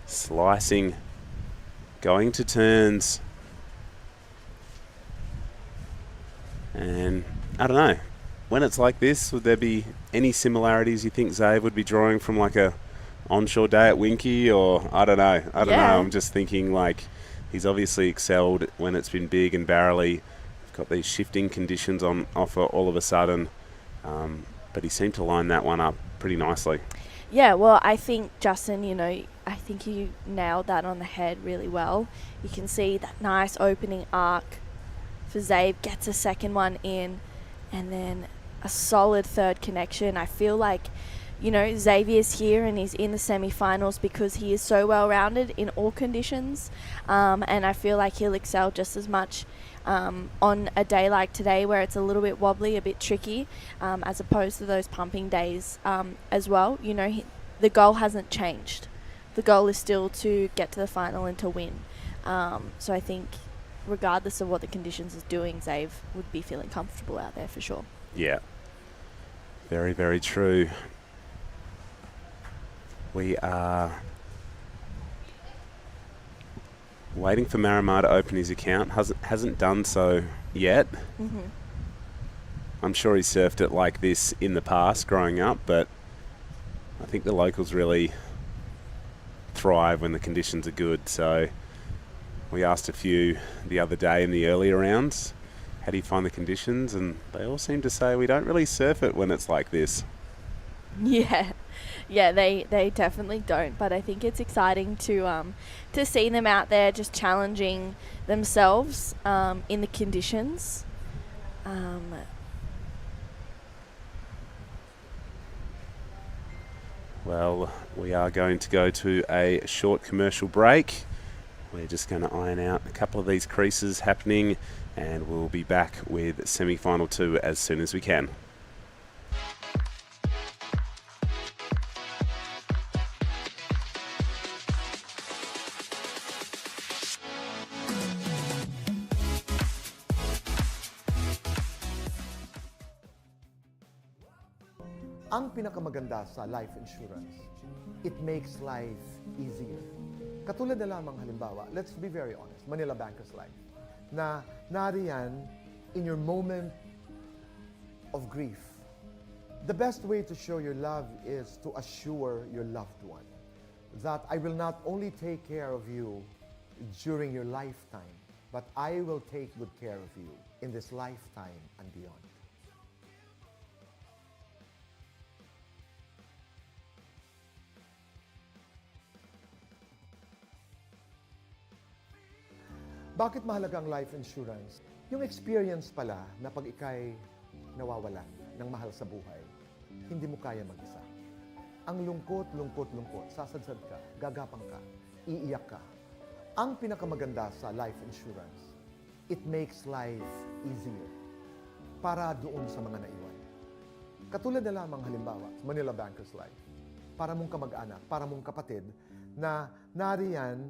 slicing, going to turns, and I don't know, when it's like this, would there be any similarities you think Xav would be drawing from like a onshore day at Winky, or I don't know. I'm just thinking like he's obviously excelled when it's been big and barrely. We've got these shifting conditions on offer all of a sudden, but he seemed to line that one up pretty nicely. Yeah, well, I think, Justin, I think you nailed that on the head really well. You can see that nice opening arc for Xav, gets a second one in, and then a solid third connection. I feel like, Xavier's here and he's in the semi-finals because he is so well-rounded in all conditions, and I feel like he'll excel just as much on a day like today where it's a little bit wobbly, a bit tricky, as opposed to those pumping days as well. The goal hasn't changed. The goal is still to get to the final and to win. So I think regardless of what the conditions is doing, Xav would be feeling comfortable out there for sure. Yeah, very, very true. We are waiting for Miramar to open his account. Hasn't done so yet. Mm-hmm. I'm sure he surfed it like this in the past growing up, but I think the locals really thrive when the conditions are good. So we asked a few the other day in the earlier rounds, how do you find the conditions? And they all seem to say we don't really surf it when it's like this. Yeah, they definitely don't. But I think it's exciting to see them out there just challenging themselves in the conditions. Well, we are going to go to a short commercial break. We're just going to iron out a couple of these creases happening, and we'll be back with semi-final 2 as soon as we can. Ang pinakamaganda sa life insurance, it makes life easier. Katulad na lamang halimbawa, let's be very honest, Manila Bankers Life, na nariyan in your moment of grief. The best way to show your love is to assure your loved one that I will not only take care of you during your lifetime, but I will take good care of you in this lifetime and beyond. Bakit mahalaga ang life insurance? Yung experience pala na pag ikay nawawalan ng mahal sa buhay, hindi mo kaya mag-isa. Ang lungkot, sasadsad ka, gagapang ka, iiyak ka. Ang pinakamaganda sa life insurance, it makes life easier para doon sa mga naiwan. Katulad na lamang halimbawa, Manila Bankers Life, para mong kamag-anak, para mong kapatid, na nariyan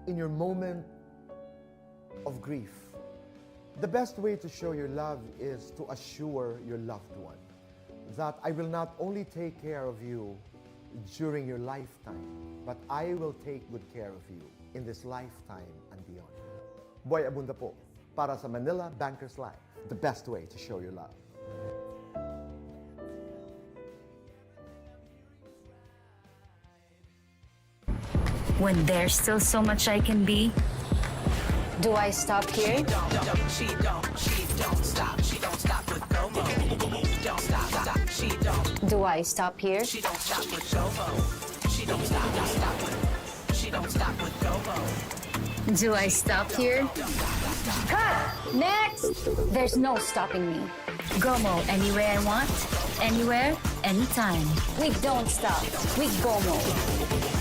in your moment of grief. The best way to show your love is to assure your loved one that I will not only take care of you during your lifetime, but I will take good care of you in this lifetime and beyond. Boy Abunda po, para sa Manila Bankers Life, the best way to show your love. when there's still so much I can be? Do I stop here? She don't stop. She don't stop with Como. Don't stop. She don't. Do I stop here? She don't stop with Como. She don't stop with. She don't stop with Como. Do I stop here? Cut! Next! There's no stopping me. Gomo anywhere I want, anywhere, anytime. We don't stop. We Gomo.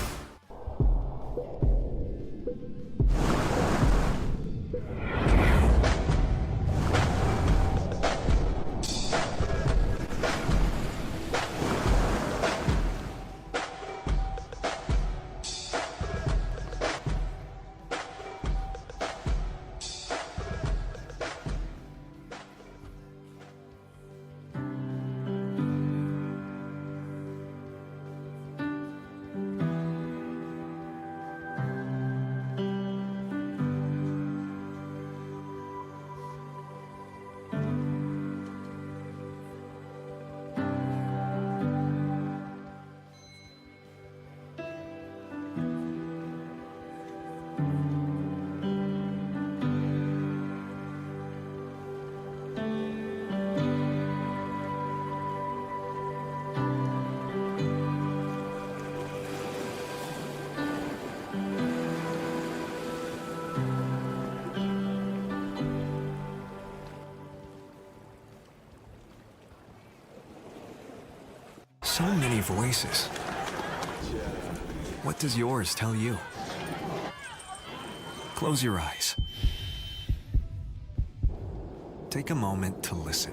So many voices. What does yours tell you? Close your eyes. Take a moment to listen.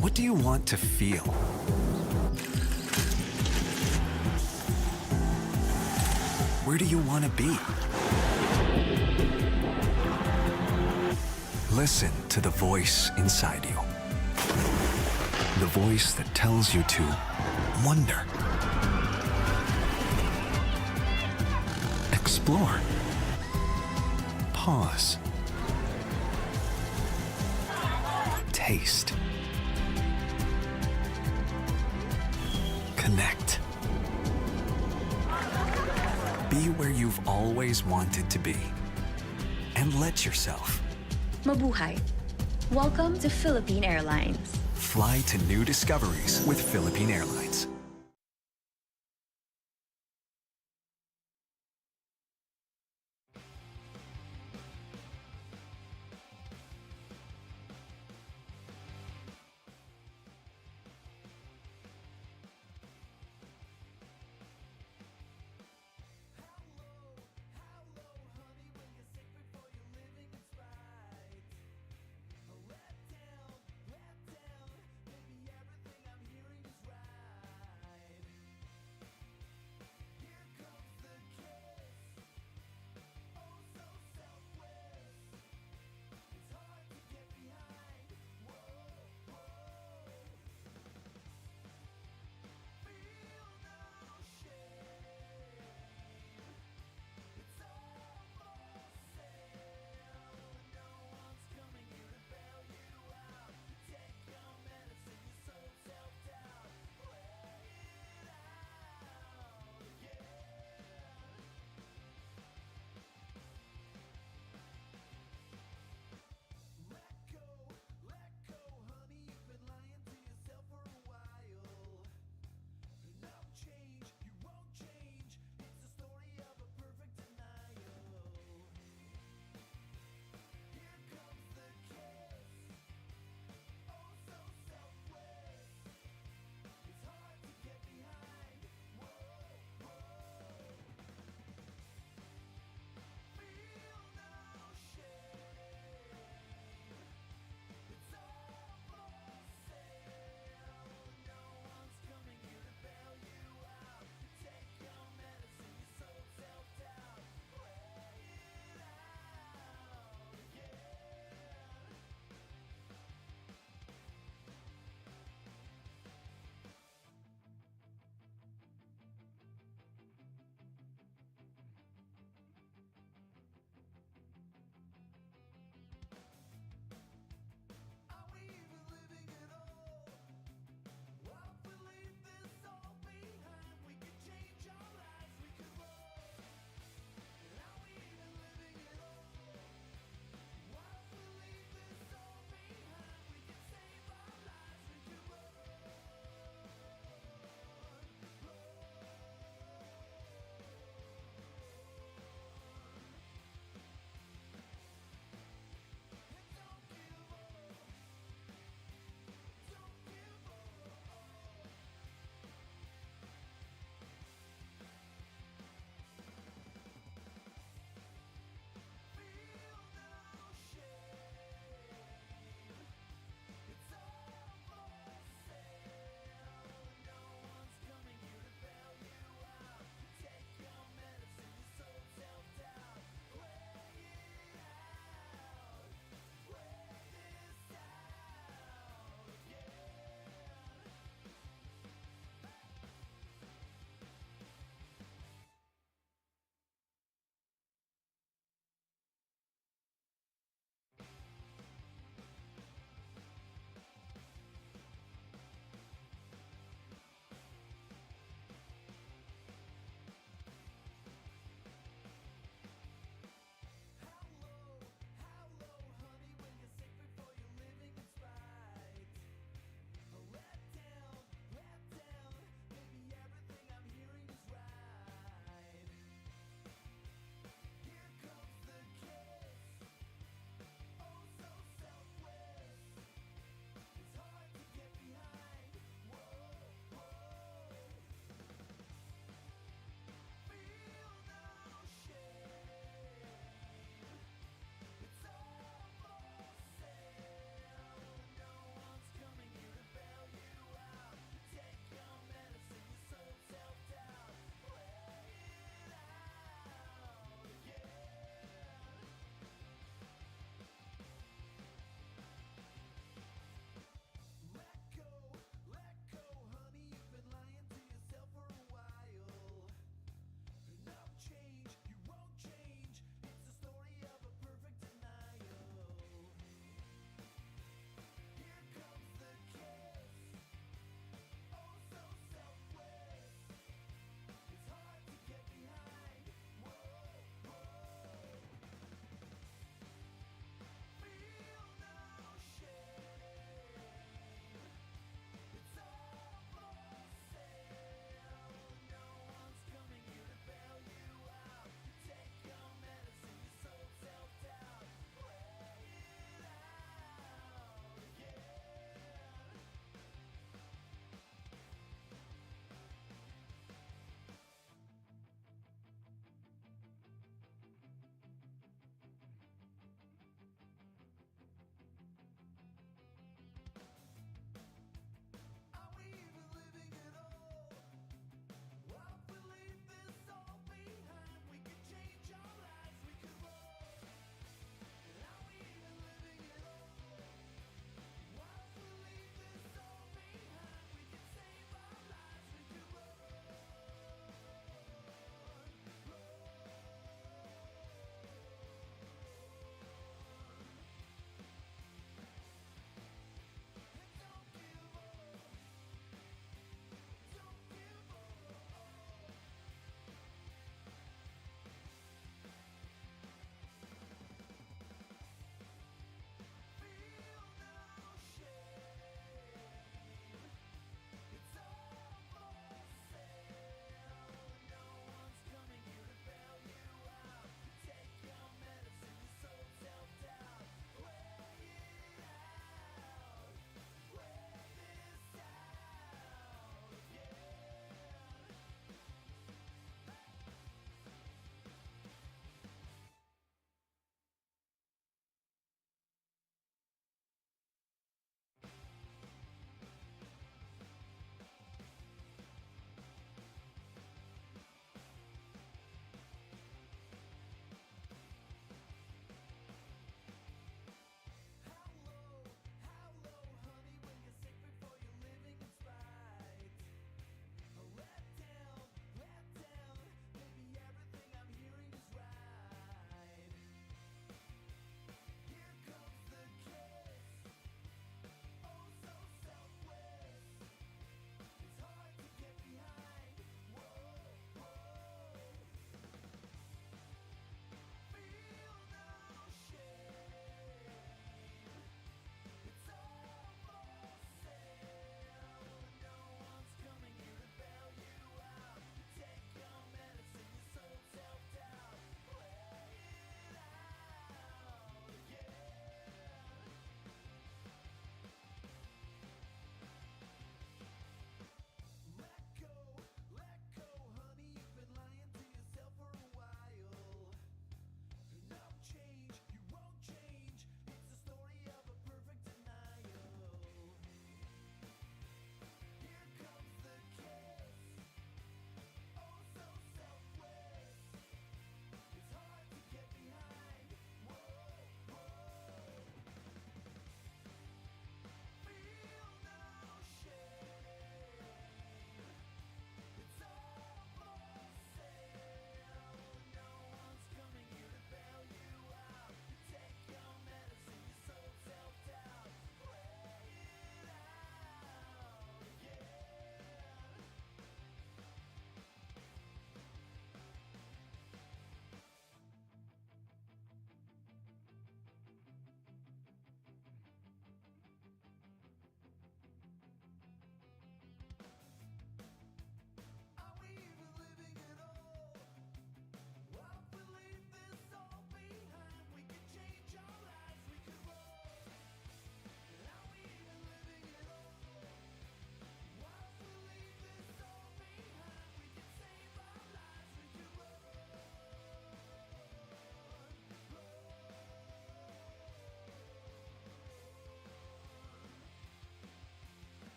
What do you want to feel? Where do you want to be? Listen to the voice inside you. The voice that tells you to wonder, explore, pause, taste, connect. Be where you've always wanted to be, and let yourself Mabuhay. Welcome to Philippine Airlines. fly to new discoveries with Philippine Airlines.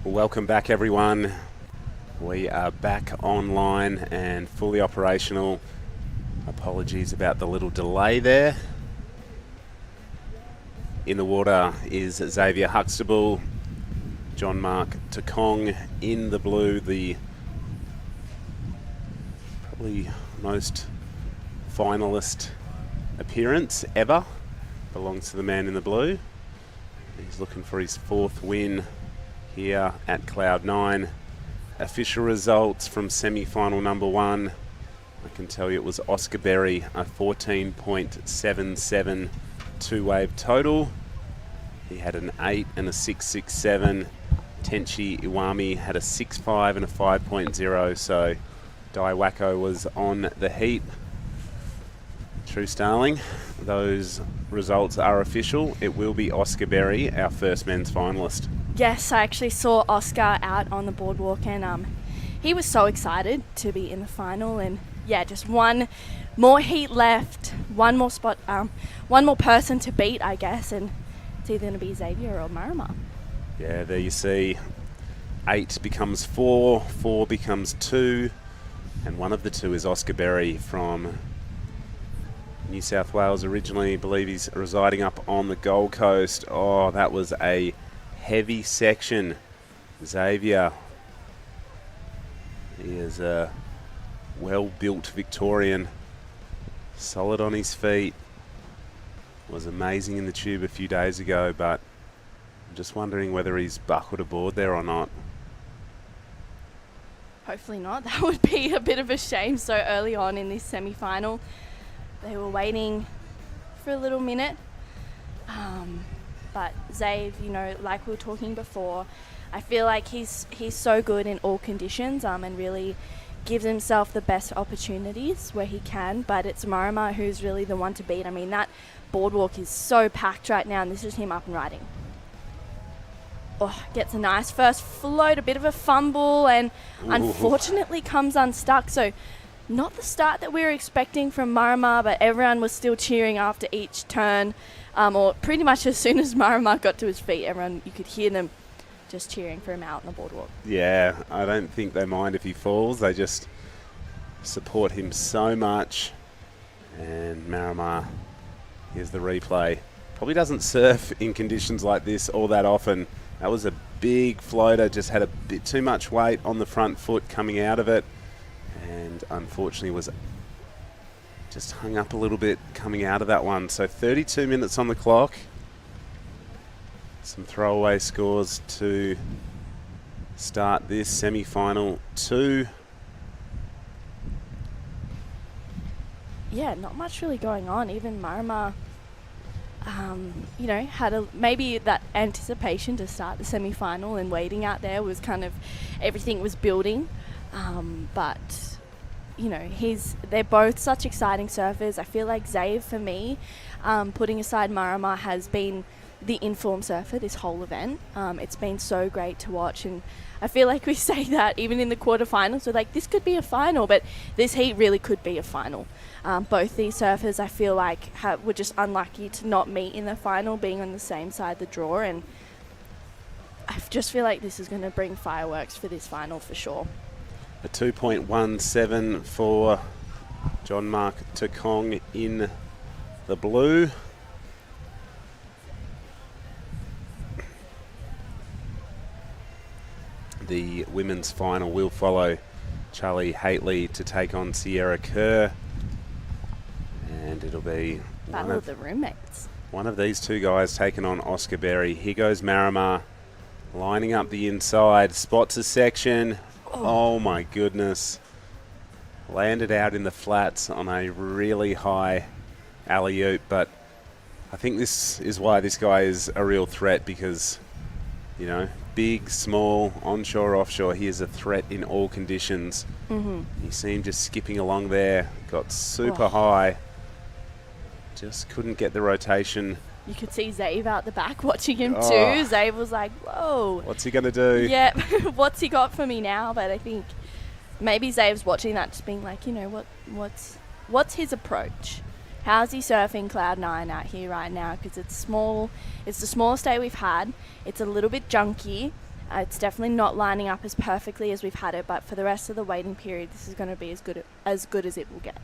Welcome back, everyone. We are back online and fully operational. Apologies about the little delay there. In the water is Xavier Huxtable, John Mark Takong in the blue, the probably most finalist appearance ever. Belongs to the man in the blue. He's looking for his 4th win here at Cloud 9. Official results from semi-final number 1. I can tell you it was Oscar Berry, a 14.77 two-wave total. He had an 8 and a 6.67. Tenchi Iwami had a 6.5 and a 5.0. So Daiwako was on the heat. True Starling, those results are official. It will be Oscar Berry, our first men's finalist. Yes, I actually saw Oscar out on the boardwalk, and he was so excited to be in the final. And yeah, just one more heat left, one more spot, one more person to beat, I guess, and it's either going to be Xavier or Marama. Yeah, there you see. 8 becomes 4, 4 becomes 2, and one of the 2 is Oscar Berry from New South Wales originally. I believe he's residing up on the Gold Coast. Oh, that was a heavy section. Xavier, he is a well-built Victorian, solid on his feet. Was amazing in the tube a few days ago, but I'm just wondering whether he's buckled aboard there or not. Hopefully not. That would be a bit of a shame so early on in this semi-final. They were waiting for a little minute. But Xav, you know, like we were talking before, I feel like he's so good in all conditions and really gives himself the best opportunities where he can. But it's Marama who's really the one to beat. I mean, that boardwalk is so packed right now, and this is him up and riding. Oh, gets a nice first float, a bit of a fumble, and unfortunately comes unstuck. So not the start that we were expecting from Marama, but everyone was still cheering after each turn, or pretty much as soon as Marama got to his feet, everyone, you could hear them just cheering for him out on the boardwalk. Yeah, I don't think they mind if he falls. They just support him so much. And Marama, here's the replay. Probably doesn't surf in conditions like this all that often. That was a big floater, just had a bit too much weight on the front foot coming out of it. And unfortunately was just hung up a little bit coming out of that one. So 32 minutes on the clock. Some throwaway scores to start this semi-final 2. Yeah, not much really going on. Even Marama, you know, had maybe that anticipation to start the semi-final, and waiting out there was kind of, everything was building. But you know, they're both such exciting surfers. I feel like Xav, for me, putting aside Marama, has been the informed surfer this whole event. It's been so great to watch, and I feel like we say that even in the quarterfinals, we're like, this could be a final, but this heat really could be a final. Both these surfers, I feel like, were just unlucky to not meet in the final, being on the same side of the draw, and I just feel like this is going to bring fireworks for this final for sure. A 2.17 for John Mark Takong in the blue. The women's final will follow Charlie Haitley to take on Sierra Kerr. And it'll be Battle of the roommates. One of these two guys taking on Oscar Berry. Here goes Marama, lining up the inside, spots a section. Oh my goodness. Landed out in the flats on a really high alley-oop, but I think this is why this guy is a real threat, because, you know, big, small, onshore, offshore, he is a threat in all conditions. You see him just skipping along there, got super high, just couldn't get the rotation. You could see Xav out the back watching him too. Xav was like, whoa. What's he going to do? Yeah, what's he got for me now? But I think maybe Xav's watching that, just being like, you know, what's his approach? How's he surfing Cloud 9 out here right now? Because it's small. It's the smallest day we've had. It's a little bit junky. It's definitely not lining up as perfectly as we've had it, but for the rest of the waiting period, this is going to be as good as it will get.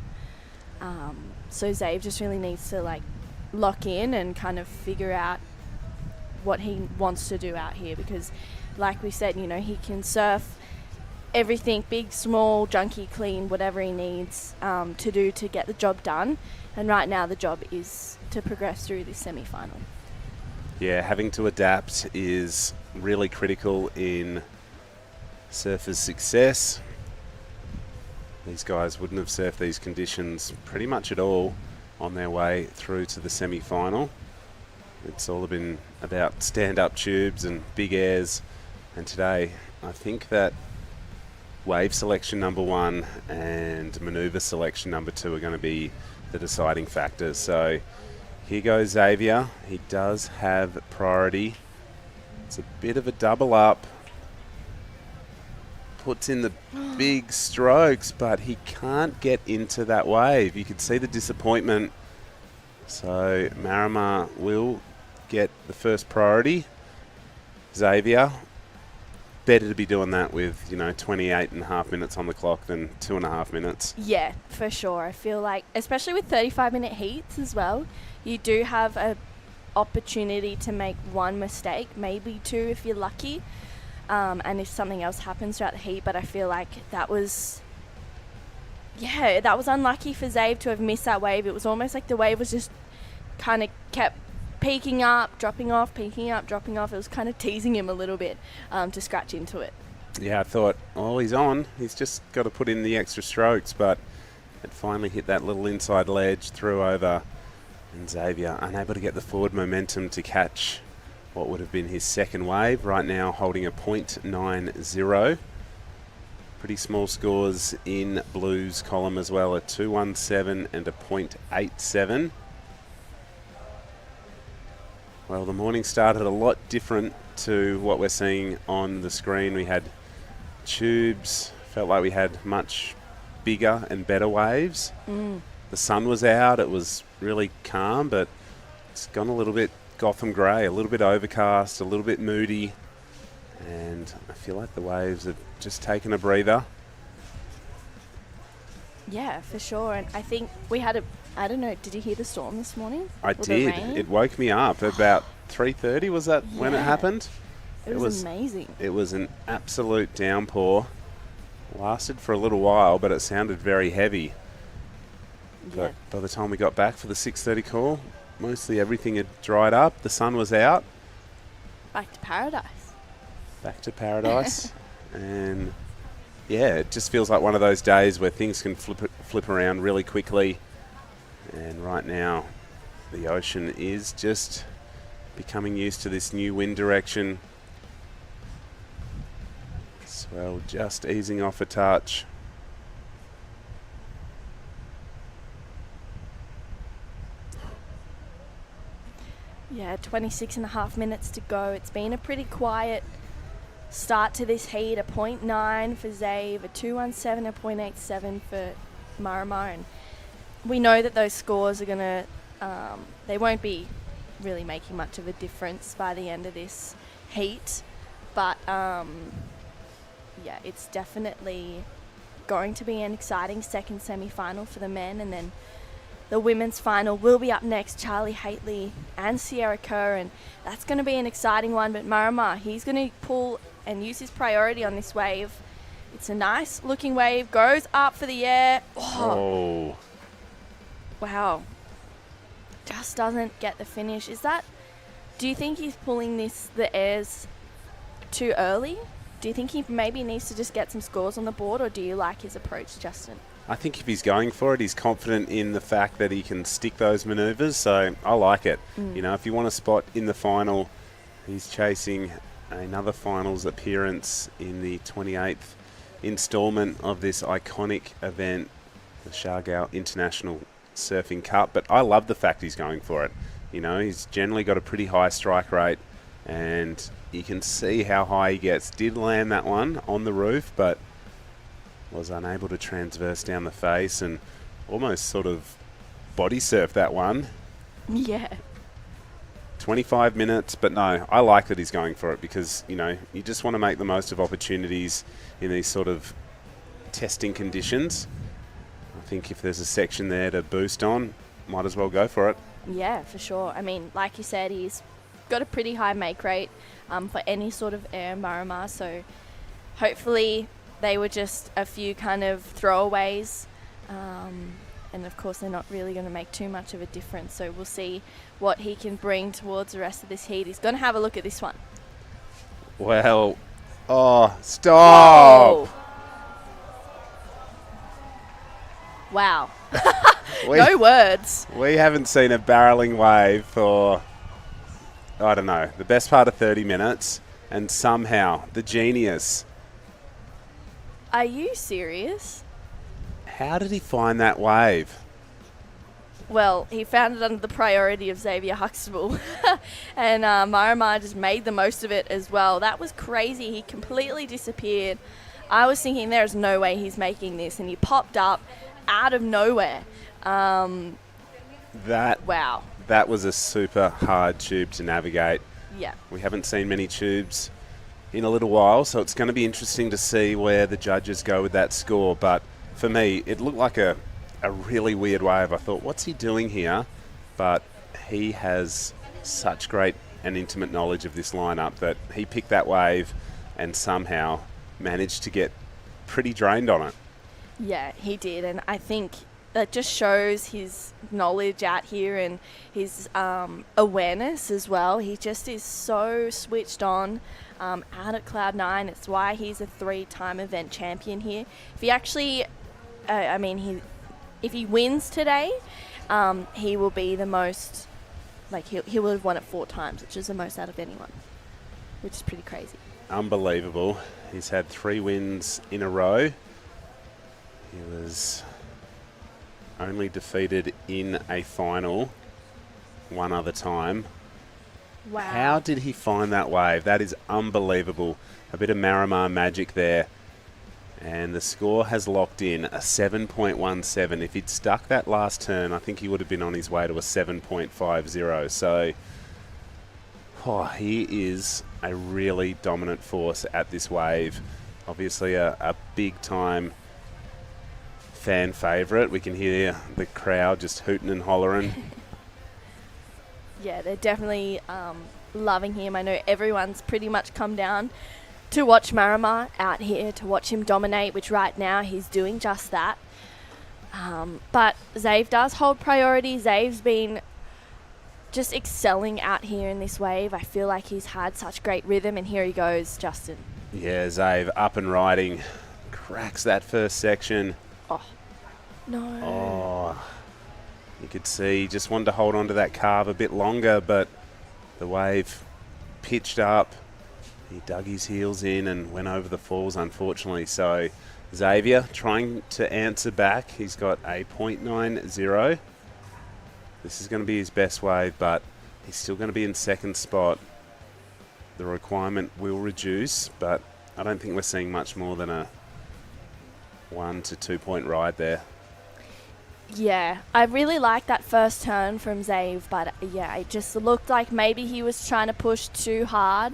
So Zave just really needs to like lock in and kind of figure out what he wants to do out here, because like we said, you know, he can surf everything, big, small, junky, clean, whatever he needs to do to get the job done. And right now the job is to progress through this semi-final. Yeah, having to adapt is really critical in surfers' success. These guys wouldn't have surfed these conditions pretty much at all on their way through to the semi-final. It's all been about stand-up tubes and big airs, and today I think that wave selection number 1 and manoeuvre selection number 2 are going to be the deciding factors. So here goes Xavier. He does have priority. It's a bit of a double up. Puts in the big strokes, but he can't get into that wave. You can see the disappointment. So Marimar will get the first priority. Xavier, better to be doing that with, 28.5 minutes on the clock than 2.5 minutes. Yeah, for sure. I feel like, especially with 35-minute heats as well, you do have a opportunity to make one mistake, maybe two if you're lucky, and if something else happens throughout the heat. But I feel like that was unlucky for Zave to have missed that wave. It was almost like the wave was just kind of kept peaking up, dropping off, peaking up, dropping off. It was kind of teasing him a little bit to scratch into it. Yeah, I thought, he's on. He's just got to put in the extra strokes, but it finally hit that little inside ledge, threw over, and Xavier unable to get the forward momentum to catch what would have been his second wave. Right now holding a .90. Pretty small scores in Blue's column as well, a 217 and a .87. Well, the morning started a lot different to what we're seeing on the screen. We had tubes, felt like we had much bigger and better waves. The sun was out, it was really calm, but it's gone a little bit Gotham grey, a little bit overcast, a little bit moody, and I feel like the waves have just taken a breather. Yeah, for sure. And I think we had I don't know, did you hear the storm this morning? I did. It woke me up about 3:30, was that when it happened? It was amazing. It was an absolute downpour. Lasted for a little while, but it sounded very heavy. Yeah. But by the time we got back for the 6:30 call, mostly everything had dried up. The sun was out. Back to paradise. Back to paradise. And yeah, it just feels like one of those days where things can flip around really quickly. And right now, the ocean is just becoming used to this new wind direction. Swell just easing off a touch. Yeah, 26.5 minutes to go. It's been a pretty quiet start to this heat. A .9 for Zave, a 217, a .87 for Marimar. And we know that those scores are going to, they won't be really making much of a difference by the end of this heat. But, yeah, it's definitely going to be an exciting second semi-final for the men. And then the women's final will be up next, Charlie Haitley and Sierra Kerr, and that's going to be an exciting one. But Marimar, he's going to pull and use his priority on this wave. It's a nice looking wave, goes up for the air. Oh. Wow. Just doesn't get the finish. Do you think he's pulling the airs too early? Do you think he maybe needs to just get some scores on the board, or do you like his approach, Justin? I think if he's going for it, he's confident in the fact that he can stick those manoeuvres, so I like it. If you want a spot in the final, he's chasing another finals appearance in the 28th instalment of this iconic event, the Siargao International Surfing Cup. But I love the fact he's going for it. He's generally got a pretty high strike rate, and you can see how high he gets. Did land that one on the roof, but was unable to transverse down the face and almost sort of body surf that one. Yeah. 25 minutes, but no, I like that he's going for it because, you know, you just want to make the most of opportunities in these sort of testing conditions. I think if there's a section there to boost on, might as well go for it. Yeah, for sure. I mean, like you said, he's got a pretty high make rate for any sort of air Marama, so hopefully they were just a few kind of throwaways. And of course, they're not really going to make too much of a difference. So we'll see what he can bring towards the rest of this heat. He's going to have a look at this one. Well, oh, stop! Whoa. Wow. We- No words. We haven't seen a barreling wave for, I don't know, the best part of 30 minutes. And somehow, the genius. Are you serious? How did he find that wave? Well, he found it under the priority of Xavier Huxtable. And Marama just made the most of it as well. That was crazy. He completely disappeared. I was thinking there's no way he's making this. And he popped up out of nowhere. Wow. That was a super hard tube to navigate. Yeah. We haven't seen many tubes in a little while, so it's going to be interesting to see where the judges go with that score. But for me, it looked like a really weird wave. I thought, what's he doing here? But he has such great and intimate knowledge of this lineup that he picked that wave and somehow managed to get pretty drained on it. Yeah, he did. And I think that just shows his knowledge out here and his awareness as well. He just is so switched on out at Cloud 9. It's why he's a 3-time event champion here. If he actually, if he wins today, he will be the most, he will have won it 4 times, which is the most out of anyone, which is pretty crazy. Unbelievable. He's had 3 wins in a row. He was only defeated in a final one other time. Wow. How did he find that wave? That is unbelievable. A bit of Marama magic there. And the score has locked in a 7.17. If he'd stuck that last turn, I think he would have been on his way to a 7.50. So he is a really dominant force at this wave. Obviously a big-time fan favourite. We can hear the crowd just hooting and hollering. Yeah, they're definitely loving him. I know everyone's pretty much come down to watch Marama out here, to watch him dominate, which right now he's doing just that. But Zave does hold priority. Zave's been just excelling out here in this wave. I feel like he's had such great rhythm, and here he goes, Justin. Yeah, Zave up and riding. Cracks that first section. Oh, no. Oh, you could see he just wanted to hold on to that carve a bit longer, but the wave pitched up. He dug his heels in and went over the falls, unfortunately. So Xavier trying to answer back. He's got a 0.90. This is going to be his best wave, but he's still going to be in second spot. The requirement will reduce, but I don't think we're seeing much more than a 1 to 2 point ride there. Yeah, I really liked that first turn from Zave, but yeah, it just looked like maybe he was trying to push too hard.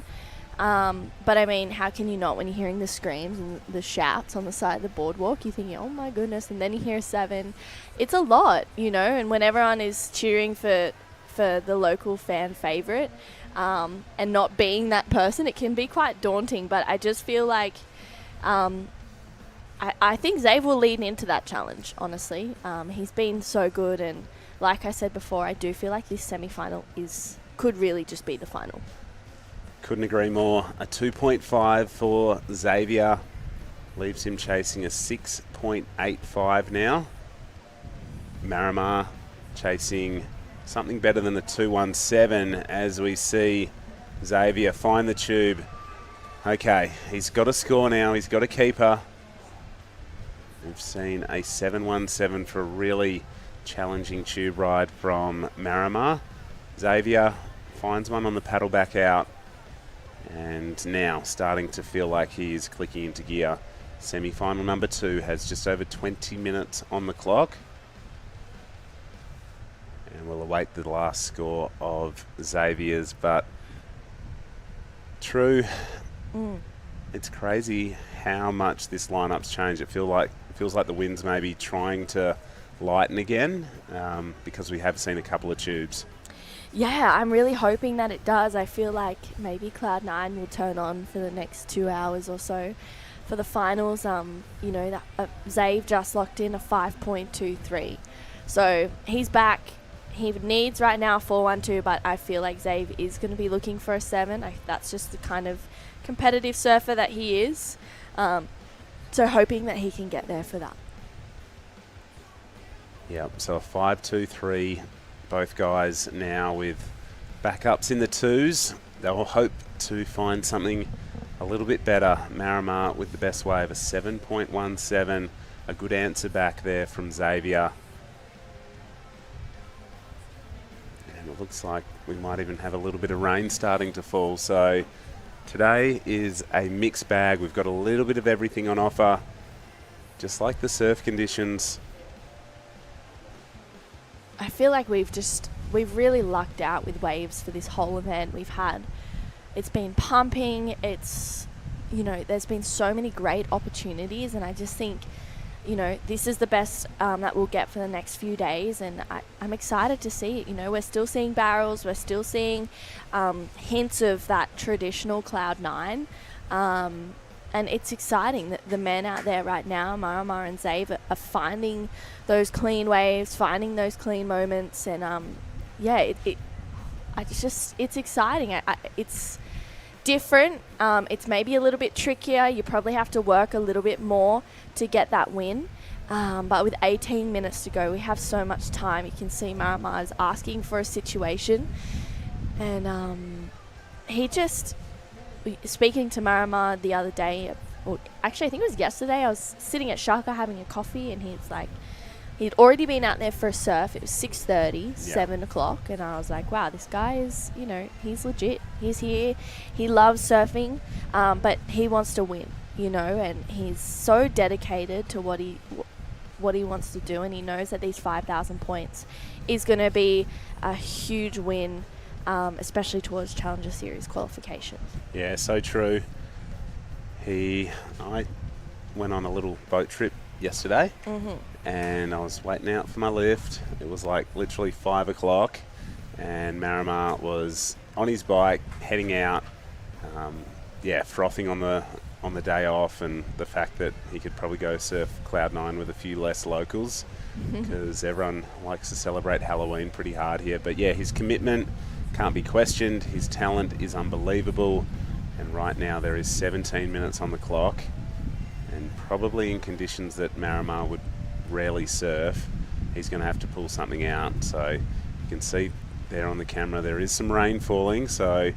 But I mean, how can you not when you're hearing the screams and the shouts on the side of the boardwalk? You're thinking, oh my goodness, and then you hear 7. It's a lot, you know, and when everyone is cheering for the local fan favourite and not being that person, it can be quite daunting. But I just feel like I think Zave will lean into that challenge, honestly. He's been so good, and like I said before, I do feel like this semi-final could really just be the final. Couldn't agree more. A 2.5 for Xavier leaves him chasing a 6.85 now. Marama chasing something better than a 2.17 as we see Xavier find the tube. Okay, he's got a score now. He's got a keeper. We've seen a 7.17 for a really challenging tube ride from Marama. Xavier finds one on the paddle back out. And now starting to feel like he is clicking into gear. Semi-final number 2 has just over 20 minutes on the clock. And we'll await the last score of Xavier's, but true. It's crazy how much this lineup's changed. It feels like the wind's maybe trying to lighten again, because we have seen a couple of tubes. Yeah, I'm really hoping that it does. I feel like maybe Cloud 9 will turn on for the next 2 hours or so for the finals. That Zave just locked in a 5.23. So he's back. He needs right now 4.12, but I feel like Zave is going to be looking for a 7. That's just the kind of competitive surfer that he is. So hoping that he can get there for that. Yep, so a 5.23. Both guys now with backups in the 2s. They'll hope to find something a little bit better. Marimar with the best wave, a 7.17. A good answer back there from Xavier. And it looks like we might even have a little bit of rain starting to fall. So today is a mixed bag. We've got a little bit of everything on offer, just like the surf conditions. I feel like we've really lucked out with waves for this whole event. It's been pumping. There's been so many great opportunities, and I just think, this is the best that we'll get for the next few days, and I'm excited to see it. We're still seeing barrels. We're still seeing hints of that traditional Cloud 9. And it's exciting that the men out there right now, Marimar and Zave, are finding those clean waves, finding those clean moments. And, it's exciting. It's different. It's maybe a little bit trickier. You probably have to work a little bit more to get that win. But with 18 minutes to go, we have so much time. You can see Marimar is asking for a situation. And speaking to Marimar the other day, or actually I think it was yesterday, I was sitting at Siargao having a coffee, and he'd already been out there for a surf. It was 6:30, 7 o'clock, and I was like, wow, this guy is, he's legit. He's here. He loves surfing, but he wants to win, and he's so dedicated to what he wants to do, and he knows that these 5,000 points is going to be a huge win. Especially towards Challenger Series qualification. Yeah, so true. I went on a little boat trip yesterday, and I was waiting out for my lift. It was like literally 5 o'clock, and Marimar was on his bike heading out, frothing on the day off, and the fact that he could probably go surf Cloud 9 with a few less locals, because everyone likes to celebrate Halloween pretty hard here. But yeah, his commitment can't be questioned. His talent is unbelievable, and right now there is 17 minutes on the clock, and probably in conditions that Marimar would rarely surf, he's going to have to pull something out. So you can see there on the camera there is some rain falling, so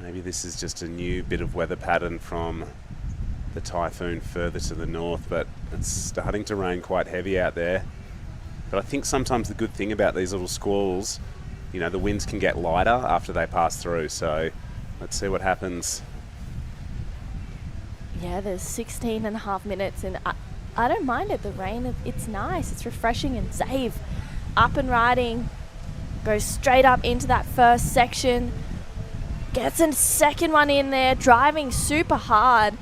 maybe this is just a new bit of weather pattern from the typhoon further to the north, but it's starting to rain quite heavy out there. But I think sometimes the good thing about these little squalls, the winds can get lighter after they pass through. So let's see what happens. Yeah, there's 16 and a half minutes, and I don't mind it. The rain, it's nice. It's refreshing. And Zave, up and riding, goes straight up into that first section, gets a second one in there, driving super hard,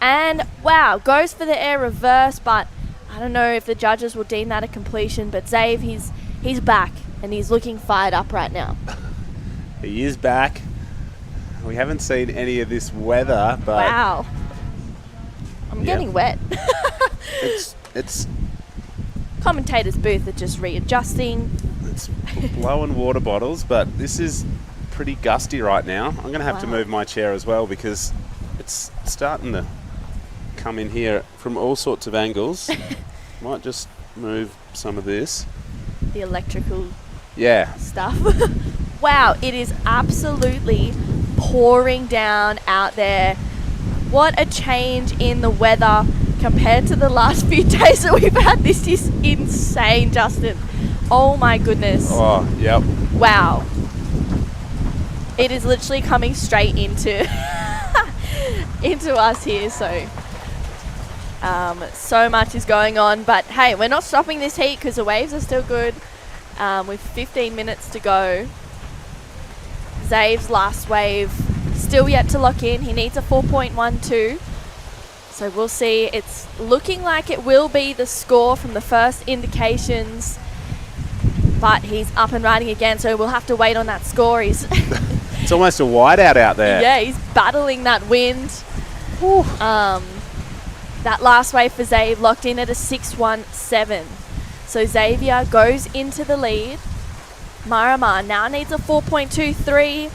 and wow, goes for the air reverse, but I don't know if the judges will deem that a completion. But Zave, he's back, and he's looking fired up right now. He is back. We haven't seen any of this weather, but wow, I'm getting wet. It's commentator's booth are just readjusting. It's blowing water bottles, but this is pretty gusty right now. I'm going to have to move my chair as well, because it's starting to come in here from all sorts of angles. Might just move some of this. The electrical stuff. Wow, it is absolutely pouring down out there. What a change in the weather compared to the last few days that we've had. This is insane, Justin. Oh my goodness. Oh, yep. Wow. It is literally coming straight into into us here, so so much is going on, but hey, we're not stopping this heat because the waves are still good. with 15 minutes to go. Zave's last wave still yet to lock in. He needs a 4.12. So we'll see. It's looking like it will be the score from the first indications, but he's up and riding again, so we'll have to wait on that score. He's It's almost a whiteout out there. yeah, he's battling that wind. That last wave for Zave locked in at a 6.17. So Xavier goes into the lead. Marama now needs a 4.23.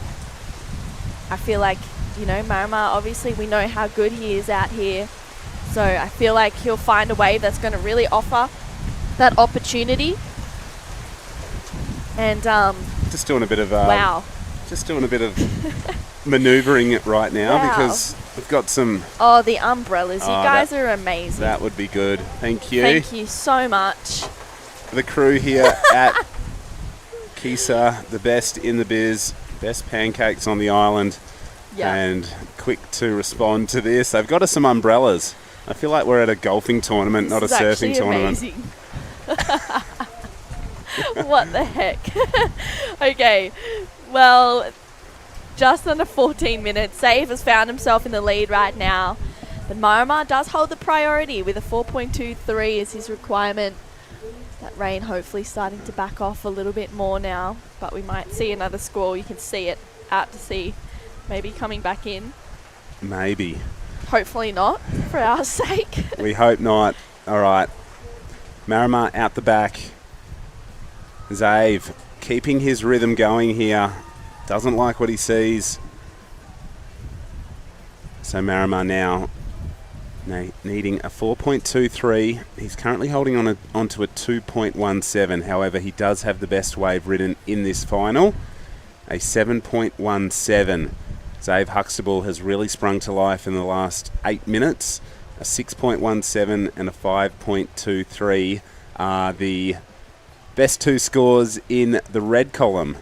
I feel like, you know, Marama, obviously we know how good he is out here. So I feel like he'll find a wave that's going to really offer that opportunity. And Just doing a bit of wow. Just doing a bit of manoeuvring it right now Wow. because we've got some. Oh, the umbrellas. You Oh, guys are amazing. That would be good. Thank you. Thank you so much. The crew here at Kisa, the best in the biz, best pancakes on the island, Yeah. and quick to respond to this. They've got us some umbrellas. I feel like we're at a golfing tournament, not a This is surfing actually tournament. amazing. What the heck? Okay, well, just under 14 minutes. Save has found himself in the lead right now. But Marama does hold the priority with a 4.23 as his requirement. That rain hopefully starting to back off a little bit more now. But we might see another squall. You can see it out to sea. Maybe coming back in. Maybe. Hopefully not, for our sake. We hope not. All right. Marama out the back. Zave keeping his rhythm going here. Doesn't like what he sees. So Marama now needing a 4.23. He's currently holding onto a 2.17. However, he does have the best wave ridden in this final, a 7.17. Zave Huxtable has really sprung to life in the last 8 minutes. A 6.17 and a 5.23 are the best two scores in the red column.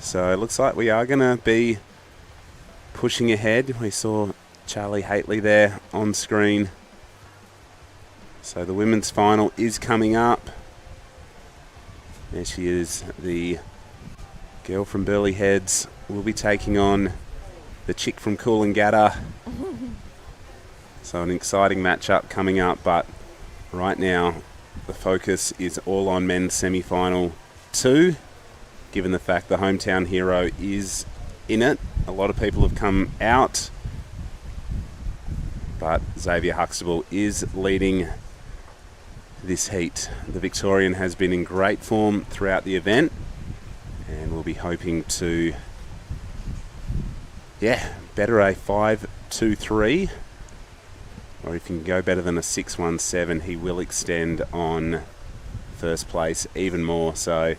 So it looks like we are going to be pushing ahead. We saw Charlie Haitley there on screen. So the women's final is coming up. There she is, the girl from Burleigh Heads. Will be taking on the chick from Coolangatta. So an exciting matchup coming up, but right now the focus is all on men's semi-final 2, given the fact the hometown hero is in it. A lot of people have come out, but Xavier Huxtable is leading this heat. The Victorian has been in great form throughout the event, and we'll be hoping to better a 5.23, or if he can go better than a 6.17, he will extend on first place even more. So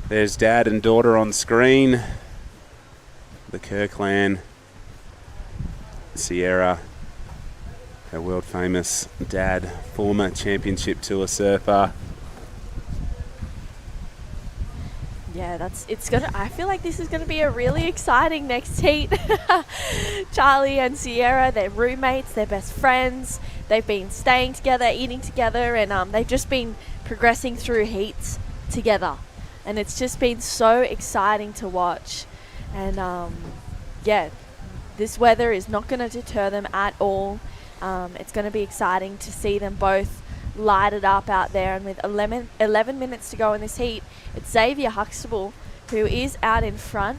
there's dad and daughter on screen, the Kerr clan, Sierra, her world famous dad, former championship tour surfer. Yeah, I feel like this is gonna be a really exciting next heat. Charlie and Sierra, they're roommates, they're best friends. They've been staying together, eating together, and they've just been progressing through heats together. And it's just been so exciting to watch. And this weather is not gonna deter them at all. It's gonna be exciting to see them both light it up out there, and with 11 minutes to go in this heat, it's Xavier Huxtable who is out in front,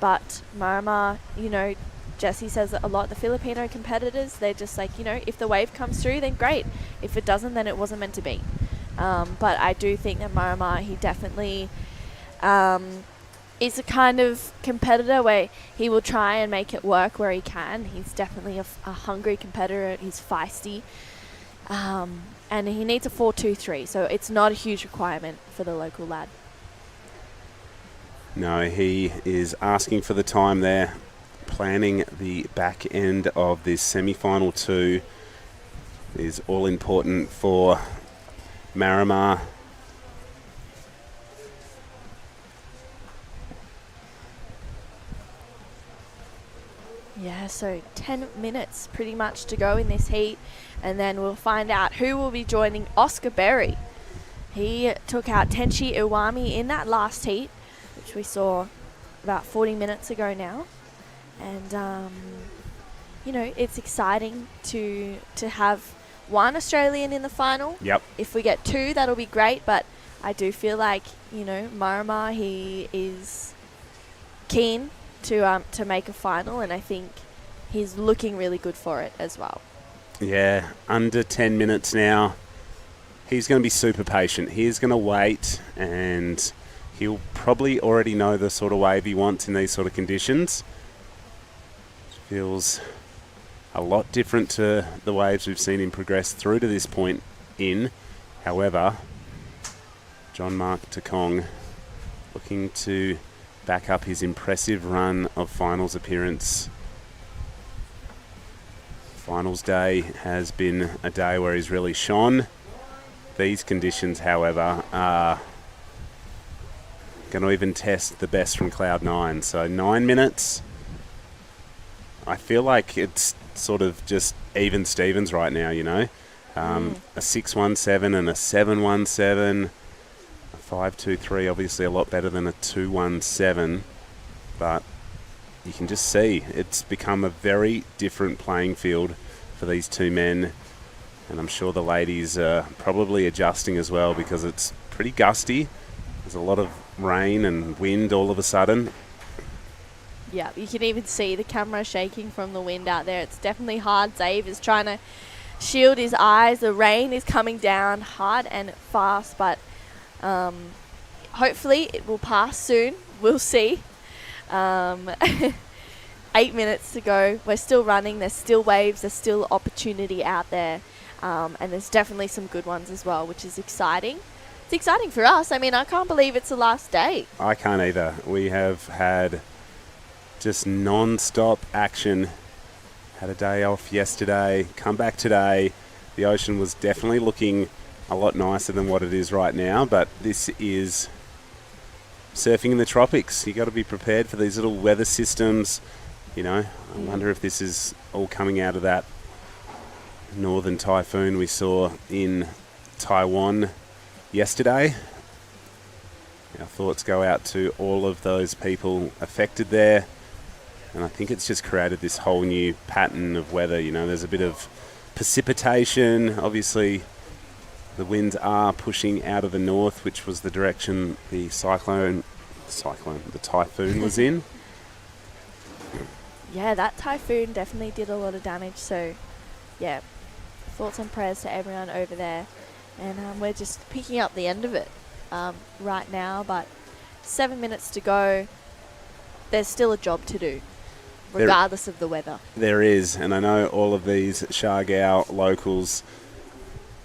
but Marama, you know, Jessie says a lot, the Filipino competitors, they're just like, you know, if the wave comes through, then great. If it doesn't, then it wasn't meant to be. But I do think that Marama, he definitely is a kind of competitor where he will try and make it work where he can. He's definitely a hungry competitor. He's feisty. And he needs a 4.23, so it's not a huge requirement for the local lad. No, he is asking for the time there, planning the back end of this semi-final 2 is all important for Marama. Yeah, so 10 minutes pretty much to go in this heat, and then we'll find out who will be joining Oscar Berry He took out Tenchi Iwami in that last heat, which we saw about 40 minutes ago now. And, it's exciting to have one Australian in the final. Yep. If we get two, that'll be great. But I do feel like, Marama, he is keen to make a final, and I think he's looking really good for it as well. Yeah, under 10 minutes now. He's going to be super patient. He's going to wait, and he'll probably already know the sort of wave he wants in these sort of conditions. Feels a lot different to the waves we've seen him progress through to this point in. However, John Mark Takong looking to back up his impressive run of finals appearance. Finals day has been a day where he's really shone. These conditions, however, are going to even test the best from Cloud9. So 9 minutes. I feel like it's sort of just even Stevens right now, A 6-1-7 and a 7-1-7. A 5-2-3, obviously a lot better than a 2-1-7. But you can just see it's become a very different playing field for these two men. And I'm sure the ladies are probably adjusting as well, because it's pretty gusty. There's a lot of rain and wind all of a sudden. Yeah, you can even see the camera shaking from the wind out there. It's definitely hard. Dave is trying to shield his eyes. The rain is coming down hard and fast, but hopefully it will pass soon. We'll see. 8 minutes to go. We're still running. There's still waves. There's still opportunity out there. And there's definitely some good ones as well, which is exciting. It's exciting for us. I mean, I can't believe it's the last day. I can't either. We have had just non-stop action. Had a day off yesterday, come back today. The ocean was definitely looking a lot nicer than what it is right now, but this is surfing in the tropics. You got to be prepared for these little weather systems. I wonder if this is all coming out of that northern typhoon we saw in Taiwan yesterday. Our thoughts go out to all of those people affected there. And I think it's just created this whole new pattern of weather. There's a bit of precipitation. Obviously, the winds are pushing out of the north, which was the direction the typhoon was in. Yeah, that typhoon definitely did a lot of damage. So, yeah, thoughts and prayers to everyone over there. And we're just picking up the end of it right now. But 7 minutes to go. There's still a job to do, regardless of the weather. There is, and I know all of these Siargao locals,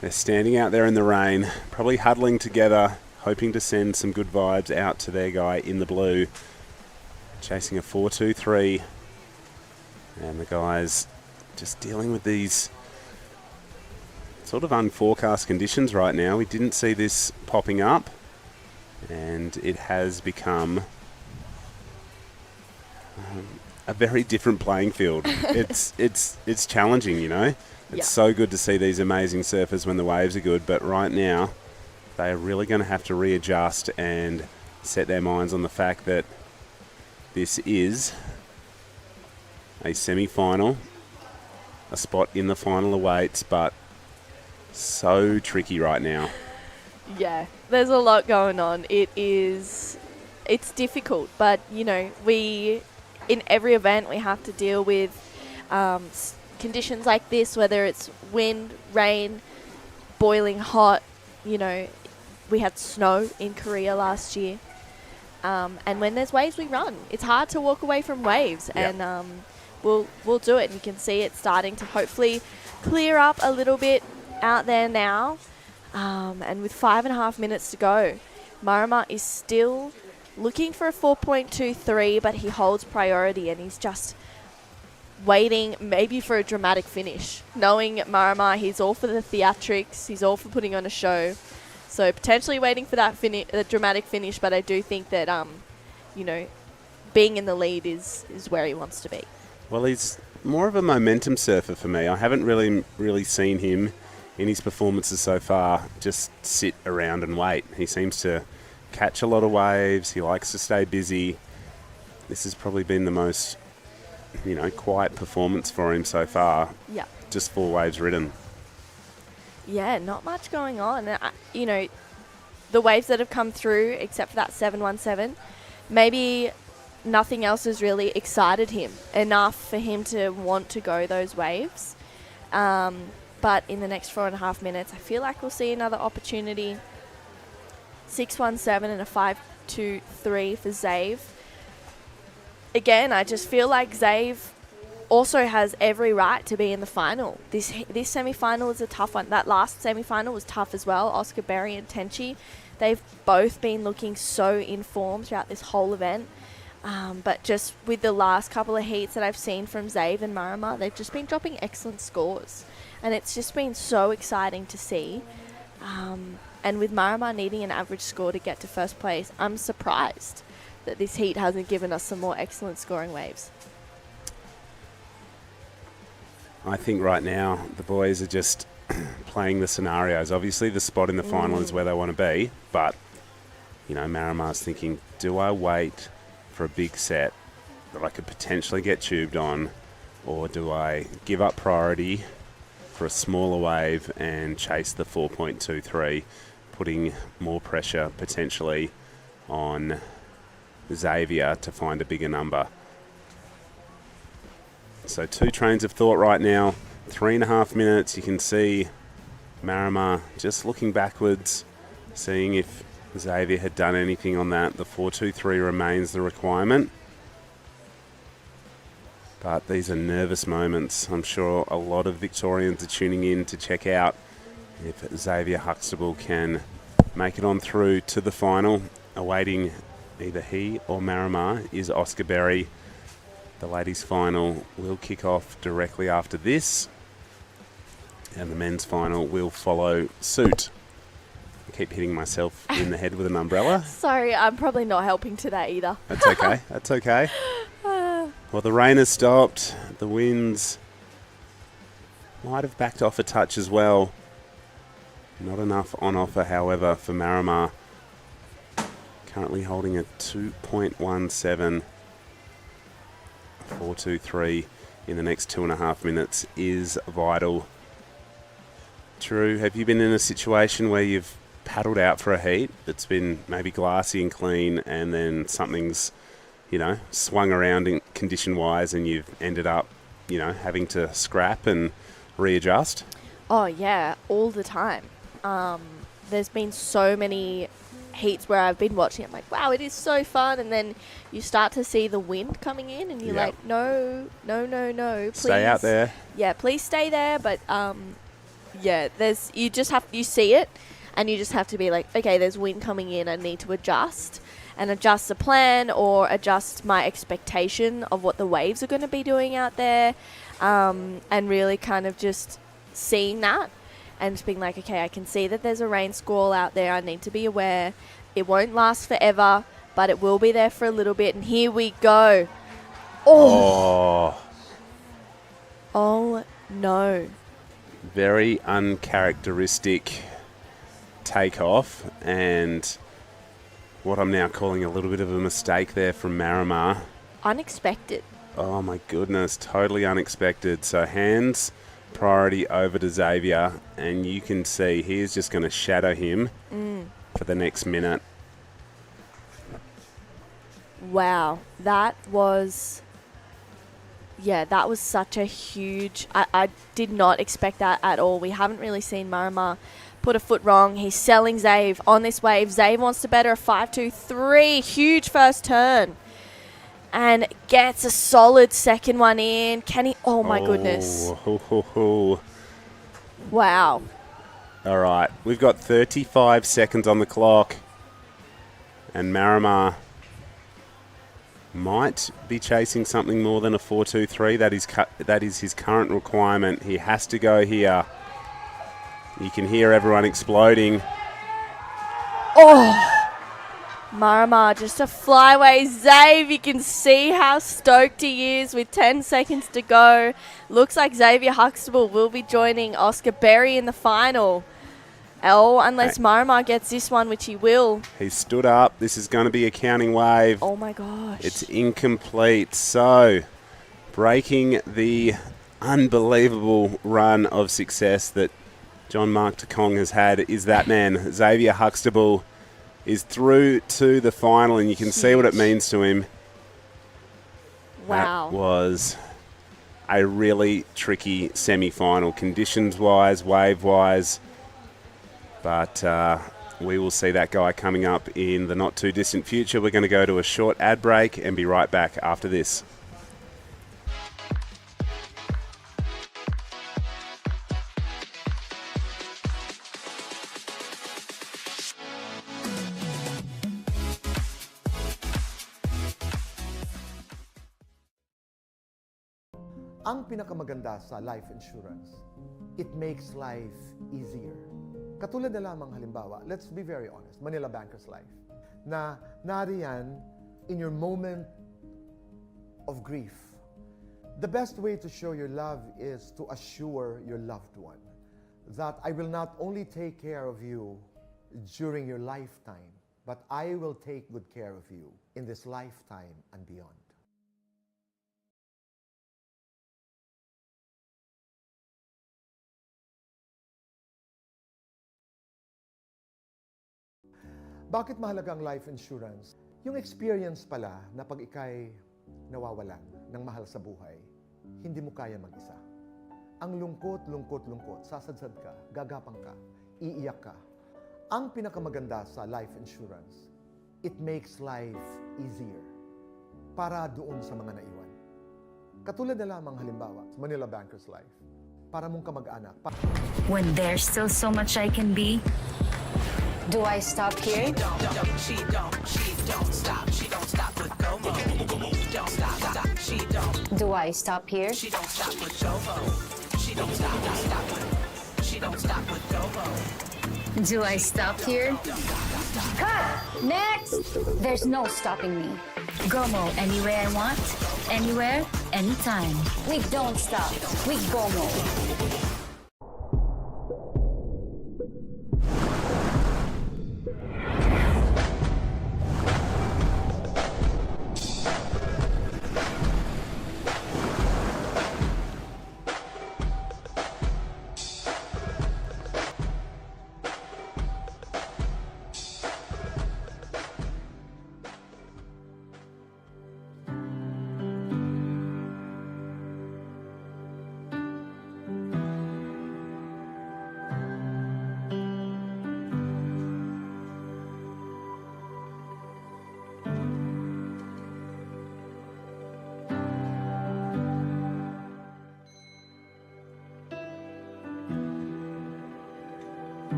they're standing out there in the rain, probably huddling together, hoping to send some good vibes out to their guy in the blue, chasing a 4-2-3, and the guys just dealing with these sort of unforecast conditions right now. We didn't see this popping up, and it has become a very different playing field. It's challenging, It's so good to see these amazing surfers when the waves are good, but right now they are really going to have to readjust and set their minds on the fact that this is a semi-final. A spot in the final awaits, but so tricky right now. Yeah, there's a lot going on. It's difficult, but, in every event we have to deal with conditions like this, whether it's wind, rain, boiling hot. We had snow in Korea last year. And when there's waves, we run. It's hard to walk away from waves. Yep. And we'll do it. And you can see it starting to hopefully clear up a little bit out there now. And with 5.5 minutes to go, Marama is still looking for a 4.23, but he holds priority, and he's just waiting maybe for a dramatic finish. Knowing Marama, he's all for the theatrics, he's all for putting on a show. So potentially waiting for that the dramatic finish, but I do think that, being in the lead is where he wants to be. Well, he's more of a momentum surfer for me. I haven't really seen him in his performances so far, just sit around and wait. He seems to catch a lot of waves. He likes to stay busy. This has probably been the most, quiet performance for him so far. Yeah. Just 4 waves ridden. Yeah, not much going on. The waves that have come through, except for that 717, maybe nothing else has really excited him enough for him to want to go those waves. But in the next 4.5 minutes, I feel like we'll see another opportunity. 617 and a 523 for Zave. Again, I just feel like Zave also has every right to be in the final. This semi-final is a tough one. That last semi-final was tough as well. Oscar Berry and Tenchi, they've both been looking so in form throughout this whole event. But just with the last couple of heats that I've seen from Zave and Marama, they've just been dropping excellent scores. And it's just been so exciting to see. And with Marama needing an average score to get to first place, I'm surprised that this heat hasn't given us some more excellent scoring waves. I think right now the boys are just playing the scenarios. Obviously the spot in the final is where they want to be, but Marama's thinking, do I wait for a big set that I could potentially get tubed on, or do I give up priority for a smaller wave and chase the 4.23, putting more pressure potentially on Xavier to find a bigger number? So 2 trains of thought right now. 3.5 minutes. You can see Marama just looking backwards, seeing if Xavier had done anything on that. The 4.23 remains the requirement. But these are nervous moments. I'm sure a lot of Victorians are tuning in to check out if Xavier Huxtable can make it on through to the final. Awaiting either he or Marama is Oscar Berry. The ladies' final will kick off directly after this, and the men's final will follow suit. I keep hitting myself in the head with an umbrella. Sorry, I'm probably not helping today either. That's okay. That's okay. Well, the rain has stopped. The winds might have backed off a touch as well. Not enough on offer, however, for Marama. Currently holding a 2.17. 4.23 in the next 2.5 minutes is vital. Drew, have you been in a situation where you've paddled out for a heat that's been maybe glassy and clean, and then something's, swung around in condition-wise, and you've ended up, having to scrap and readjust? Oh, yeah, all the time. There's been so many heats where I've been watching. I'm like, wow, it is so fun. And then you start to see the wind coming in, and you're like, no, please stay out there. Yeah, please stay there. But you see it, and you just have to be like, okay, there's wind coming in. I need to adjust the plan, or adjust my expectation of what the waves are going to be doing out there, and really kind of just seeing that. And just being like, okay, I can see that there's a rain squall out there. I need to be aware. It won't last forever, but it will be there for a little bit. And here we go. Oh no. Very uncharacteristic takeoff, and what I'm now calling a little bit of a mistake there from Marama. Unexpected. Oh my goodness, totally unexpected. So hands priority over to Xavier, and you can see he is just going to shadow him for the next minute. Wow, that was such a huge... I did not expect that at all. We haven't really seen Marama put a foot wrong. He's selling Zave on this wave. Zave wants to better a 5.23. Huge first turn. And gets a solid second one in. Can he? Oh, my goodness. Wow. All right. We've got 35 seconds on the clock. And Marama might be chasing something more than a 4.23. That is his current requirement. He has to go here. You can hear everyone exploding. Oh! Marama just a flyway. Zave, you can see how stoked he is with 10 seconds to go. Looks like Xavier Huxtable will be joining Oscar Berry in the final. Unless Marama gets this one, which he will. He stood up. This is going to be a counting wave. Oh my gosh. It's incomplete. So, breaking the unbelievable run of success that John Mark Takong has had is that man. Xavier Huxtable is through to the final, and you can see what it means to him. Wow. That was a really tricky semi-final, conditions-wise, wave-wise. But we will see that guy coming up in the not-too-distant future. We're going to go to a short ad break and be right back after this. Ang pinakamaganda sa life insurance, it makes life easier. Katulad na lamang halimbawa, let's be very honest, Manila Banker's Life, na nariyan in your moment of grief. The best way to show your love is to assure your loved one that I will not only take care of you during your lifetime, but I will take good care of you in this lifetime and beyond. Bakit mahalaga ang life insurance? Yung experience pala na pag ikay nawawalan ng mahal sa buhay, hindi mo kaya mag-isa. Ang lungkot, sasadsad ka, gagapang ka, iiyak ka. Ang pinakamaganda sa life insurance, it makes life easier para doon sa mga naiwan. Katulad na lamang halimbawa, Manila Banker's Life, para mong kamag-anak. When there's still so much I can be, do I stop here? She don't stop. She don't stop with Gomo. Don't stop. She don't. Do I stop here? She don't stop with Gomo. She don't stop. She don't stop with Gomo. Do I stop here? Cut! Next! There's no stopping me. Gomo anywhere I want, anywhere, anytime. We don't stop. We Gomo.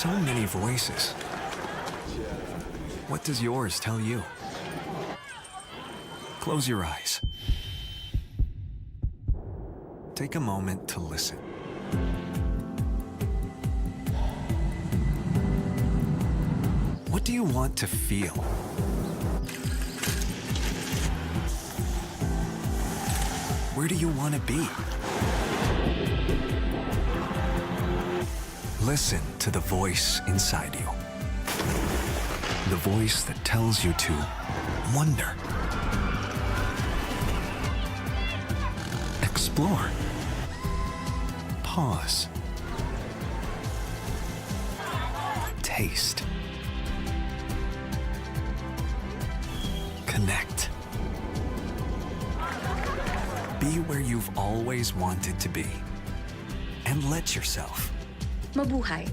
So many voices. What does yours tell you? Close your eyes. Take a moment to listen. What do you want to feel? Where do you want to be? Listen to the voice inside you. The voice that tells you to wonder, explore, pause, taste, connect. Be where you've always wanted to be, and let yourself. Mabuhay.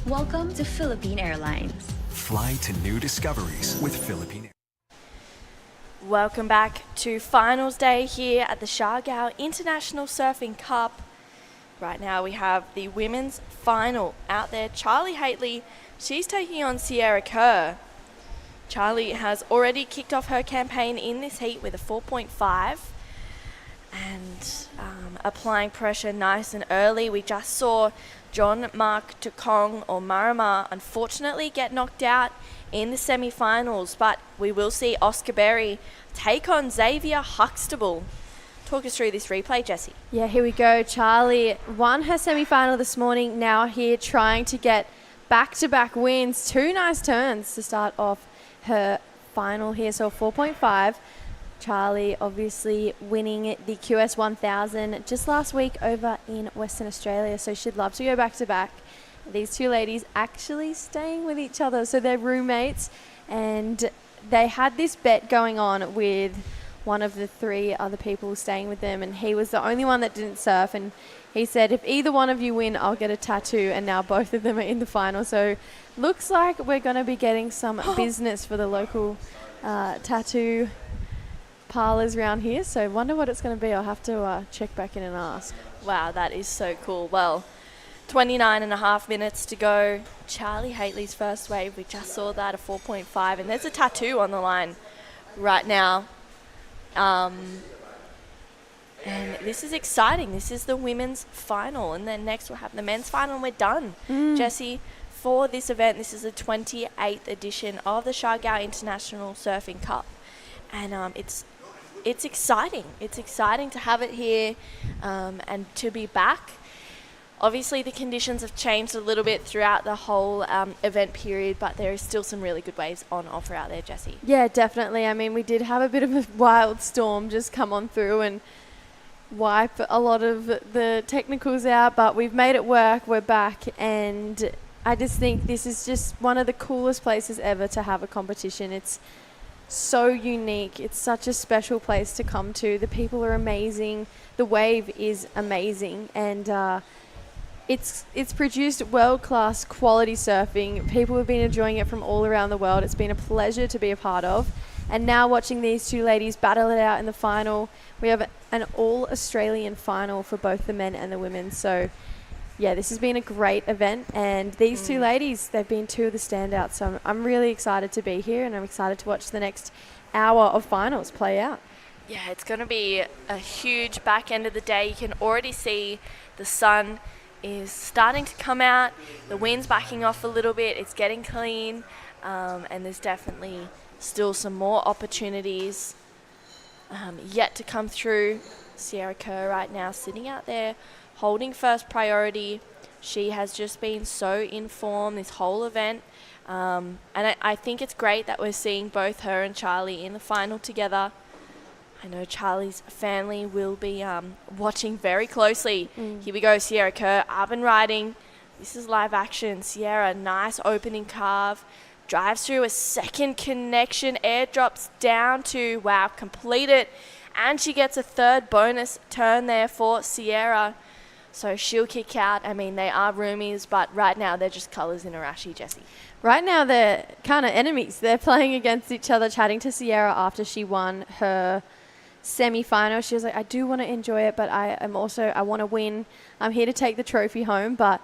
Welcome to Philippine Airlines. Fly to new discoveries with Philippine Airlines. Welcome back to finals day here at the Siargao International Surfing Cup. Right now we have the women's final out there. Charlie Haitley, she's taking on Sierra Kerr. Charlie has already kicked off her campaign in this heat with a 4.5 and applying pressure nice and early. We just saw John Mark Tukong or Marama unfortunately get knocked out in the semi-finals, but we will see Oscar Berry take on Xavier Huxtable. Talk us through this replay, Jessie. Yeah, here we go. Charlie won her semi-final this morning, now here trying to get back-to-back wins. 2 nice turns to start off her final here, so 4.5. Charlie obviously winning the QS 1000 just last week over in Western Australia, so she'd love to go back-to-back. These two ladies actually staying with each other, so they're roommates, and they had this bet going on with one of the 3 other people staying with them, and he was the only one that didn't surf, and he said, if either one of you win, I'll get a tattoo, and now both of them are in the final. So looks like we're going to be getting some business for the local tattoo parlors around here, so wonder what it's going to be. I'll have to check back in and ask. Wow, that is so cool. Well, 29 and a half minutes to go. Charlie Haitley's first wave, we just saw that, a 4.5, and there's a tattoo on the line right now. And this is exciting. This is the women's final, and then next we'll have the men's final, and we're done. Jessie, for this event, this is the 28th edition of the Siargao International Surfing Cup, and it's exciting. It's exciting to have it here and to be back. Obviously, the conditions have changed a little bit throughout the whole event period, but there is still some really good waves on offer out there, Jessie. Yeah, definitely. I mean, we did have a bit of a wild storm just come on through and wipe a lot of the technicals out, but we've made it work. We're back, and I just think this is just one of the coolest places ever to have a competition. It's so unique. It's such a special place to come to. The people are amazing. The wave is amazing, and it's produced world-class quality surfing. People have been enjoying it from all around the world. It's been a pleasure to be a part of. And now watching these two ladies battle it out in the final, we have an all-Australian final for both the men and the women. So, yeah, this has been a great event. And these two ladies, they've been 2 of the standouts. So I'm really excited to be here, and I'm excited to watch the next hour of finals play out. Yeah, it's going to be a huge back end of the day. You can already see the sun is starting to come out. The wind's backing off a little bit. It's getting clean, and there's definitely still some more opportunities yet to come through. Sierra Kerr right now sitting out there holding first priority. She has just been so in form this whole event, and I think it's great that we're seeing both her and Charlie in the final together. I know Charlie's family will be watching very closely. Here we go, Sierra Kerr, up and riding. This is live action. Sierra, nice opening carve. Drives through a second connection. Airdrops down to, wow, complete it. And she gets a third bonus turn there for Sierra. So she'll kick out. I mean, they are roomies, but right now they're just colours in Arashi, Jessie. Right now they're kind of enemies. They're playing against each other, chatting to Sierra after she won her semi-final. She was like, I do want to enjoy it, but I want to win. I'm here to take the trophy home, but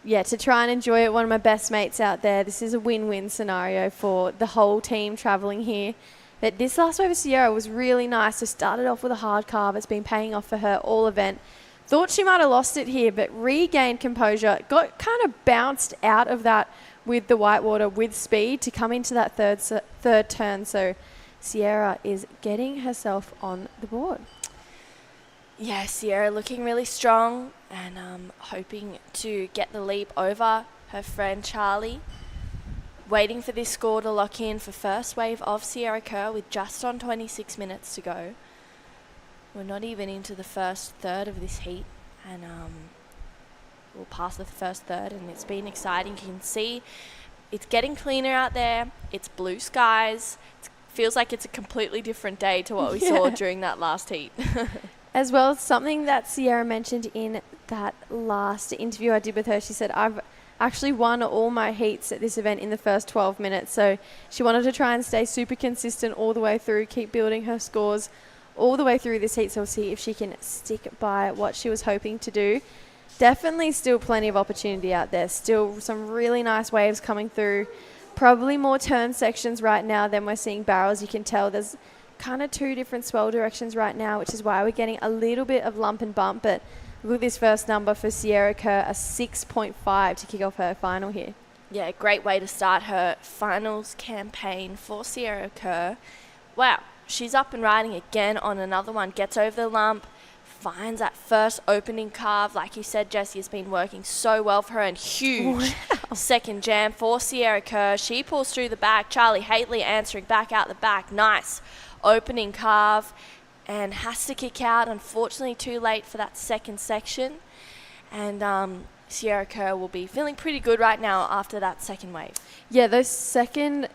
yeah, to try and enjoy it, one of my best mates out there. This is a win-win scenario for the whole team traveling here. But this last wave of Sierra was really nice. So started off with a hard carve. It's been paying off for her all event. Thought she might have lost it here, but regained composure. Got kind of bounced out of that with the whitewater with speed to come into that third turn. So Sierra is getting herself on the board. Yeah, Sierra looking really strong and hoping to get the leap over her friend Charlie. Waiting for this score to lock in for first wave of Sierra Kerr with just on 26 minutes to go. We're not even into the first third of this heat, and we'll pass the first third, and it's been exciting. You can see it's getting cleaner out there. It's blue skies. It feels like it's a completely different day to what we saw during that last heat. As well, something that Sierra mentioned in that last interview I did with her, she said, actually won all my heats at this event in the first 12 minutes. So she wanted to try and stay super consistent all the way through, keep building her scores all the way through this heat. So we'll see if she can stick by what she was hoping to do. Definitely still plenty of opportunity out there. Still some really nice waves coming through. Probably more turn sections right now than we're seeing barrels. You can tell there's kind of two different swell directions right now, which is why we're getting a little bit of lump and bump. But look at this first number for Sierra Kerr, a 6.5 to kick off her final here. Yeah, great way to start her finals campaign for Sierra Kerr. Wow, she's up and riding again on another one. Gets over the lump, finds that first opening carve. Like you said, Jessie, has been working so well for her, and huge second jam for Sierra Kerr. She pulls through the back. Charlie Haitley answering back out the back. Nice opening carve, and has to kick out. Unfortunately, too late for that second section. And Sierra Kerr will be feeling pretty good right now after that second wave. Yeah, that second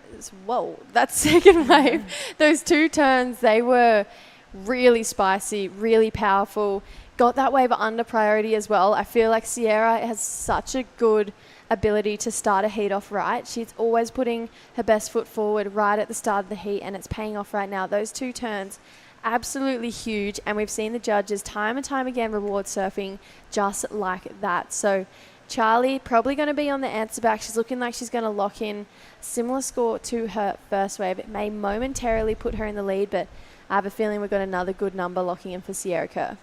wave, those two turns, they were really spicy, really powerful. Got that wave under priority as well. I feel like Sierra has such a good ability to start a heat off right. She's always putting her best foot forward right at the start of the heat, and it's paying off right now. Those two turns, absolutely huge, and we've seen the judges time and time again reward surfing just like that. So Charlie probably going to be on the answer back. She's looking like she's going to lock in similar score to her first wave. It may momentarily put her in the lead, but I have a feeling we've got another good number locking in for Sierra Kerr.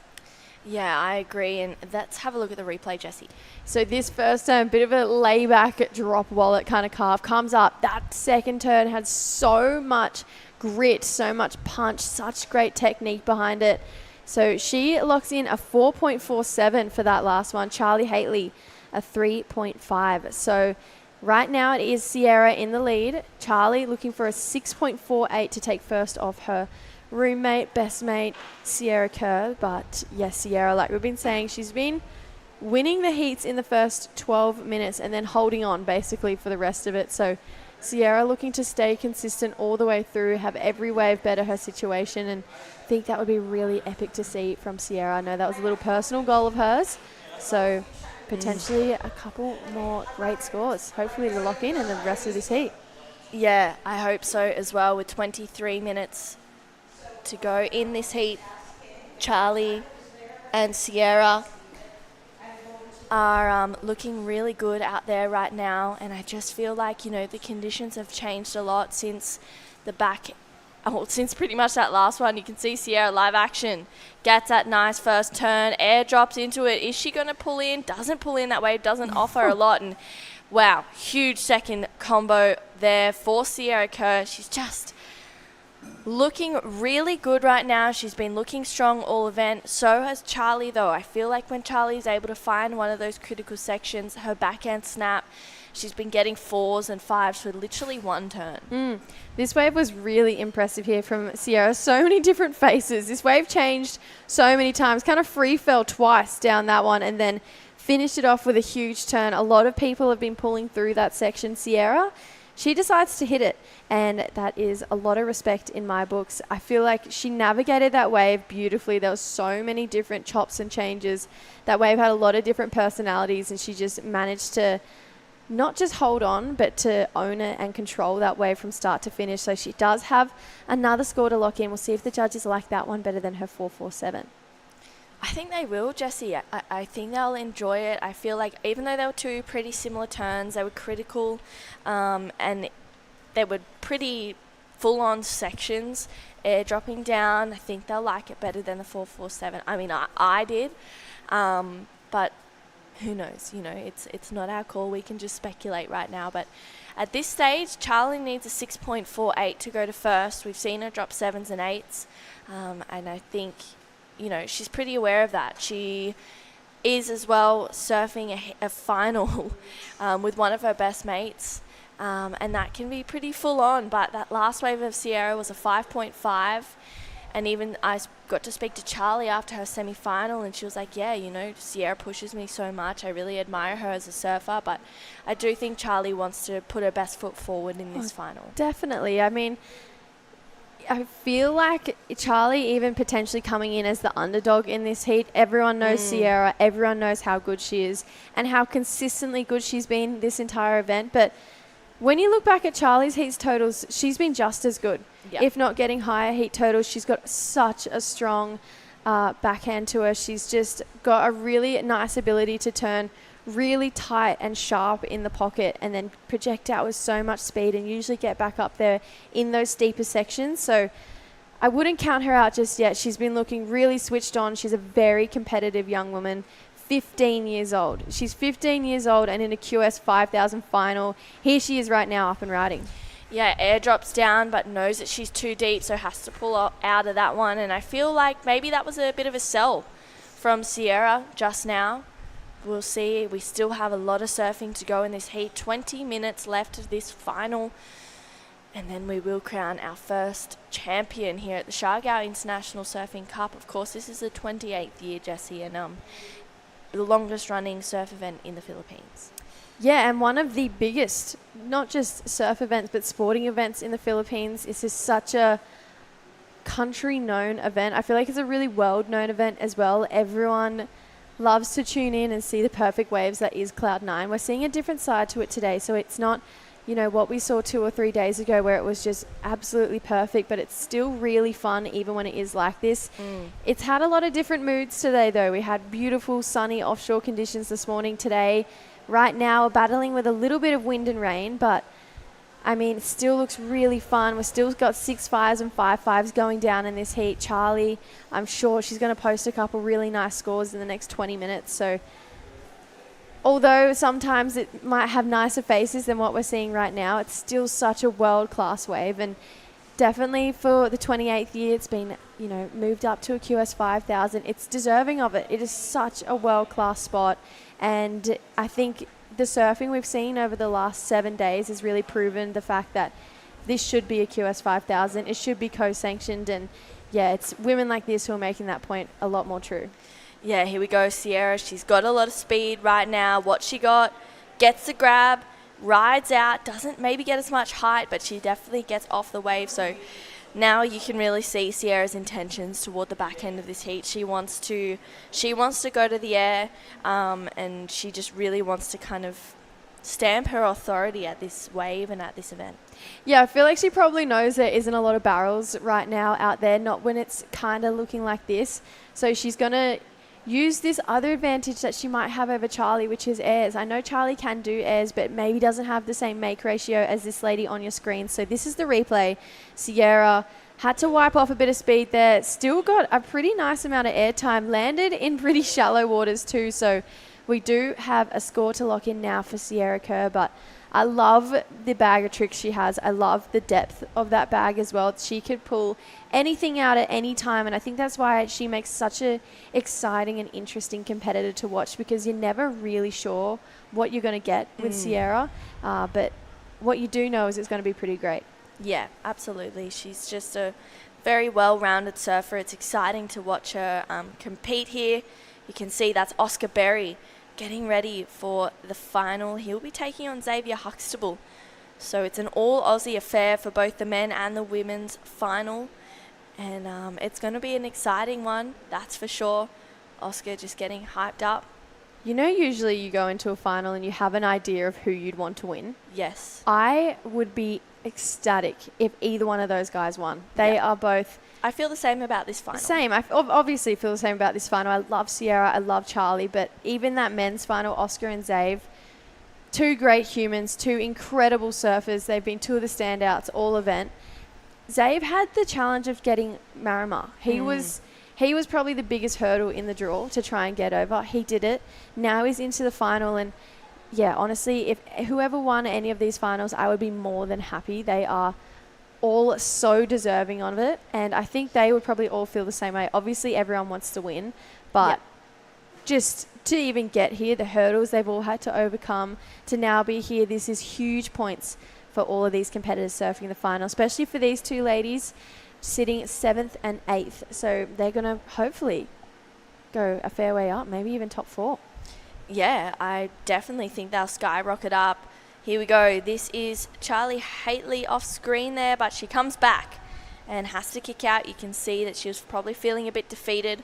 Yeah, I agree. And let's have a look at the replay, Jessie. So this first turn, bit of a layback drop wallet kind of carve, comes up. That second turn had so much grit, so much punch, such great technique behind it. So she locks in a 4.47 for that last one. Charlie Haitley, a 3.5. So right now it is Sierra in the lead. Charlie looking for a 6.48 to take first off her roommate, best mate, Sierra Kerr. But yes, Sierra, like we've been saying, she's been winning the heats in the first 12 minutes and then holding on basically for the rest of it. So Sierra looking to stay consistent all the way through, have every wave better her situation, and I think that would be really epic to see from Sierra. I know that was a little personal goal of hers, so potentially a couple more great scores, hopefully to lock in the rest of this heat. Yeah, I hope so as well. With 23 minutes to go in this heat, Charlie and Sierra are looking really good out there right now, and I just feel like, you know, the conditions have changed a lot since since pretty much that last one. You can see Sierra live action, gets that nice first turn, air drops into it. Is she going to pull in? Doesn't pull in. That wave doesn't offer a lot, and wow, huge second combo there for Sierra Kerr. She's just looking really good right now. She's been looking strong all event. So has Charlie, though. I feel like when Charlie's able to find one of those critical sections, her backhand snap, she's been getting 4s and 5s for literally one turn. This wave was really impressive here from Sierra. So many different faces. This wave changed so many times. Kind of free fell twice down that one and then finished it off with a huge turn. A lot of people have been pulling through that section. Sierra, she decides to hit it, and that is a lot of respect in my books. I feel like she navigated that wave beautifully. There were so many different chops and changes. That wave had a lot of different personalities, and she just managed to not just hold on, but to own it and control that wave from start to finish. So she does have another score to lock in. We'll see if the judges like that one better than her 4.47. I think they will, Jessie. I think they'll enjoy it. I feel like even though they were two pretty similar turns, they were critical, and they were pretty full-on sections, air dropping down. I think they'll like it better than the 4.47. I mean, I did, but who knows? You know, it's not our call. We can just speculate right now. But at this stage, Charlie needs a 6.48 to go to first. We've seen her drop 7s and 8s, and I think, you know, she's pretty aware of that. She is as well surfing a final with one of her best mates, and that can be pretty full on. But that last wave of Sierra was a 5.5, and even I got to speak to Charlie after her semi-final, and she was like, yeah, you know, Sierra pushes me so much. I really admire her as a surfer, but I do think Charlie wants to put her best foot forward in this final. Definitely. I mean, I feel like Charlie even potentially coming in as the underdog in this heat. Everyone knows Sierra. Everyone knows how good she is and how consistently good she's been this entire event. But when you look back at Charlie's heat totals, she's been just as good, if not getting higher heat totals. She's got such a strong backhand to her. She's just got a really nice ability to turn really tight and sharp in the pocket and then project out with so much speed and usually get back up there in those steeper sections. So I wouldn't count her out just yet. She's been looking really switched on. She's a very competitive young woman, 15 years old. She's 15 years old and in a QS 5000 final. Here she is right now up and riding. Yeah, air drops down but knows that she's too deep, so has to pull out of that one. And I feel like maybe that was a bit of a sell from Sierra just now. We'll see. We still have a lot of surfing to go in this heat. 20 minutes left of this final. And then we will crown our first champion here at the Siargao International Surfing Cup. Of course, this is the 28th year, Jessie, and the longest running surf event in the Philippines. Yeah, and one of the biggest, not just surf events, but sporting events in the Philippines. This is such a country-known event. I feel like it's a really world-known event as well. Everyone loves to tune in and see the perfect waves that is Cloud9. We're seeing a different side to it today, so it's not, what we saw 2 or 3 days ago where it was just absolutely perfect, but it's still really fun even when it is like this. It's had a lot of different moods today, though. We had beautiful sunny offshore conditions this morning. Today, right now, we're battling with a little bit of wind and rain, but I mean, it still looks really fun. We've still got 6.5s and 5.5s going down in this heat. Charlie, I'm sure she's going to post a couple really nice scores in the next 20 minutes. So although sometimes it might have nicer faces than what we're seeing right now, it's still such a world-class wave. And definitely for the 28th year, it's been, moved up to a QS 5000. It's deserving of it. It is such a world-class spot. And I think the surfing we've seen over the last 7 days has really proven the fact that this should be a QS 5000. It should be co-sanctioned. And yeah, it's women like this who are making that point a lot more true. Yeah, here we go, Sierra. She's got a lot of speed right now. What she got, gets the grab, rides out, doesn't maybe get as much height, but she definitely gets off the wave. So now you can really see Sierra's intentions toward the back end of this heat. She wants to go to the air, and she just really wants to kind of stamp her authority at this wave and at this event. Yeah, I feel like she probably knows there isn't a lot of barrels right now out there, not when it's kind of looking like this. So she's going to use this other advantage that she might have over Charlie, which is airs. I know Charlie can do airs, but maybe doesn't have the same make ratio as this lady on your screen. So this is the replay. Sierra had to wipe off a bit of speed there. Still got a pretty nice amount of air time. Landed in pretty shallow waters too. So we do have a score to lock in now for Sierra Kerr, but I love the bag of tricks she has. I love the depth of that bag as well. She could pull anything out at any time, and I think that's why she makes such a exciting and interesting competitor to watch, because you're never really sure what you're going to get with Sierra, but what you do know is it's going to be pretty great. Yeah, absolutely. She's just a very well-rounded surfer. It's exciting to watch her compete here. You can see that's Oscar Berry getting ready for the final. He'll be taking on Xavier Huxtable. So it's an all-Aussie affair for both the men and the women's final. And it's going to be an exciting one, that's for sure. Oscar just getting hyped up. Usually you go into a final and you have an idea of who you'd want to win. Yes. I would be ecstatic if either one of those guys won. They are both... I feel the same about this final. Same. I obviously feel the same about this final. I love Sierra. I love Charlie. But even that men's final, Oscar and Zave, two great humans, two incredible surfers. They've been two of the standouts all event. Zave had the challenge of getting Marima. He was probably the biggest hurdle in the draw to try and get over. He did it. Now he's into the final. And yeah, honestly, if whoever won any of these finals, I would be more than happy. They are all so deserving of it, and I think they would probably all feel the same way. Obviously everyone wants to win, but just to even get here, the hurdles they've all had to overcome to now be here, this is huge points for all of these competitors surfing the final, especially for these two ladies sitting 7th and 8th. So they're going to hopefully go a fair way up, maybe even top 4. Yeah, I definitely think they'll skyrocket up. Here we go. This is Charlie Haitley off screen there, but she comes back and has to kick out. You can see that she was probably feeling a bit defeated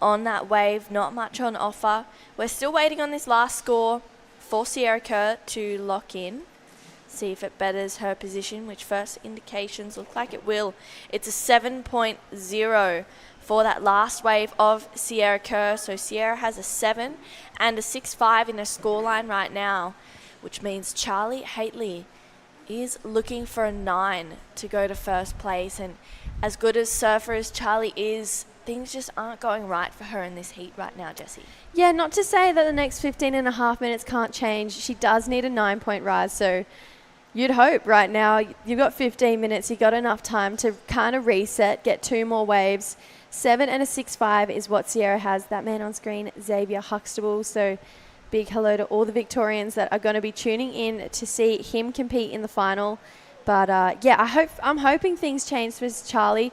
on that wave. Not much on offer. We're still waiting on this last score for Sierra Kerr to lock in. See if it betters her position, which first indications look like it will. It's a 7.0 for that last wave of Sierra Kerr. So Sierra has a 7 and a 6.5 in her scoreline right now, which means Charlie Haitley is looking for a 9 to go to first place. And as good as surfer as Charlie is, things just aren't going right for her in this heat right now, Jessie. Yeah, not to say that the next 15 and a half minutes can't change. She does need a 9-point rise, so you'd hope right now. You've got 15 minutes. You've got enough time to kind of reset, get 2 more waves. 7 and a 6.5 is what Sierra has. That man on screen, Xavier Huxtable. So big hello to all the Victorians that are going to be tuning in to see him compete in the final. But I'm hoping things change for Charlie,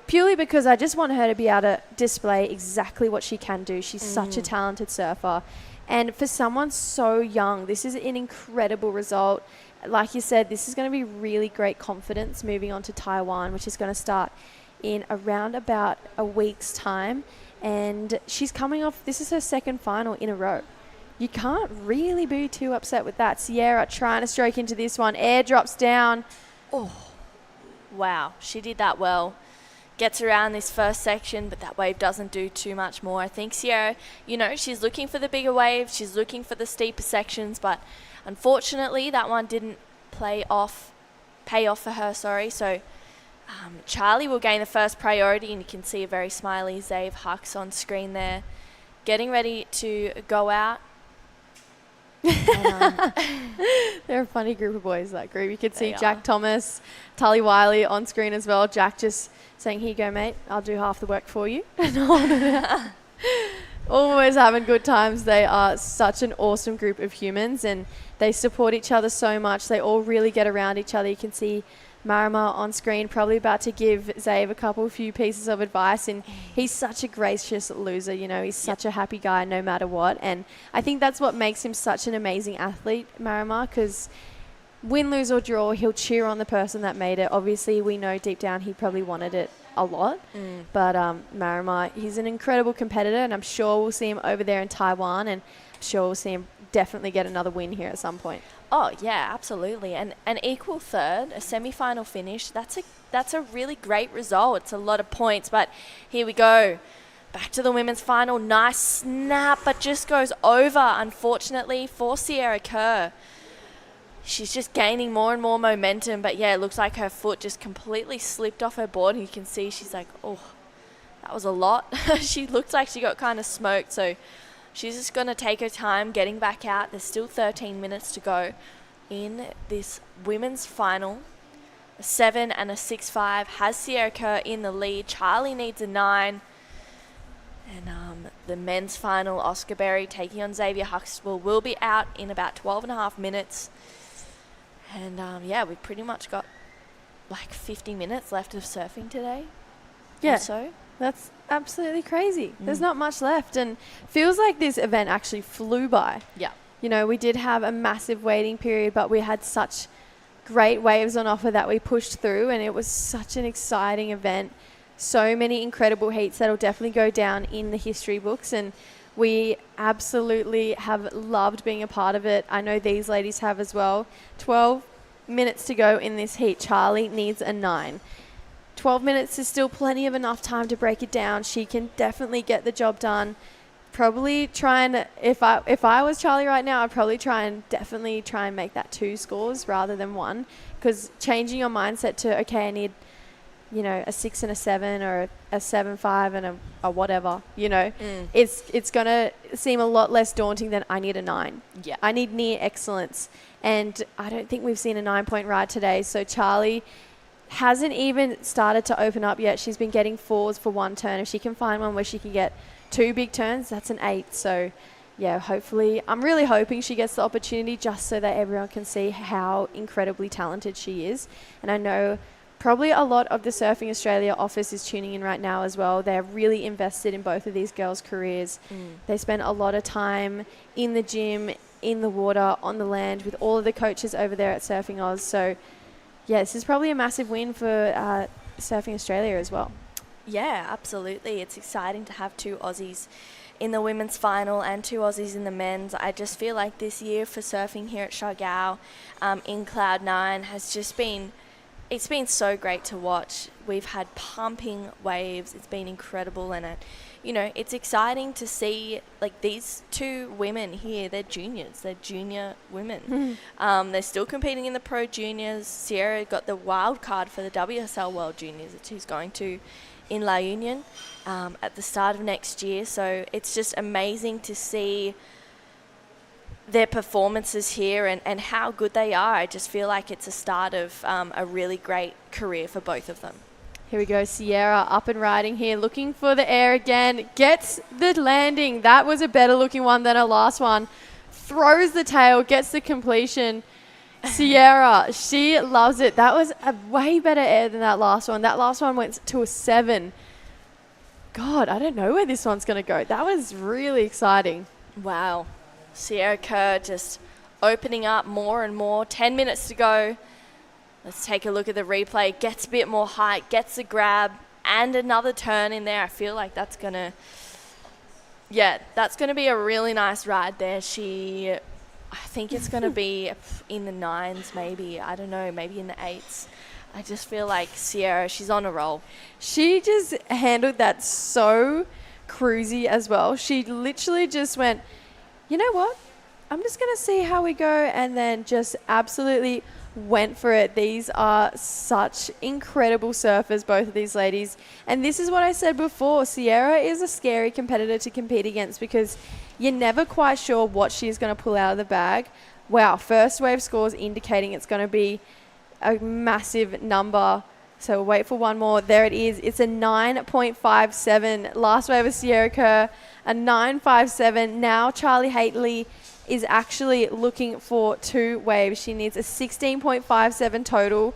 purely because I just want her to be able to display exactly what she can do. She's such a talented surfer. And for someone so young, this is an incredible result. Like you said, this is going to be really great confidence moving on to Taiwan, which is going to start in around about a week's time. And she's coming off, this is her second final in a row. You can't really be too upset with that. Sierra trying to stroke into this one. Air drops down. Oh, wow. She did that well. Gets around this first section, but that wave doesn't do too much more. I think Sierra, she's looking for the bigger waves. She's looking for the steeper sections, but unfortunately that one didn't pay off for her, So Charlie will gain the first priority, and you can see a very smiley Zave Hux on screen there, getting ready to go out. They're a funny group of boys, that group. You could see Jack Thomas, Tully Wiley on screen as well. Jack just saying, here you go, mate, I'll do half the work for you. Always having good times. They are such an awesome group of humans, and they support each other so much. They all really get around each other. You can see Marima on screen probably about to give Zave a few pieces of advice, and he's such a gracious loser. He's such a happy guy no matter what, and I think that's what makes him such an amazing athlete, Marima, because win, lose or draw, he'll cheer on the person that made it. Obviously, we know deep down he probably wanted it a lot, but Marima, he's an incredible competitor, and I'm sure we'll see him over there in Taiwan, and I'm sure we'll see him definitely get another win here at some point. Oh, yeah, absolutely. And an equal third, a semi-final finish, that's a really great result. It's a lot of points, but here we go. Back to the women's final. Nice snap, but just goes over, unfortunately, for Sierra Kerr. She's just gaining more and more momentum, but yeah, it looks like her foot just completely slipped off her board, and you can see she's like, oh, that was a lot. She looked like she got kind of smoked, so she's just going to take her time getting back out. There's still 13 minutes to go in this women's final. A 7 and a 6.5 has Sierra Kerr in the lead. Charlie needs a 9. And the men's final, Oscar Berry taking on Xavier Huxtable, will be out in about 12 and a half minutes. And we've pretty much got like 50 minutes left of surfing today. Yeah. So that's absolutely crazy. There's not much left, and feels like this event actually flew by. Yeah. We did have a massive waiting period, but we had such great waves on offer that we pushed through, and it was such an exciting event. So many incredible heats that'll definitely go down in the history books, and we absolutely have loved being a part of it. I know these ladies have as well. 12 minutes to go in this heat. Charlie needs a 9. 12 minutes is still plenty of enough time to break it down. She can definitely get the job done. Probably try and, if I was Charlie right now, I'd probably try and make that 2 scores rather than 1, because changing your mindset to, okay, I need, a 6 and a 7 or a 7.5 and a whatever, it's going to seem a lot less daunting than I need a 9. Yeah. I need near excellence. And I don't think we've seen a 9-point ride today. So Charlie hasn't even started to open up yet. She's been getting 4s for 1 turn. If she can find one where she can get 2 big turns, that's an 8. So yeah, hopefully, I'm really hoping she gets the opportunity just so that everyone can see how incredibly talented she is. And I know probably a lot of the Surfing Australia office is tuning in right now as well. They're really invested in both of these girls' careers. They spend a lot of time in the gym, in the water, on the land with all of the coaches over there at Surfing Oz. So yeah, this is probably a massive win for Surfing Australia as well. Yeah, absolutely. It's exciting to have 2 Aussies in the women's final and 2 Aussies in the men's. I just feel like this year for surfing here at Siargao in Cloud 9 has just been, it's been so great to watch. We've had pumping waves. It's been incredible, and it's exciting to see like these 2 women here. They're juniors. They're junior women. They're still competing in the Pro Juniors. Sierra got the wild card for the WSL World Juniors that she's going to in La Union at the start of next year. So it's just amazing to see their performances here and how good they are. I just feel like it's a start of a really great career for both of them. Here we go, Sierra up and riding here, looking for the air again, gets the landing. That was a better looking one than her last one. Throws the tail, gets the completion. Sierra, she loves it. That was a way better air than that last one. That last one went to a 7. God, I don't know where this one's going to go. That was really exciting. Wow. Sierra Kerr just opening up more and more. 10 minutes to go. Let's take a look at the replay. Gets a bit more height, gets a grab, and another turn in there. I feel like that's going to be a really nice ride there. I think it's going to be in the 9s maybe. I don't know, maybe in the 8s. I just feel like Sierra, she's on a roll. She just handled that so cruisy as well. She literally just went, you know what? I'm just going to see how we go, and then just absolutely went for it. These are such incredible surfers, both of these ladies. And this is what I said before. Sierra is a scary competitor to compete against because you're never quite sure what she's going to pull out of the bag. Wow, first wave scores indicating it's going to be a massive number. So we'll wait for one more. There it is. It's a 9.57. Last wave of Sierra Kerr, a 9.57. Now Charlie Haitley is actually looking for 2 waves. She needs a 16.57 total,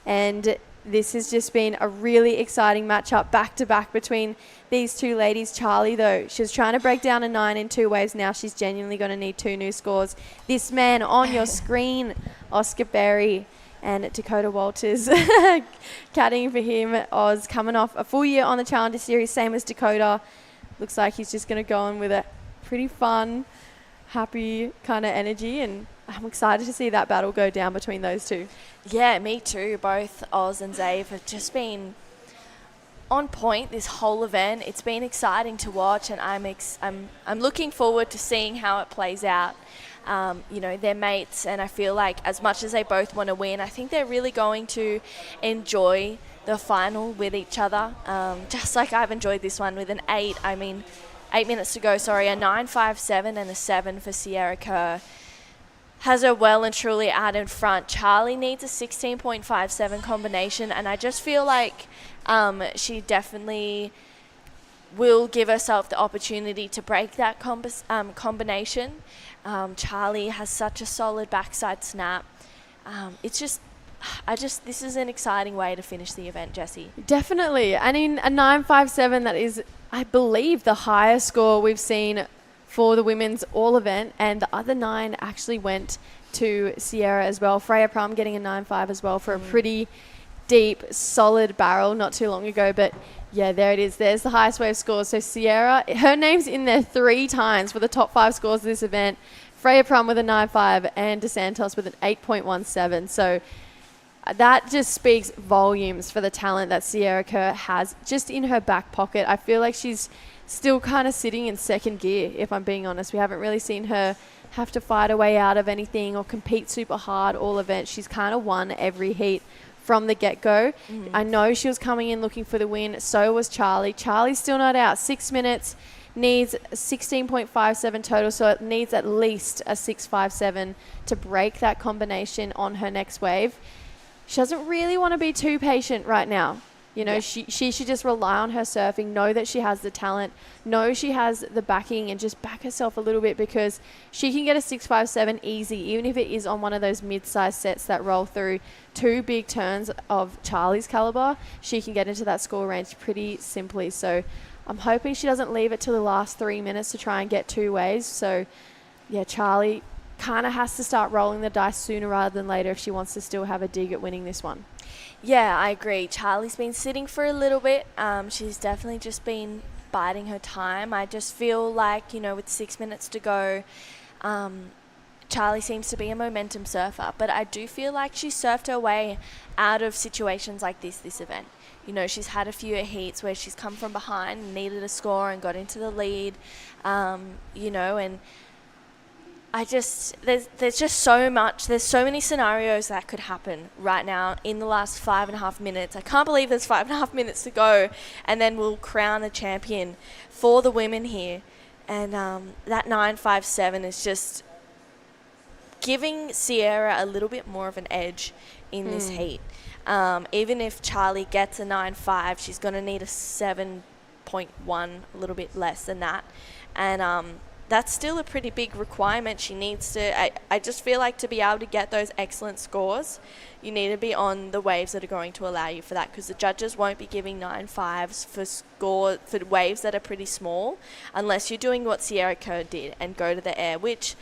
and this has just been a really exciting matchup back-to-back between these 2 ladies. Charlie, though, she was trying to break down a 9 in 2 waves. Now she's genuinely going to need 2 new scores. This man on your screen, Oscar Berry and Dakota Walters, caddying for him. Oz coming off a full year on the Challenger Series, same as Dakota. Looks like he's just going to go on with a pretty fun, happy kind of energy, and I'm excited to see that battle go down between those 2. Yeah, me too. Both Oz and Zave have just been on point this whole event. It's been exciting to watch, and I'm looking forward to seeing how it plays out. They're mates, and I feel like as much as they both want to win, I think they're really going to enjoy the final with each other, just like I've enjoyed this one with an 8. 8 minutes to go, a 9.57 and a 7 for Sierra Kerr. Has her well and truly out in front. Charlie needs a 16.57 combination, and I just feel like she definitely will give herself the opportunity to break that combination. Charlie has such a solid backside snap. This is an exciting way to finish the event, Jessie. Definitely. And in a 9.57, that is, I believe, the highest score we've seen for the women's all event, and the other 9 actually went to Sierra as well. Freya Prum getting a 9.5 as well for a pretty deep, solid barrel not too long ago. But yeah, there it is. There's the highest wave scores. So Sierra, her name's in there 3 times for the top 5 scores of this event. Freya Prum with a 9.5 and DeSantos with an 8.17. So that just speaks volumes for the talent that Sierra Kerr has just in her back pocket. I feel like she's still kind of sitting in second gear, if I'm being honest. We haven't really seen her have to fight her way out of anything or compete super hard all events. She's kind of won every heat from the get-go. I know she was coming in looking for the win. So was Charlie. Charlie's still not out. 6 minutes, needs 16.57 total, so it needs at least a 6.57 to break that combination on her next wave. She doesn't really want to be too patient right now. She should just rely on her surfing, know that she has the talent, know she has the backing, and just back herself a little bit, because she can get a 6.57 easy, even if it is on one of those mid-sized sets that roll through 2 big turns of Charlie's caliber. She can get into that score range pretty simply. So I'm hoping she doesn't leave it to the last 3 minutes to try and get 2 waves. So yeah, Charlie, kind of has to start rolling the dice sooner rather than later if she wants to still have a dig at winning this one. Yeah, I agree. Charlie's been sitting for a little bit. She's definitely just been biding her time. I just feel like, with 6 minutes to go, Charlie seems to be a momentum surfer, but I do feel like she surfed her way out of situations like this event. She's had a few heats where she's come from behind and needed a score and got into the lead, and there's just so much. There's so many scenarios that could happen right now in the last 5.5 minutes. I can't believe there's 5.5 minutes to go, and then we'll crown a champion for the women here. And that 9.57 is just giving Sierra a little bit more of an edge in this heat. Even if Charlie gets a 9.5, she's going to need a 7.1, a little bit less than that. And that's still a pretty big requirement. She needs to, I just feel like to be able to get those excellent scores, you need to be on the waves that are going to allow you for that, because the judges won't be giving 9.5s for waves that are pretty small, unless you're doing what Sierra Kerr did and go to the air, which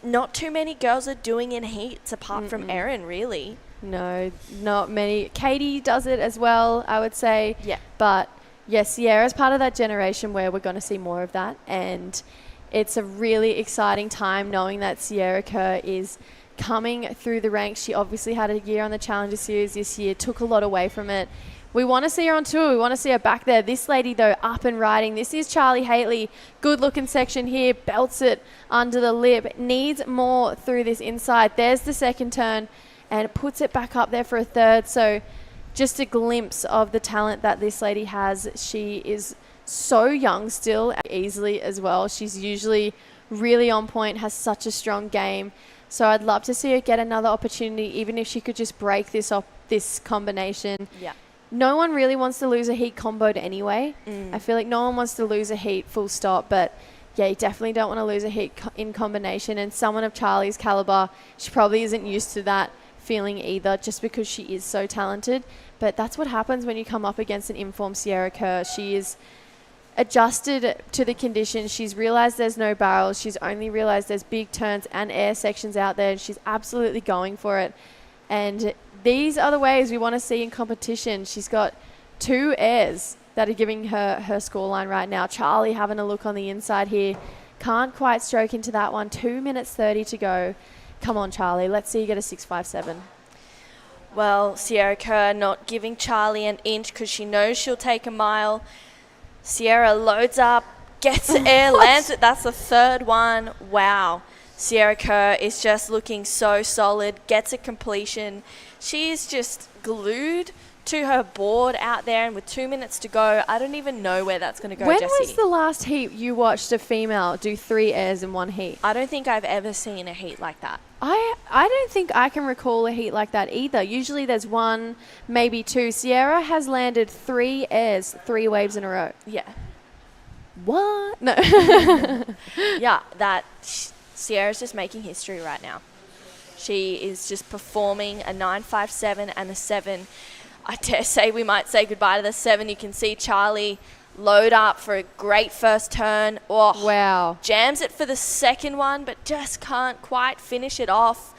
not too many girls are doing in heats apart from Erin, really. No, not many. Katie does it as well, I would say. Yeah. But yes, Sierra's part of that generation where we're going to see more of that. And it's a really exciting time knowing that Sierra Kerr is coming through the ranks. She obviously had a year on the Challenger Series this year, took a lot away from it. We want to see her on tour. We want to see her back there. This lady, though, up and riding. This is Charlie Haitley. Good-looking section here. Belts it under the lip. Needs more through this inside. There's the second turn, and puts it back up there for a third. So just a glimpse of the talent that this lady has. She is so young still, easily as well. She's usually really on point, has such a strong game. So I'd love to see her get another opportunity, even if she could just break this combination. Yeah. No one really wants to lose a heat comboed anyway. I feel like no one wants to lose a heat full stop, but yeah, you definitely don't want to lose a heat in combination. And someone of Charlie's caliber, she probably isn't used to that feeling either, just because she is so talented. But that's what happens when you come up against an informed Sierra Kerr. She is adjusted to the conditions. She's realized there's no barrels. She's only realized there's big turns and air sections out there, and she's absolutely going for it. And these are the ways we want to see in competition. She's got 2 airs that are giving her scoreline right now. Charlie having a look on the inside here. Can't quite stroke into that one. 2 minutes 30 to go. Come on, Charlie. Let's see you get a 6.57. Well, Sierra Kerr not giving Charlie an inch because she knows she'll take a mile. Sierra loads up, gets the air, lands it. That's the third one. Wow. Sierra Kerr is just looking so solid, gets a completion. She is just glued to her board out there, and with 2 minutes to go, I don't even know where that's going to go, When Jessie. was the last heat you watched a female do 3 airs in one heat? I don't think I've ever seen a heat like that. I don't think I can recall a heat like that either. Usually there's 1, maybe 2. Sierra has landed 3 airs, 3 waves in a row. Yeah. What? No. Yeah, Sierra's just making history right now. She is just performing a 9.57 and a 7. I dare say we might say goodbye to the 7. You can see Charlie load up for a great first turn. Oh, wow. Jams it for the second one, but just can't quite finish it off.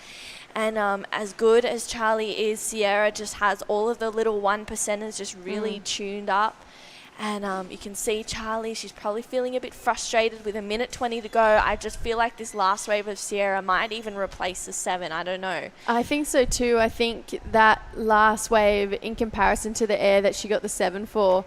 And as good as Charlie is, Sierra just has all of the little 1%ers just really tuned up. And you can see Charlie, she's probably feeling a bit frustrated with 1:20 to go. I just feel like this last wave of Sierra might even replace the 7. I don't know. I think so too. I think that last wave, in comparison to the air that she got the 7 for,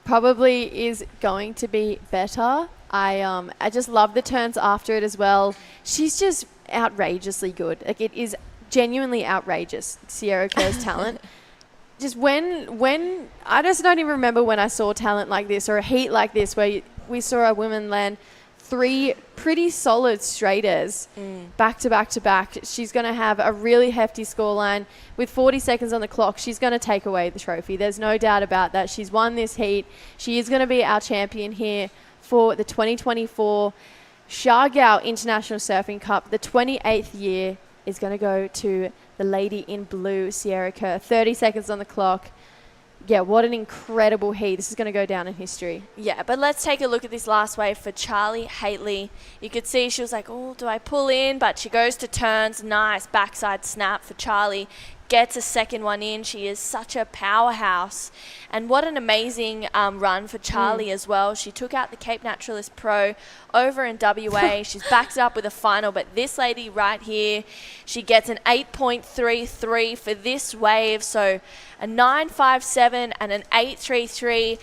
probably is going to be better. I just love the turns after it as well. She's just outrageously good. Like, it is genuinely outrageous, Sierra Kerr's talent. Just when I just don't even remember when I saw talent like this or a heat like this where we saw a woman land 3 pretty solid straight airs back to back to back. She's going to have a really hefty scoreline with 40 seconds on the clock. She's going to take away the trophy. There's no doubt about that. She's won this heat. She is going to be our champion here for the 2024 Siargao International Surfing Cup. The 28th year is going to go to the lady in blue, Sierra Kerr. 30 seconds on the clock. yeah, what an incredible heat. This is going to go down in history. Yeah, but let's take a look at this last wave for Charlie Haitley. You could see she was like, oh, do I pull in? But she goes to turns. Nice backside snap for Charlie. Gets a second one in. She is such a powerhouse. And what an amazing run for Charlie as well. She took out the Cape Naturalist Pro over in WA. She's backed up with a final. But this lady right here, she gets an 8.33 for this wave. So a 9.57 and an 8.33.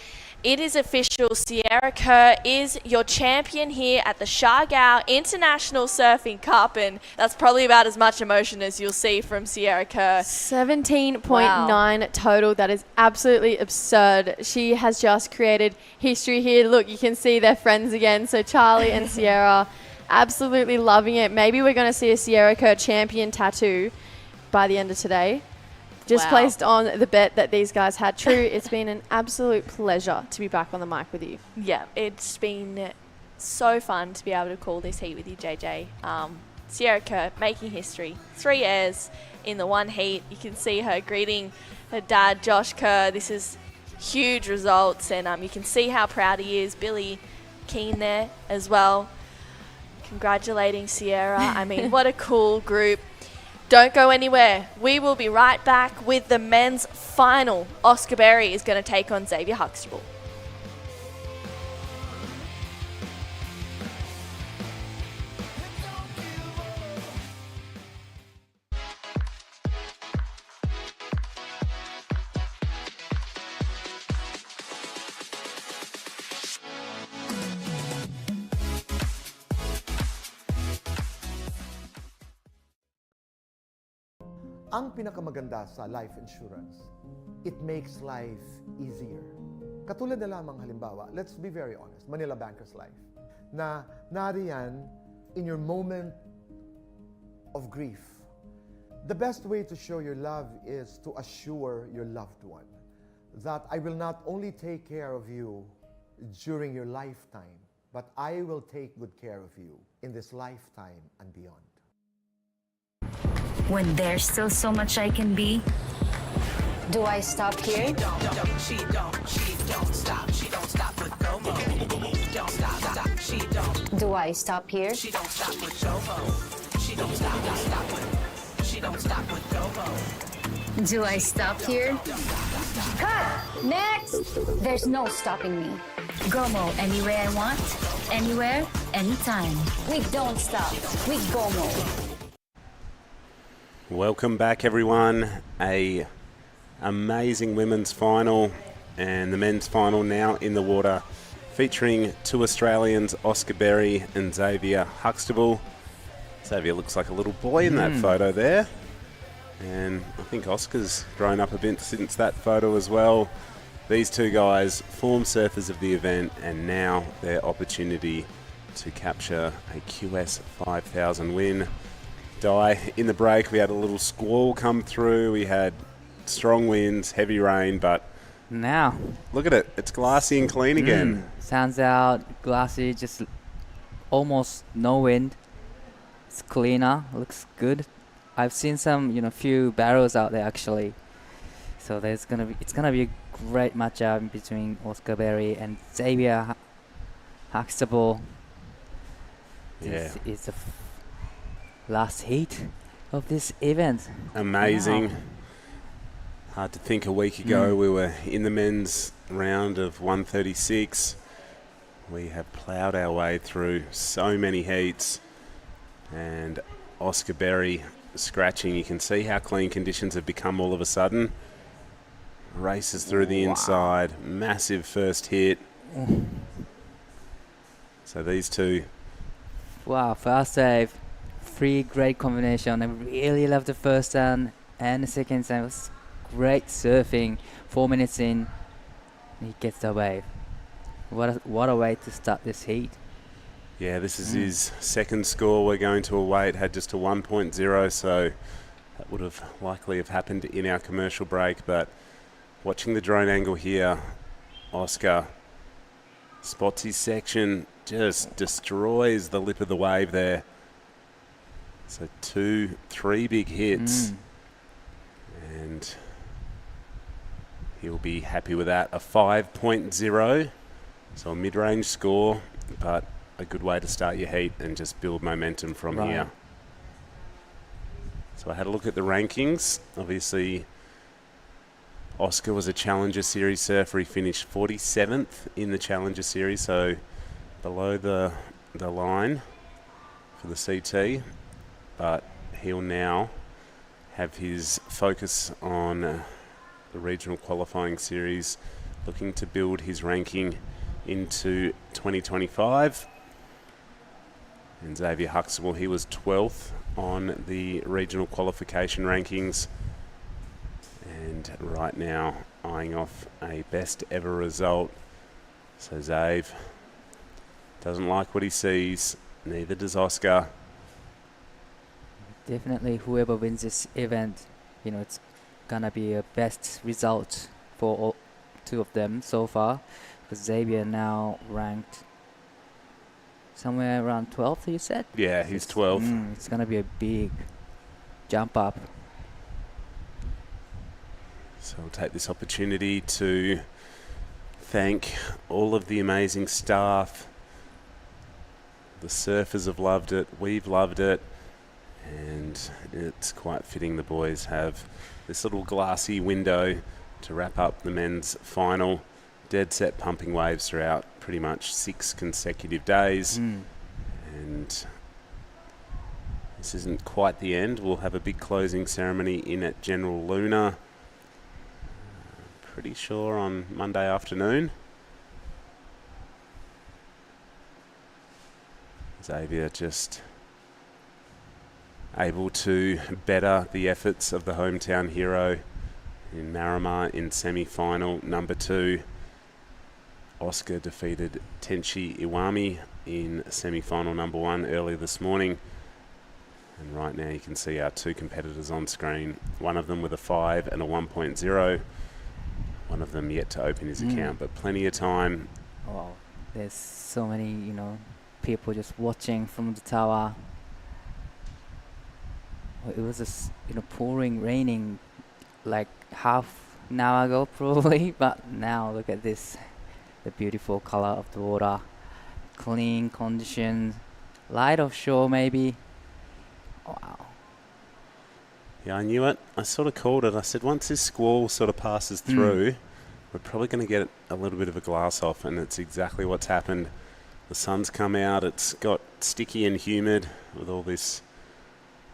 It is official. Sierra Kerr is your champion here at the Siargao International Surfing Cup, and that's probably about as much emotion as you'll see from Sierra Kerr. 17.9 total. That is absolutely absurd. She has just created history here. Look, you can see they're friends again. So Charlie and Sierra absolutely loving it. Maybe we're going to see a Sierra Kerr champion tattoo by the end of today. Just placed on the bet that these guys had. True, it's been an absolute pleasure to be back on the mic with you. Yeah, it's been so fun to be able to call this heat with you, JJ. Sierra Kerr making history. 3 airs in the one heat. You can see her greeting her dad, Josh Kerr. This is huge results, and you can see how proud he is. Billy Keane there as well, congratulating Sierra. I mean, what a cool group. Don't go anywhere. We will be right back with the men's final. Oscar Berry is going to take on Xavier Huxtable. Ang pinakamaganda sa life insurance, it makes life easier. Katulad na lamang halimbawa, let's be very honest, Manila Banker's Life, na nariyan in your moment of grief. The best way to show your love is to assure your loved one that I will not only take care of you during your lifetime, but I will take good care of you in this lifetime and beyond. When there's still so much I can be, do I stop here? She don't stop. She don't stop with Gomo. Don't stop. She don't. Do I stop here? She don't stop with Gomo. She don't stop with. She don't stop with Gomo. Do I stop here? Cut! Next! There's no stopping me. Gomo anywhere I want, anywhere, anytime. We don't stop. We Gomo. Welcome back, everyone. A amazing women's final and the men's final now in the water, featuring 2 Australians, Oscar Berry and Xavier Huxtable. Xavier looks like a little boy in that photo there, and I think Oscar's grown up a bit since that photo as well. These 2 guys, form surfers of the event, and now their opportunity to capture a QS 5000 win. In the break, we had a little squall come through. We had strong winds, heavy rain, but now look at it. It's glassy and clean again. Sounds out glassy, just almost no wind. It's cleaner, looks good. I've seen some, few barrels out there actually. So it's gonna be a great matchup between Oscar Berry and Xavier Huxtable. Yeah, it's a last heat of this event. Amazing. Wow. Hard to think a week ago we were in the men's round of 136. We have ploughed our way through so many heats, and Oscar Berry scratching. You can see how clean conditions have become all of a sudden. Races through the inside, massive first hit. So these 2. Wow, fast save. 3 great combination. I really love the first turn and the second turn. It was great surfing. 4 minutes in, he gets the wave. What a way to start this heat. Yeah, this is his second score. We're going to await. Had just a 1.0, so that would have likely have happened in our commercial break. But watching the drone angle here, Oscar spots his section, just destroys the lip of the wave there. So 2, 3 big hits, and he'll be happy with that. A 5.0, so a mid-range score, but a good way to start your heat and just build momentum from here. So I had a look at the rankings. Obviously, Oscar was a Challenger Series surfer. He finished 47th in the Challenger Series, so below the line for the CT. But he'll now have his focus on the regional qualifying series, looking to build his ranking into 2025. And Xavier Huxtable, he was 12th on the regional qualification rankings, and right now eyeing off a best ever result. So Xav doesn't like what he sees, neither does Oscar. Definitely whoever wins this event, it's gonna be a best result for all two of them so far, because Xavier now ranked somewhere around 12th, you said? Yeah, he's 12th. It's gonna be a big jump up. So we'll take this opportunity to thank all of the amazing staff. The surfers have loved it, we've loved it, and it's quite fitting the boys have this little glassy window to wrap up the men's final. Dead set pumping waves throughout pretty much 6 consecutive days. And this isn't quite the end. We'll have a big closing ceremony in at General Luna, pretty sure on Monday afternoon. Xavier just able to better the efforts of the hometown hero in Marama in semi-final number 2. Oscar defeated Tenchi Iwami in semi-final number 1 earlier this morning. And right now you can see our 2 competitors on screen. One of them with a 5 and a 1.0. One of them yet to open his account, but plenty of time. Wow, there's so many, people just watching from the tower. Well, it was just, pouring, raining like half an hour ago probably, but now look at this. The beautiful color of the water, clean conditions, light offshore maybe. Wow. Yeah, I knew it. I sort of called it. I said once this squall sort of passes through, we're probably going to get a little bit of a glass off, and it's exactly what's happened. The sun's come out. It's got sticky and humid with all this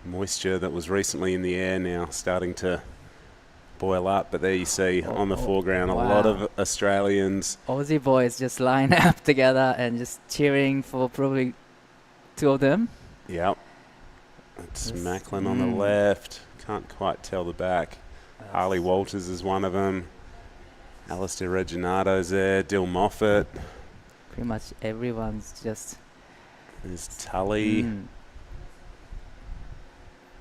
moisture that was recently in the air now starting to boil up, but there you see on the foreground a lot of Australians. Aussie boys just line up together and just cheering for probably 2 of them. Yep. It's Macklin on the left. Can't quite tell the back. Harley Walters is one of them. Alistair Reginato's there. Dill Moffat. Pretty much everyone's just... There's Tully. I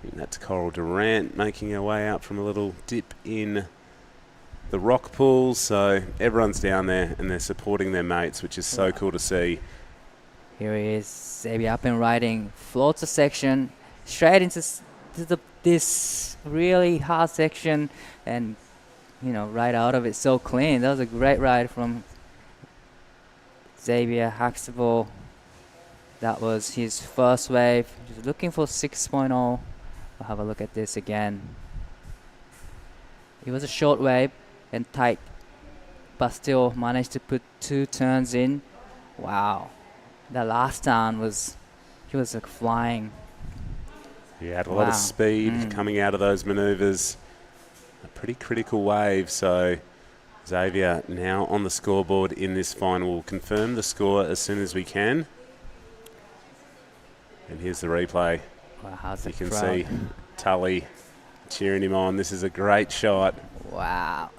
think that's Coral Durant making her way out from a little dip in the rock pool. So everyone's down there and they're supporting their mates, which is so cool to see. Here he is, Xavier up and riding, floater section, straight into this really hard section, and right out of it so clean. That was a great ride from Xavier Huxtable. That was his first wave. He's looking for 6.0. We'll have a look at this again. It was a short wave and tight, but still managed to put 2 turns in. Wow. The last turn he was like flying. He had a lot of speed coming out of those manoeuvres. A pretty critical wave. So Xavier now on the scoreboard in this final. We'll confirm the score as soon as we can. And here's the replay. Wow, you can see Tully cheering him on. This is a great shot. Wow.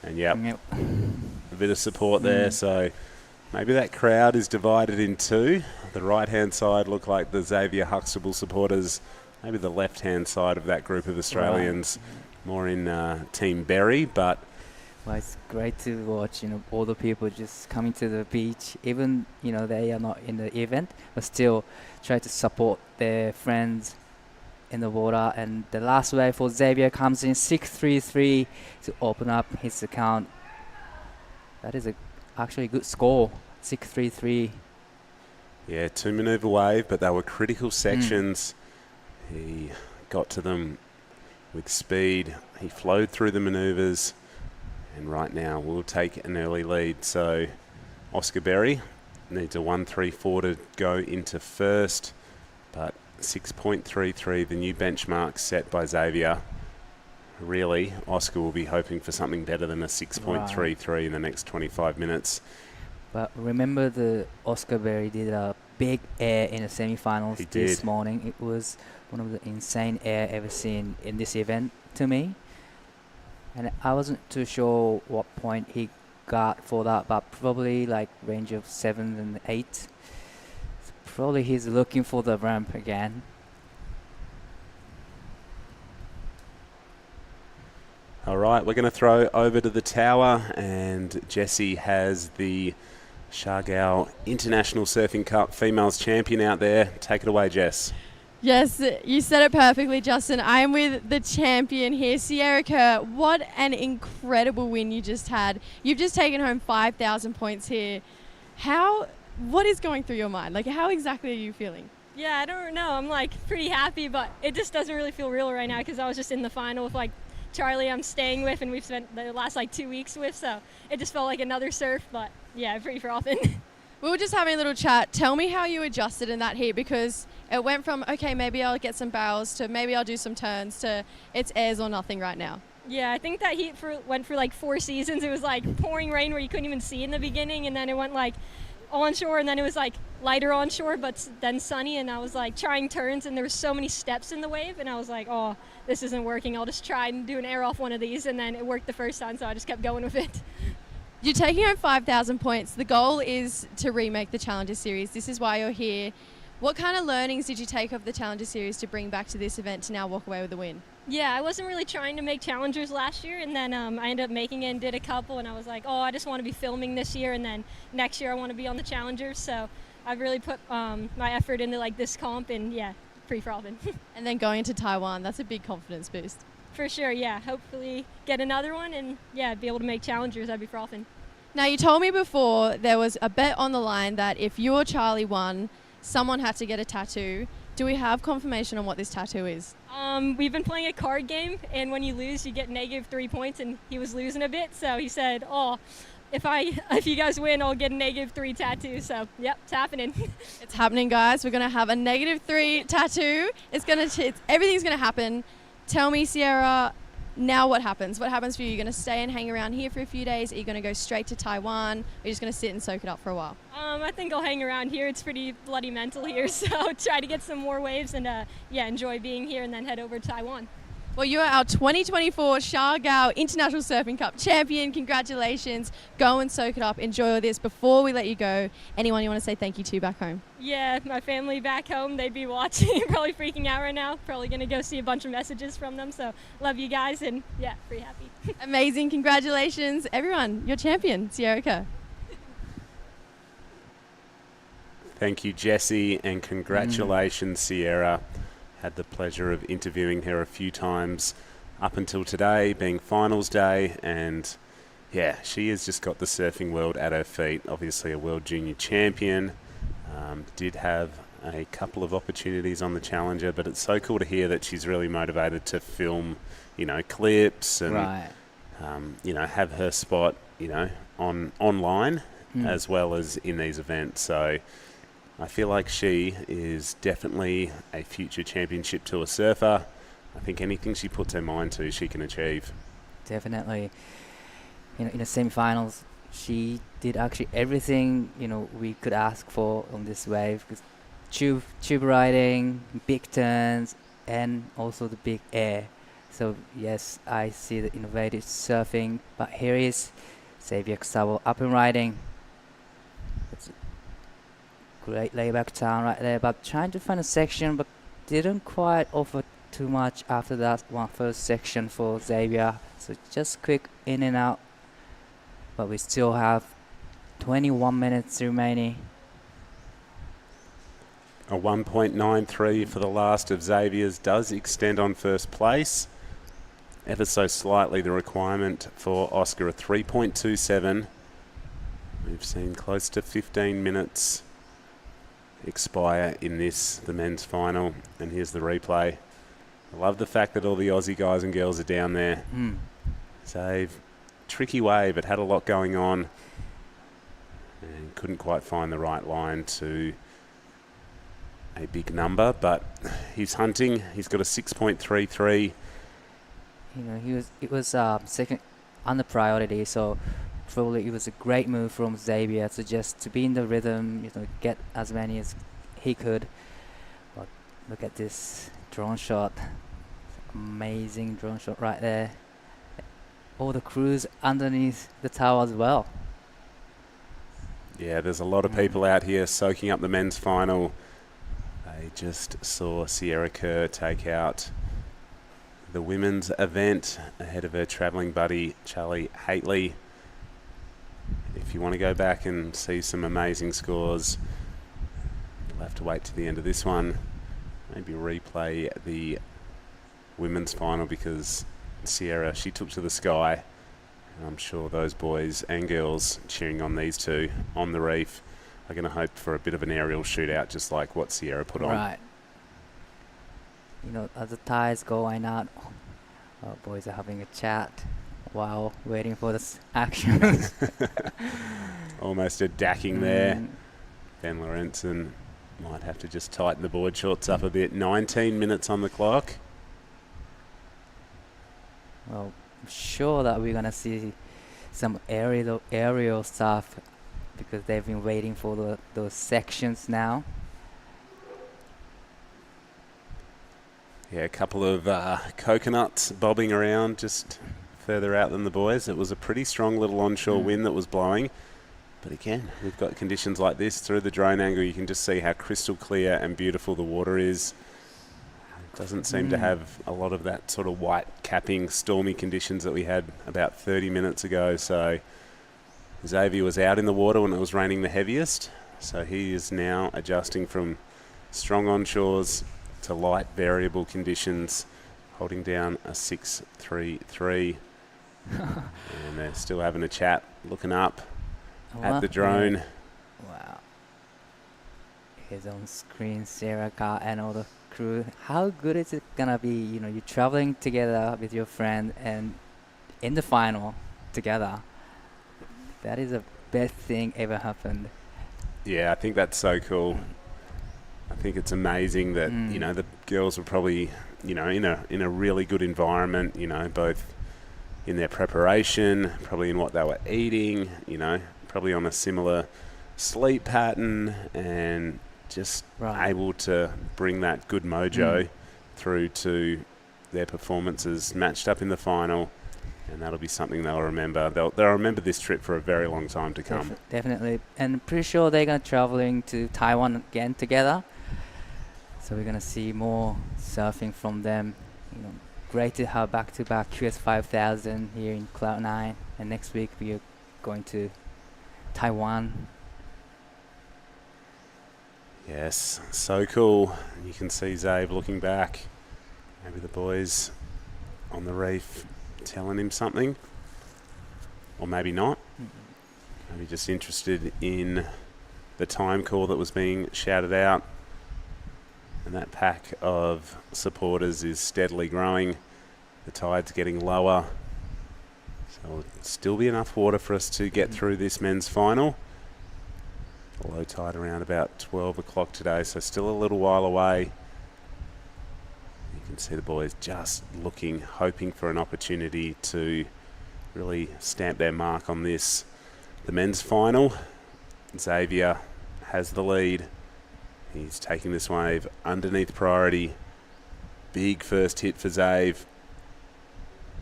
And a bit of support there. So maybe that crowd is divided in 2. The right-hand side look like the Xavier Huxtable supporters. Maybe the left-hand side of that group of Australians more in Team Berry, but... Well, it's great to watch, all the people just coming to the beach, even, they are not in the event, but still try to support their friends. in the water. And the last wave for Xavier comes in 6.33 to open up his account. That is actually a good score, 6.33. Yeah, 2 manoeuvre wave, but they were critical sections. He got to them with speed. He flowed through the manoeuvres, and right now we'll take an early lead. So Oscar Berry needs a 1.34 to go into first, but 6.33, the new benchmark set by Xavier. Really, Oscar will be hoping for something better than a 6.33 in the next 25 minutes. But remember, the Oscar Berry did a big air in the semi-finals this morning. It was one of the insane air ever seen in this event to me. And I wasn't too sure what point he got for that, but probably like range of 7 and 8. So probably he's looking for the ramp again. All right, we're going to throw over to the tower, and Jessie has the Siargao International Surfing Cup Females Champion out there. Take it away, Jess. Yes, you said it perfectly, Justin. I am with the champion here, Sierra Kerr. What an incredible win you just had. You've just taken home 5,000 points here. What is going through your mind? Like, how exactly are you feeling? Yeah, I don't know. I'm like pretty happy, but it just doesn't really feel real right now because I was just in the final with like Charlie I'm staying with, and we've spent the last like 2 weeks with, so it just felt like another surf, but yeah, pretty frothing. We were just having a little chat. Tell me how you adjusted in that heat, because it went from, okay, maybe I'll get some barrels, to maybe I'll do some turns, to it's airs or nothing right now. Yeah, I think that heat went for like 4 seasons. It was like pouring rain where you couldn't even see in the beginning, and then it went like onshore, and then it was like lighter onshore, but then sunny, and I was like trying turns, and there were so many steps in the wave, and I was like, oh, this isn't working. I'll just try and do an air off one of these, and then it worked the first time, so I just kept going with it. You're taking home 5,000 points. The goal is to remake the Challenger Series. This is why you're here. What kind of learnings did you take of the Challenger Series to bring back to this event to now walk away with the win? Yeah, I wasn't really trying to make Challengers last year, and then I ended up making it and did a couple, and I was like, oh, I just want to be filming this year, and then next year I want to be on the Challengers, so I've really put my effort into like this comp, and yeah, pretty frothing. And then going into Taiwan, that's a big confidence boost. For sure, yeah. Hopefully get another one and, yeah, be able to make Challengers. That'd be frothing. Now, you told me before there was a bet on the line that if you or Charlie won, someone had to get a tattoo. Do we have confirmation on what this tattoo is? We've been playing a card game, and when you lose, you get -3 points, and he was losing a bit, so he said, oh, if you guys win, I'll get a -3 tattoo. So, yep, it's happening. It's happening, guys. We're going to have a -3 tattoo. Everything's going to happen. Tell me, Sierra, now what happens? What happens for you? You're going to stay and hang around here for a few days? Are you going to go straight to Taiwan? Or are you just going to sit and soak it up for a while? I think I'll hang around here. It's pretty bloody mental here, so try to get some more waves and, enjoy being here and then head over to Taiwan. Well, you are our 2024 Siargao International Surfing Cup champion. Congratulations. Go and soak it up. Enjoy all this. Before we let you go, anyone you want to say thank you to back home? Yeah, my family back home, they'd be watching, probably freaking out right now. Probably going to go see a bunch of messages from them. So love you guys, and yeah, pretty happy. Amazing. Congratulations. Everyone, you're champion, Sierra Kerr. Thank you, Jessie, and congratulations, Sierra. Had the pleasure of interviewing her a few times up until today, being finals day, and yeah, she has just got the surfing world at her feet. Obviously a world junior champion, did have a couple of opportunities on the Challenger, but it's so cool to hear that she's really motivated to film, clips and, have her spot, online as well as in these events. So I feel like she is definitely a future championship tour surfer. I think anything she puts her mind to, she can achieve. Definitely. In the semi-finals, she did actually everything, we could ask for on this wave. Tube riding, big turns, and also the big air. So yes, I see the innovative surfing, but here is Xavier Xavier up and riding. Great layback down right there, but trying to find a section, but didn't quite offer too much after that first section for Xavier. So just quick in and out, but we still have 21 minutes remaining. A 1.93 for the last of Xavier's does extend on first place. Ever so slightly the requirement for Oscar, a 3.27. We've seen close to 15 minutes expire in this, the men's final. And here's the replay. I love the fact that all the Aussie guys and girls are down there. Xav, tricky wave. It had a lot going on and couldn't quite find the right line to a big number, but he's hunting. He's got a 6.33. You know, it was second on the priority, so probably it was a great move from Xavier to just to be in the rhythm, you know, get as many as he could. But look at this drone shot. Amazing drone shot right there. All the crews underneath the tower as well. Yeah, there's a lot of people out here soaking up the men's final. They just saw Sierra Kerr take out the women's event ahead of her travelling buddy Charlie Haitley. If you want to go back and see some amazing scores, you'll have to wait to the end of this one. Maybe replay the women's final, because Sierra, she took to the sky. And I'm sure those boys and girls cheering on these two on the reef are going to hope for a bit of an aerial shootout, just like what Sierra put on. Right. You know, as the tides going out, boys are having a chat while waiting for this action. Almost a dacking there. Ben Lorenzen might have to just tighten the board shorts up a bit. 19 minutes on the clock. Well, I'm sure that we're gonna see some aerial stuff, because they've been waiting for those sections now. Yeah, a couple of coconuts bobbing around just further out than the boys. It was a pretty strong little onshore wind that was blowing. But again, we've got conditions like this. Through the drone angle, you can just see how crystal clear and beautiful the water is. It doesn't seem to have a lot of that sort of white capping stormy conditions that we had about 30 minutes ago. So Xavier was out in the water when it was raining the heaviest. So he is now adjusting from strong onshores to light variable conditions, holding down a 6.33. And they're still having a chat, looking up at the drone. Wow. Here's on screen Sarah Carr and all the crew. How good is it gonna be? You know, you're traveling together with your friend and in the final together. That is the best thing ever happened. Yeah, I think that's so cool. I think it's amazing that you know, the girls were probably, you know, in a really good environment, you know, both in their preparation, probably in what they were eating, you know, probably on a similar sleep pattern, and just able to bring that good mojo through to their performances matched up in the final. And that'll be something they'll remember. They'll remember this trip for a very long time to come. Definitely. And I'm pretty sure they're going to traveling to Taiwan again together. So we're going to see more surfing from them. You know, great to have back-to-back QS 5000 here in Cloud9. And next week we are going to Taiwan. Yes, so cool. You can see Zabe looking back. Maybe the boys on the reef telling him something, or maybe not. Maybe just interested in the time call that was being shouted out. And that pack of supporters is steadily growing. The tide's getting lower, so there'll still be enough water for us to get through this men's final. The low tide around about 12 o'clock today, so still a little while away. You can see the boys just looking, hoping for an opportunity to really stamp their mark on this. The men's final, Xavier has the lead. He's taking this wave underneath priority. Big first hit for Xav.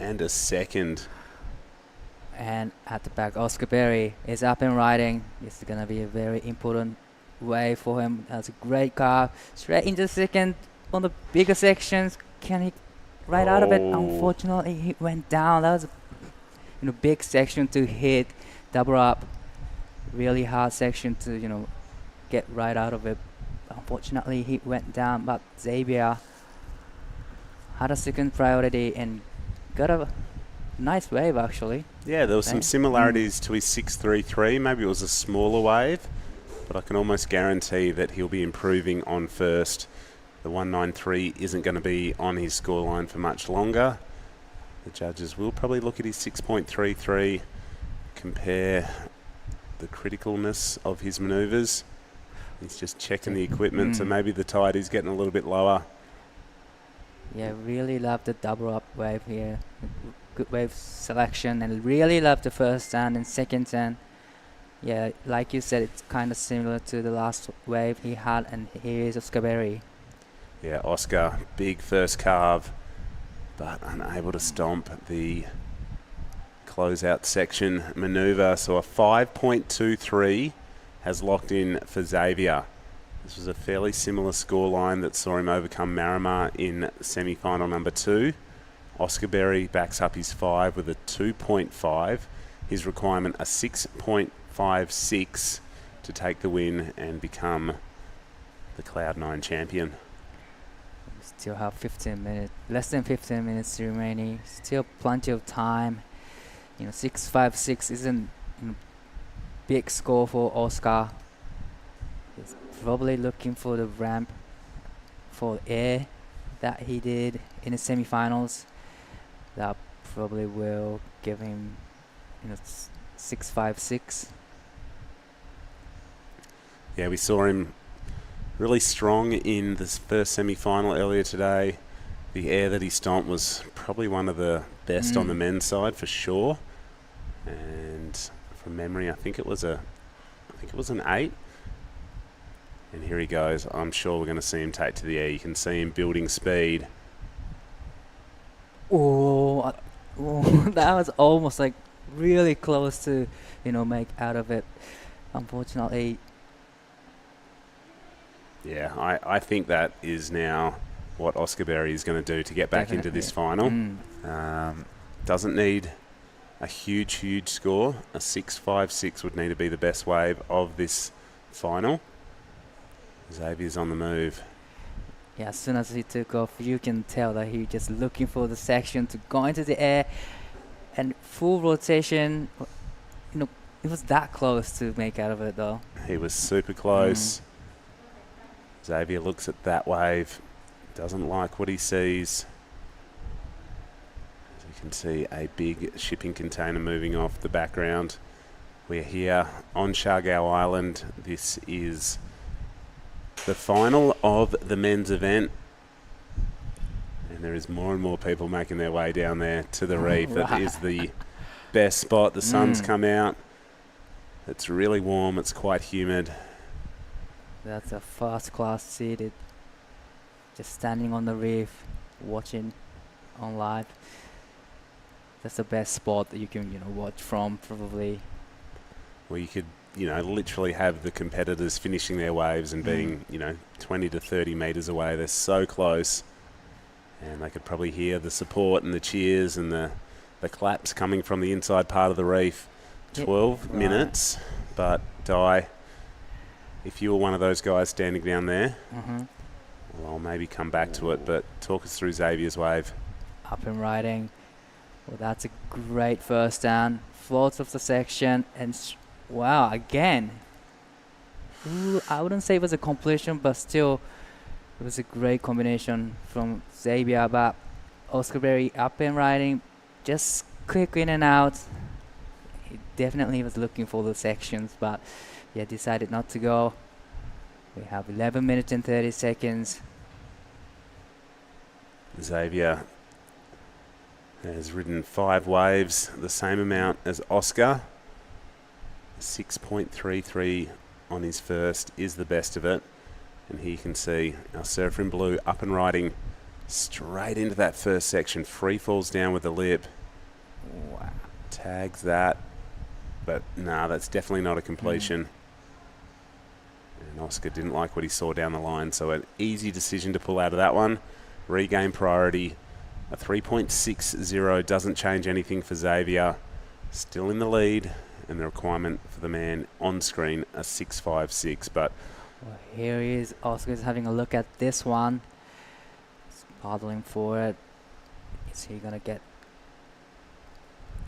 And a second. And at the back, Oscar Berry is up and riding. It's going to be a very important wave for him. That's a great car. Straight into second on the bigger sections. Can he ride out of it? Unfortunately, he went down. That was a big section to hit. Double up. Really hard section to, get right out of it. Unfortunately, he went down, but Xavier had a second priority and got a nice wave, actually. Yeah, there were some similarities to his 6.33. Maybe it was a smaller wave, but I can almost guarantee that he'll be improving on first. The 193 isn't going to be on his scoreline for much longer. The judges will probably look at his 6.33, compare the criticalness of his manoeuvres. He's just checking the equipment, so maybe the tide is getting a little bit lower. Yeah, really love the double up wave here. Good wave selection, and really love the first turn and second turn. Yeah, like you said, it's kind of similar to the last wave he had, and here is Oscar Berry. Yeah, Oscar, big first carve, but unable to stomp the closeout section manoeuvre. So a 5.23 has locked in for Xavier. This was a fairly similar scoreline that saw him overcome Marimar in semi-final number 2. Oscar Berry backs up his 5 with a 2.5. His requirement a 6.56 to take the win and become the Cloud9 champion. We still have 15 minutes, less than 15 minutes remaining. Still plenty of time. 6.56 isn't big score for Oscar. He's probably looking for the ramp for air that he did in the semifinals. That probably will give him 6.56. Yeah, we saw him really strong in this first semi-final earlier today. The air that he stomped was probably one of the best on the men's side for sure. And from memory, I think it was an 8. And here he goes. I'm sure we're going to see him take to the air. You can see him building speed. Oh, that was almost like really close to, make out of it. Unfortunately. Yeah, I think that is now what Oscar Berry is going to do to get back into this final. Doesn't need a huge score. A 6.56 would need to be the best wave of this final. Xavier's on the move. Yeah, as soon as he took off, you can tell that he was just looking for the section to go into the air and full rotation. It was that close to make out of it, though. He was super close. Xavier looks at that wave, doesn't like what he sees. As you can see, a big shipping container moving off the sideground. We're here on Siargao Island. This is the final of the men's event. And there is more and more people making their way down there to the reef. That is the best spot. The sun's come out. It's really warm. It's quite humid. That's a first class seated. Just standing on the reef, watching on live. That's the best spot that you can, watch from, probably. Well, you could, literally have the competitors finishing their waves and being, 20 to 30 metres away. They're so close. And they could probably hear the support and the cheers and the claps coming from the inside part of the reef. 12 minutes, but Di, if you were one of those guys standing down there, well, I'll maybe come back to it, but talk us through Xavier's wave. Up and riding. Well, that's a great first down. Floats off the section, and wow, again. Ooh, I wouldn't say it was a completion, but still, it was a great combination from Xavier. But Oscar Berry up and riding, just quick in and out. He definitely was looking for the sections, but yeah, decided not to go. We have 11 minutes and 30 seconds. Xavier has ridden 5 waves, the same amount as Oscar. 6.33 on his first is the best of it. And here you can see our surfer in blue up and riding straight into that first section. Free falls down with the lip. Wow. Tags that. But nah, that's definitely not a completion. And Oscar didn't like what he saw down the line, so an easy decision to pull out of that one. Regain priority. A 3.60 doesn't change anything for Xavier. Still in the lead, and the requirement for the man on screen, a 6.56. But Well, here he is. Oscar's having a look at this one. He's paddling forward. Is he gonna get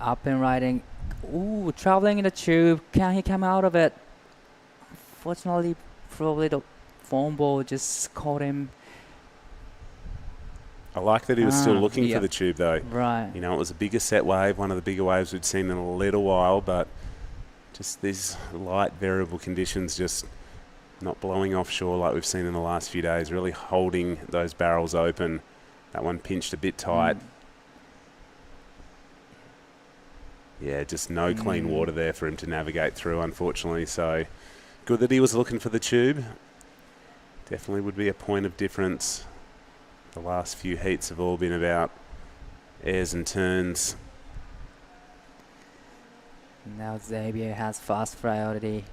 up and riding? Ooh, traveling in the tube. Can he come out of it? Fortunately, probably the foam ball just caught him. I like that he was still looking for the tube, though. Right. You know, it was a bigger set wave, one of the bigger waves we'd seen in a little while, but just these light variable conditions just not blowing offshore like we've seen in the last few days, really holding those barrels open. That one pinched a bit tight. Yeah, just no clean water there for him to navigate through, unfortunately. So good that he was looking for the tube. Definitely would be a point of difference. The last few heats have all been about airs and turns. Now Xavier has fast priority.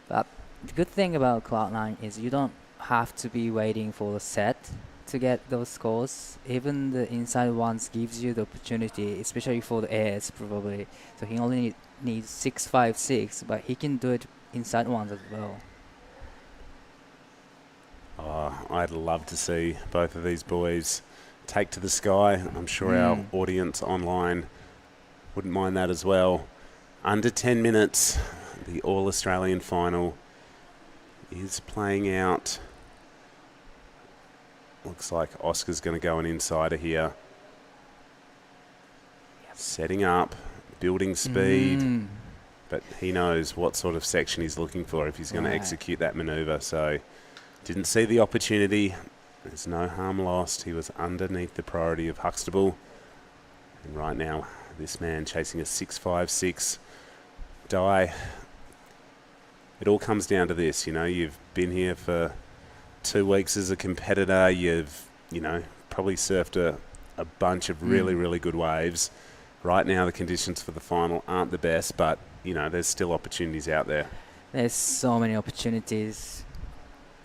But the good thing about Cloud9 is you don't have to be waiting for the set to get those scores. Even the inside ones gives you the opportunity, especially for the airs probably. So he only needs 656, but he can do it inside ones as well. Oh, I'd love to see both of these boys take to the sky. I'm sure our audience online wouldn't mind that as well. Under 10 minutes, the All-Australian final is playing out. Looks like Oscar's going to go an insider here. Setting up, building speed, but he knows what sort of section he's looking for if he's going to execute that manoeuvre. So didn't see the opportunity. There's no harm lost. He was underneath the priority of Huxtable. And right now, this man chasing a 6.56 die. It all comes down to this, you know, you've been here for 2 weeks as a competitor. You've, you know, probably surfed a bunch of really, really good waves. Right now, the conditions for the final aren't the best, but, you know, there's still opportunities out there. There's so many opportunities.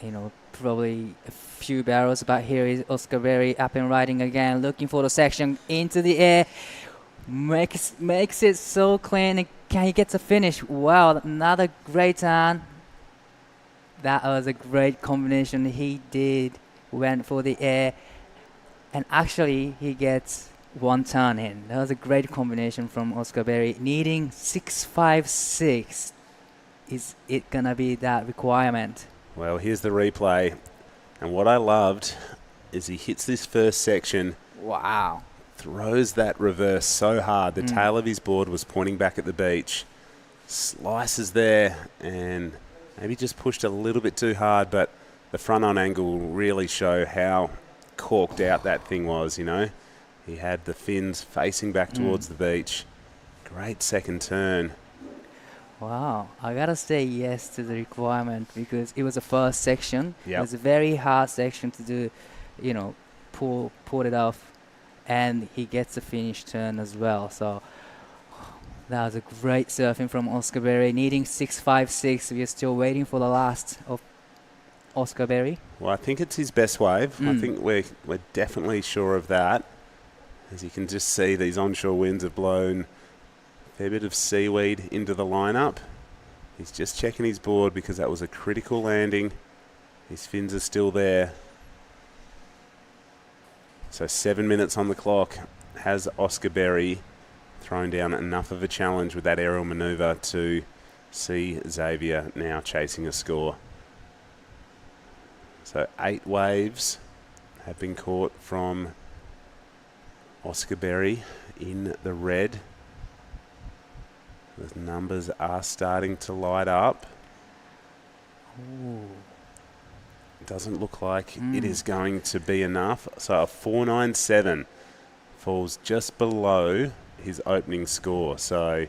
You know, probably a few barrels, but here is Oscar Berry up and riding again, looking for the section into the air. Makes it so clean. Can he get to finish? Wow, another great turn. That was a great combination he did. Went for the air. And actually, he gets one turn in. That was a great combination from Oscar Berry. Needing 6.56. Is it going to be that requirement? Well, here's the replay. And what I loved is he hits this first section. Wow. Throws that reverse so hard. The tail of his board was pointing back at the beach. Slices there and maybe just pushed a little bit too hard, but the front-on angle will really show how corked out that thing was, you know. He had the fins facing back towards the beach. Great second turn. Wow, I gotta say yes to the requirement because it was the first section. Yep. It was a very hard section to do, you know, pull it off, and he gets a finish turn as well. So that was a great surfing from Oscar Berry, needing 6.56. We are still waiting for the last of Oscar Berry. Well, I think it's his best wave. I think we're definitely sure of that. As you can just see, these onshore winds have blown a fair bit of seaweed into the lineup. He's just checking his board because that was a critical landing. His fins are still there. So 7 minutes on the clock. Has Oscar Berry thrown down enough of a challenge with that aerial manoeuvre to see Xavier now chasing a score? So 8 waves have been caught from Oscar Berry in the red. The numbers are starting to light up. Ooh. Doesn't look like it is going to be enough. So a 4.97 falls just below his opening score. So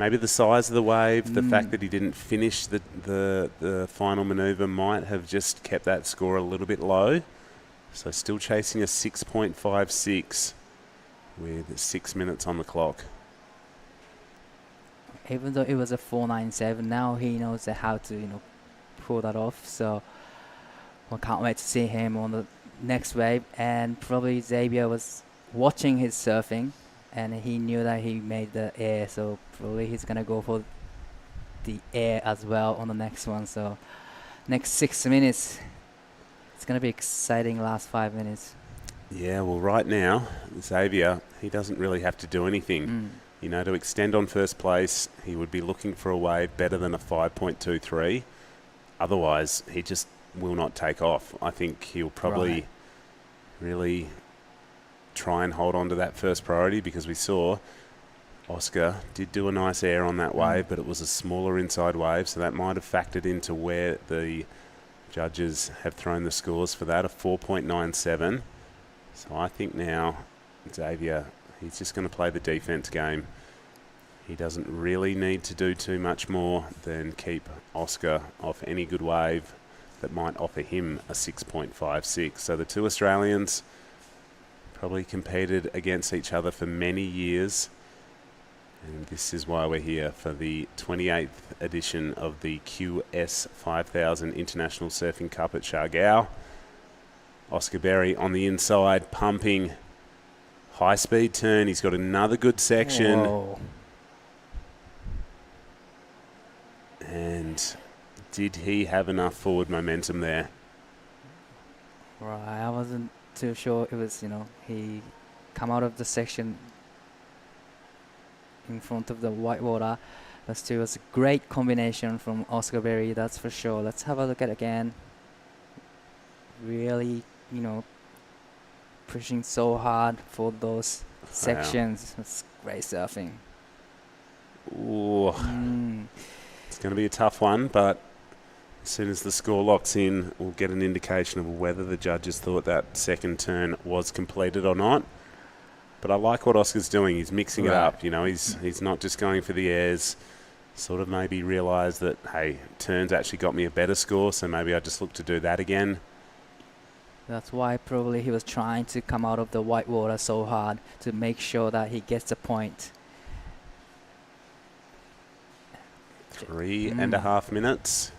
maybe the size of the wave, the fact that he didn't finish the final manoeuvre might have just kept that score a little bit low. So still chasing a 6.56 with 6 minutes on the clock. Even though it was a 4.97, now he knows how to, you know, pull that off. So I can't wait to see him on the next wave. And probably Xavier was watching his surfing, and he knew that he made the air. So probably he's gonna go for the air as well on the next one. So next 6 minutes. It's going to be exciting last 5 minutes. Yeah, well, right now, Xavier, he doesn't really have to do anything. You know, to extend on first place, he would be looking for a wave better than a 5.23. Otherwise, he just will not take off. I think he'll probably really try and hold on to that first priority, because we saw Oscar did do a nice air on that wave, but it was a smaller inside wave, so that might have factored into where the judges have thrown the scores for that, a 4.97. So I think now Xavier, he's just going to play the defense game. He doesn't really need to do too much more than keep Oscar off any good wave that might offer him a 6.56. So the two Australians probably competed against each other for many years. And this is why we're here for the 28th edition of the QS 5000 International Surfing Cup at Siargao. Oscar Berry on the inside, pumping. High-speed turn. He's got another good section. Whoa. And did he have enough forward momentum there? Right, I wasn't too sure. It was, he come out of the section in front of the whitewater. But still, it was a great combination from Oscar Berry, that's for sure. Let's have a look at it again. Really, pushing so hard for those sections. It's great surfing. Ooh. It's going to be a tough one, but as soon as the score locks in, we'll get an indication of whether the judges thought that second turn was completed or not. But I like what Oscar's doing. He's mixing it up. He's not just going for the airs. Sort of maybe realised that, hey, turns actually got me a better score, so maybe I just look to do that again. That's why probably he was trying to come out of the whitewater so hard to make sure that he gets a point. 3.5 minutes.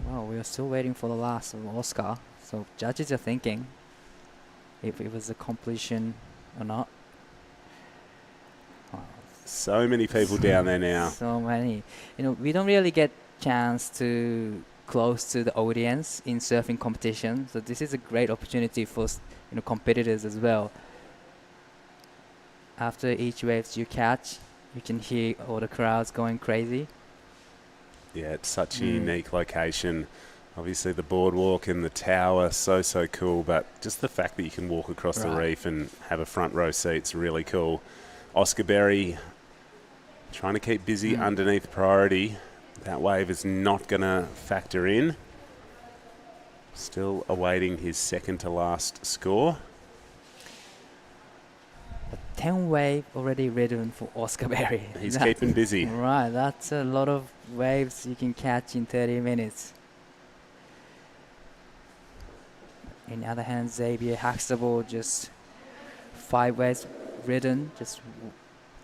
Well, we are still waiting for the last of Oscar. So judges are thinking if it was a completion or not. So many people down there now. So many. We don't really get chance to close to the audience in surfing competition. So this is a great opportunity for competitors as well. After each wave you catch, you can hear all the crowds going crazy. Yeah, it's such a unique location. Obviously the boardwalk and the tower, so cool, but just the fact that you can walk across the reef and have a front row seat's really cool. Oscar Berry trying to keep busy underneath priority. That wave is not going to factor in. Still awaiting his second to last score. A 10 wave already ridden for Oscar Berry. He's keeping busy. Right, that's a lot of waves you can catch in 30 minutes. On the other hand, Xavier Huxtable just 5 waves ridden, just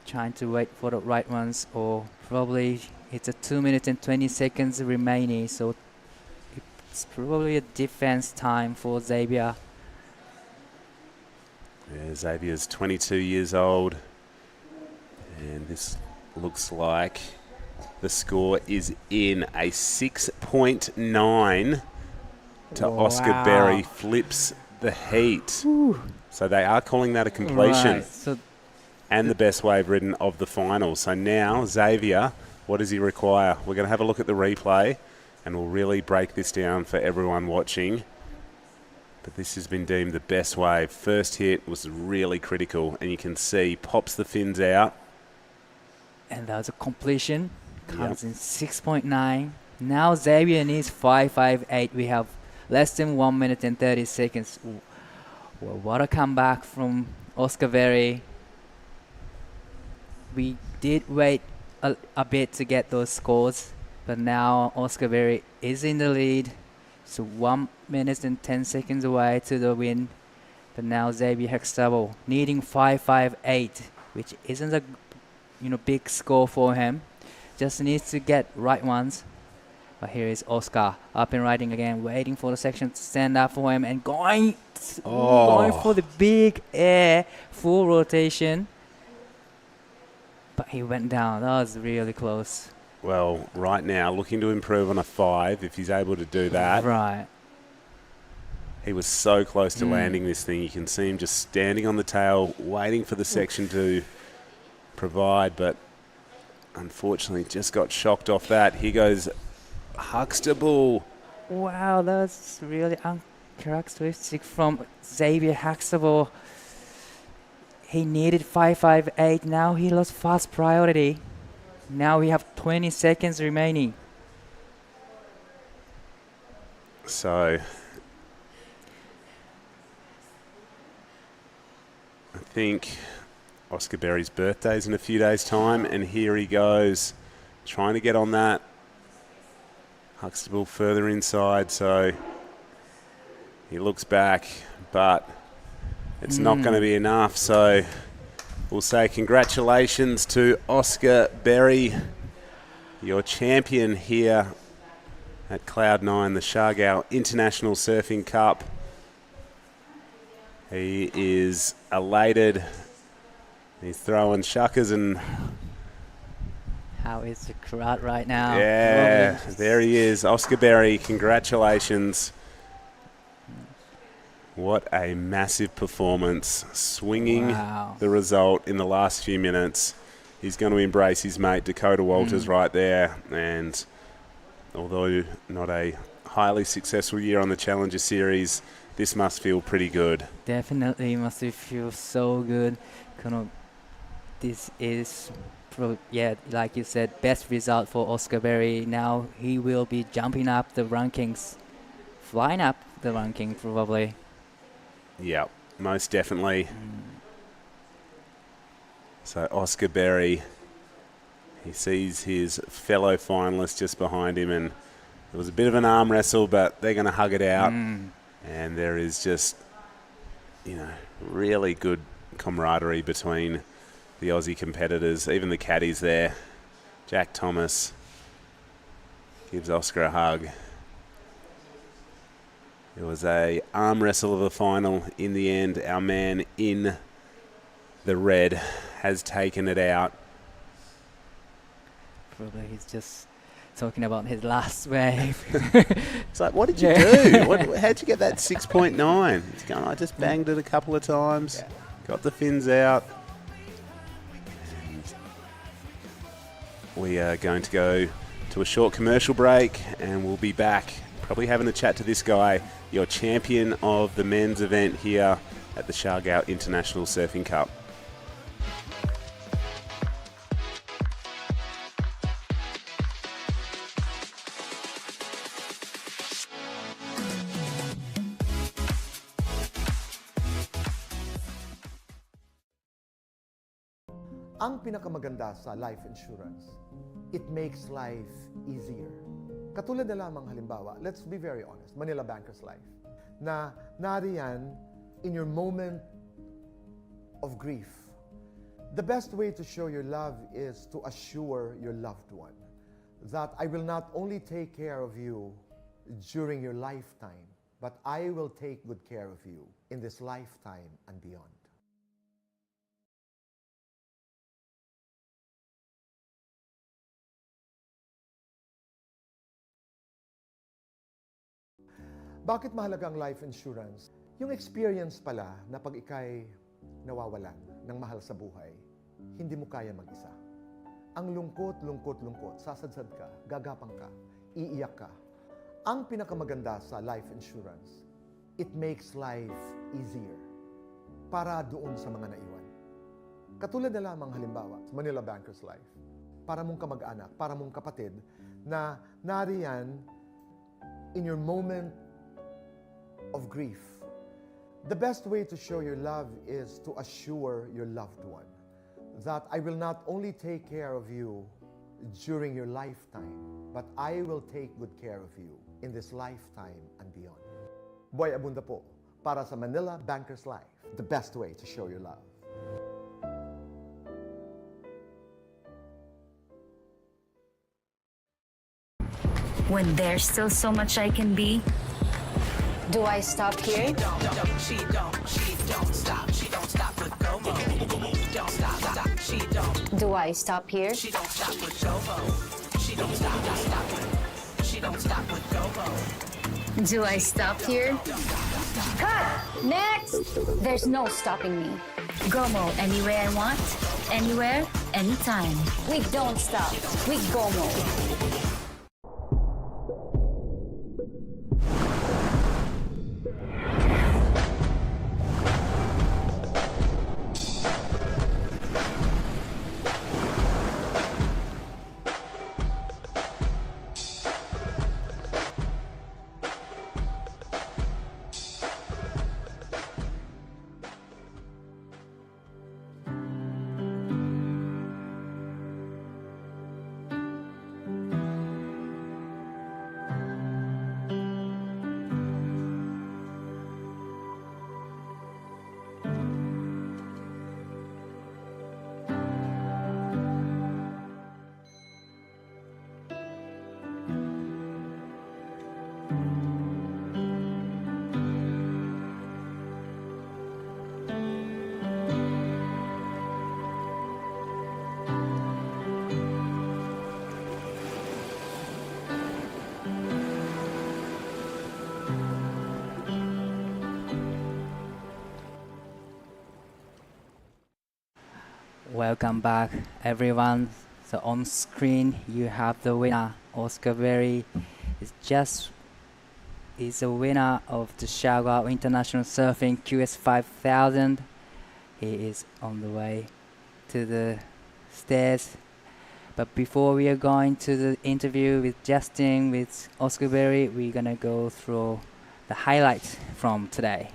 trying to wait for the right ones, or probably it's a 2 minutes and 20 seconds remaining, so it's probably a defense time for Xavier. Yeah, Xavier's 22 years old, and this looks like the score is in a 6.9 to Oscar Berry, flips the heat. Ooh. So they are calling that a completion. Right, so and the best wave ridden of the final. So now Xavier, what does he require? We're going to have a look at the replay, and we'll really break this down for everyone watching. But this has been deemed the best wave. First hit was really critical, and you can see pops the fins out. And that was a completion. Comes in 6.9. Now Xavier needs 5.58. We have less than 1 minute and 30 seconds. Well, what a comeback from Oscar Berry. We did wait a bit to get those scores, but now Oscar Berry is in the lead. So 1 minute and 10 seconds away to the win. But now Xavier Huxtable needing 5.58, which isn't a big score for him. Just needs to get right ones. But here is Oscar up and riding again, waiting for the section to stand up for him and going for the big air, full rotation. But he went down. That was really close. Well, right now, looking to improve on a 5 if he's able to do that. Right. He was so close to landing this thing. You can see him just standing on the tail, waiting for the section to provide, but unfortunately just got shocked off that. Here goes Huxtable. Wow, that's really uncharacteristic from Xavier Huxtable. He needed 5.58. Now he lost fast priority. Now we have 20 seconds remaining. So I think Oscar Berry's birthday's in a few days' time, and here he goes, trying to get on that. Huxtable further inside, so he looks back, but it's not going to be enough. So we'll say congratulations to Oscar Berry, your champion here at Cloud9, the Siargao International Surfing Cup. He is elated. He's throwing shuckers and... How is the crowd right now? Yeah, there he is. Oscar Berry, congratulations. What a massive performance. Swinging the result in the last few minutes. He's going to embrace his mate Dakota Walters right there. And although not a highly successful year on the Challenger Series, this must feel pretty good. Definitely must feel so good. This is, like you said, best result for Oscar Berry. Now he will be jumping up the rankings, flying up the ranking probably. Yeah, most definitely. So Oscar Berry, he sees his fellow finalists just behind him, and it was a bit of an arm wrestle, but they're going to hug it out. And there is just, really good camaraderie between the Aussie competitors, even the caddies there. Jack Thomas gives Oscar a hug. It was a arm wrestle of the final. In the end, our man in the red has taken it out. Probably he's just talking about his last wave. It's like, what did you do? How'd you get that 6.9? He's going, I just banged it a couple of times, got the fins out. And we are going to go to a short commercial break, and we'll be back probably having a chat to this guy, your champion of the men's event here at the Siargao International Surfing Cup. Ang pinakamaganda sa life insurance, it makes life easier. Katulad na lamang halimbawa, let's be very honest, Manila Banker's Life, na nariyan in your moment of grief. The best way to show your love is to assure your loved one that I will not only take care of you during your lifetime, but I will take good care of you in this lifetime and beyond. Bakit mahalaga ang life insurance? Yung experience pala na pag ikay nawawalan ng mahal sa buhay, hindi mo kaya mag-isa. Ang lungkot, sasadsad ka, gagapang ka, iiyak ka. Ang pinakamaganda sa life insurance, it makes life easier para doon sa mga naiwan. Katulad na lamang halimbawa, Manila Banker's Life, para mong kamag-anak, para mong kapatid, na nariyan in your moment of grief. The best way to show your love is to assure your loved one that I will not only take care of you during your lifetime, but I will take good care of you in this lifetime and beyond. Boy Abunda po, para sa Manila Banker's Life, the best way to show your love. When there's still so much I can be, do I stop here? She don't stop. She don't stop with Gomo. Don't stop. She don't. Do I stop here? She don't stop with Gomo. She don't stop. She don't stop with go-go. Do I stop here? Cut! Next! There's no stopping me. Gomo anywhere I want, anywhere, anytime. We don't stop. We Gomo. Welcome back, everyone. So on screen you have the winner, Oscar Berry. Is a winner of the Siargao International Surfing QS 5000. He is on the way to the stairs. But before we are going to the interview with Justin, with Oscar Berry, we're gonna go through the highlights from today.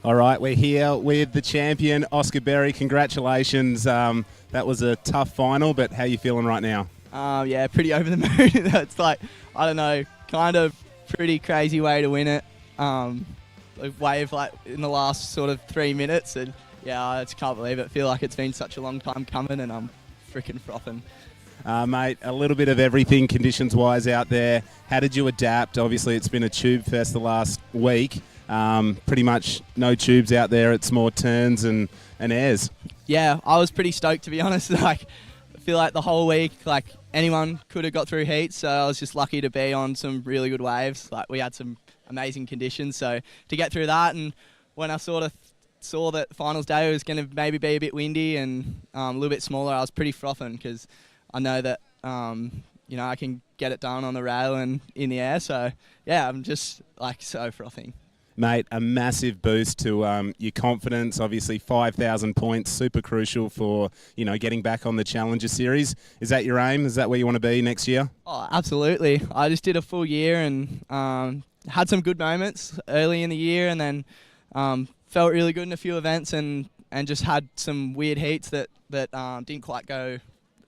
All right, we're here with the champion, Oscar Berry. Congratulations. That was a tough final, but how are you feeling right now? Yeah, pretty over the moon. It's like, I don't know, kind of pretty crazy way to win it. A wave like in the last sort of 3 minutes, and yeah, I just can't believe it. I feel like it's been such a long time coming, and I'm freaking frothing. Mate, a little bit of everything conditions-wise out there. How did you adapt? Obviously, it's been a tube fest the last week. Pretty much no tubes out there. It's more turns and airs. Yeah, I was pretty stoked, to be honest. Like, I feel like the whole week, like anyone could have got through heats, so I was just lucky to be on some really good waves. Like, we had some amazing conditions, so to get through that, and when I sort of saw that finals day was going to maybe be a bit windy and a little bit smaller, I was pretty frothing because I know that I can get it done on the rail and in the air. So yeah, I'm just like so frothing. Mate, a massive boost to your confidence. Obviously, 5,000 points, super crucial for getting back on the Challenger Series. Is that your aim? Is that where you want to be next year? Oh, absolutely. I just did a full year and had some good moments early in the year, and then felt really good in a few events, and just had some weird heats that didn't quite go,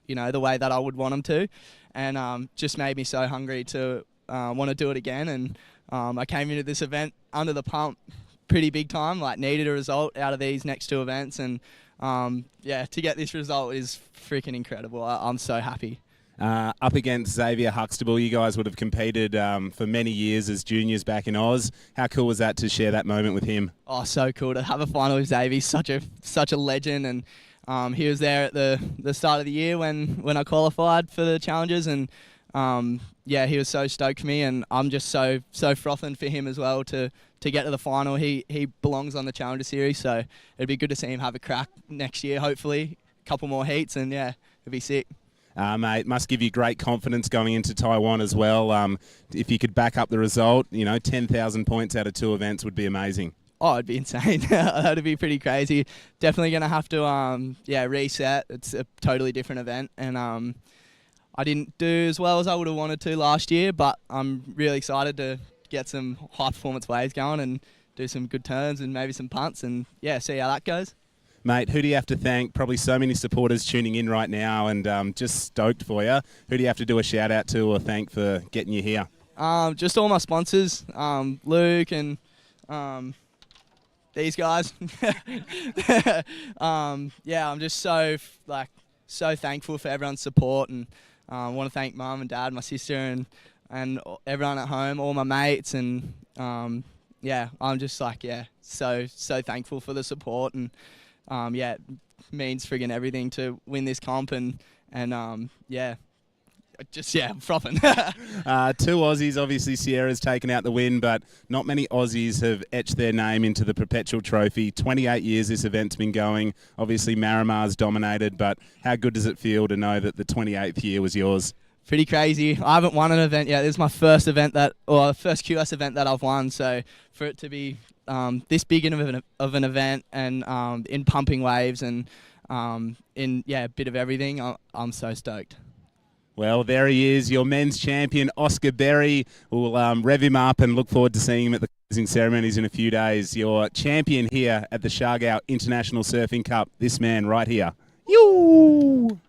the way that I would want them to, and just made me so hungry to want to do it again. And I came into this event under the pump pretty big time, like needed a result out of these next two events, and to get this result is freaking incredible. I'm so happy. Up against Xavier Huxtable, you guys would have competed for many years as juniors back in Oz. How cool was that to share that moment with him? Oh, so cool to have a final with Xavier. He's such a legend, and he was there at the start of the year when I qualified for the challenges, and he was so stoked for me, and I'm just so frothing for him as well to get to the final. He belongs on the Challenger Series, so it'd be good to see him have a crack next year, hopefully. A couple more heats, and yeah, it'd be sick. Mate, must give you great confidence going into Taiwan as well. If you could back up the result, 10,000 points out of two events would be amazing. Oh, it'd be insane. That'd be pretty crazy. Definitely going to have to reset. It's a totally different event, and I didn't do as well as I would have wanted to last year, but I'm really excited to get some high-performance waves going and do some good turns and maybe some punts, and see how that goes. Mate, who do you have to thank? Probably so many supporters tuning in right now, and just stoked for you. Who do you have to do a shout-out to or thank for getting you here? Just all my sponsors, Luke and these guys. I'm just so thankful for everyone's support, and I want to thank Mum and Dad, my sister, and everyone at home, all my mates, and I'm just so thankful for the support, and it means friggin' everything to win this comp, and I'm frothing. Two Aussies, obviously Sierra's taken out the win, but not many Aussies have etched their name into the Perpetual Trophy. 28 years this event's been going. Obviously Marimar's dominated, but how good does it feel to know that the 28th year was yours? Pretty crazy. I haven't won an event yet. This is my first first QS event that I've won, so for it to be this big of an event, and in pumping waves, and in a bit of everything, I'm so stoked. Well, there he is, your men's champion, Oscar Berry. We'll rev him up and look forward to seeing him at the closing ceremonies in a few days. Your champion here at the Siargao International Surfing Cup, this man right here. Yoo!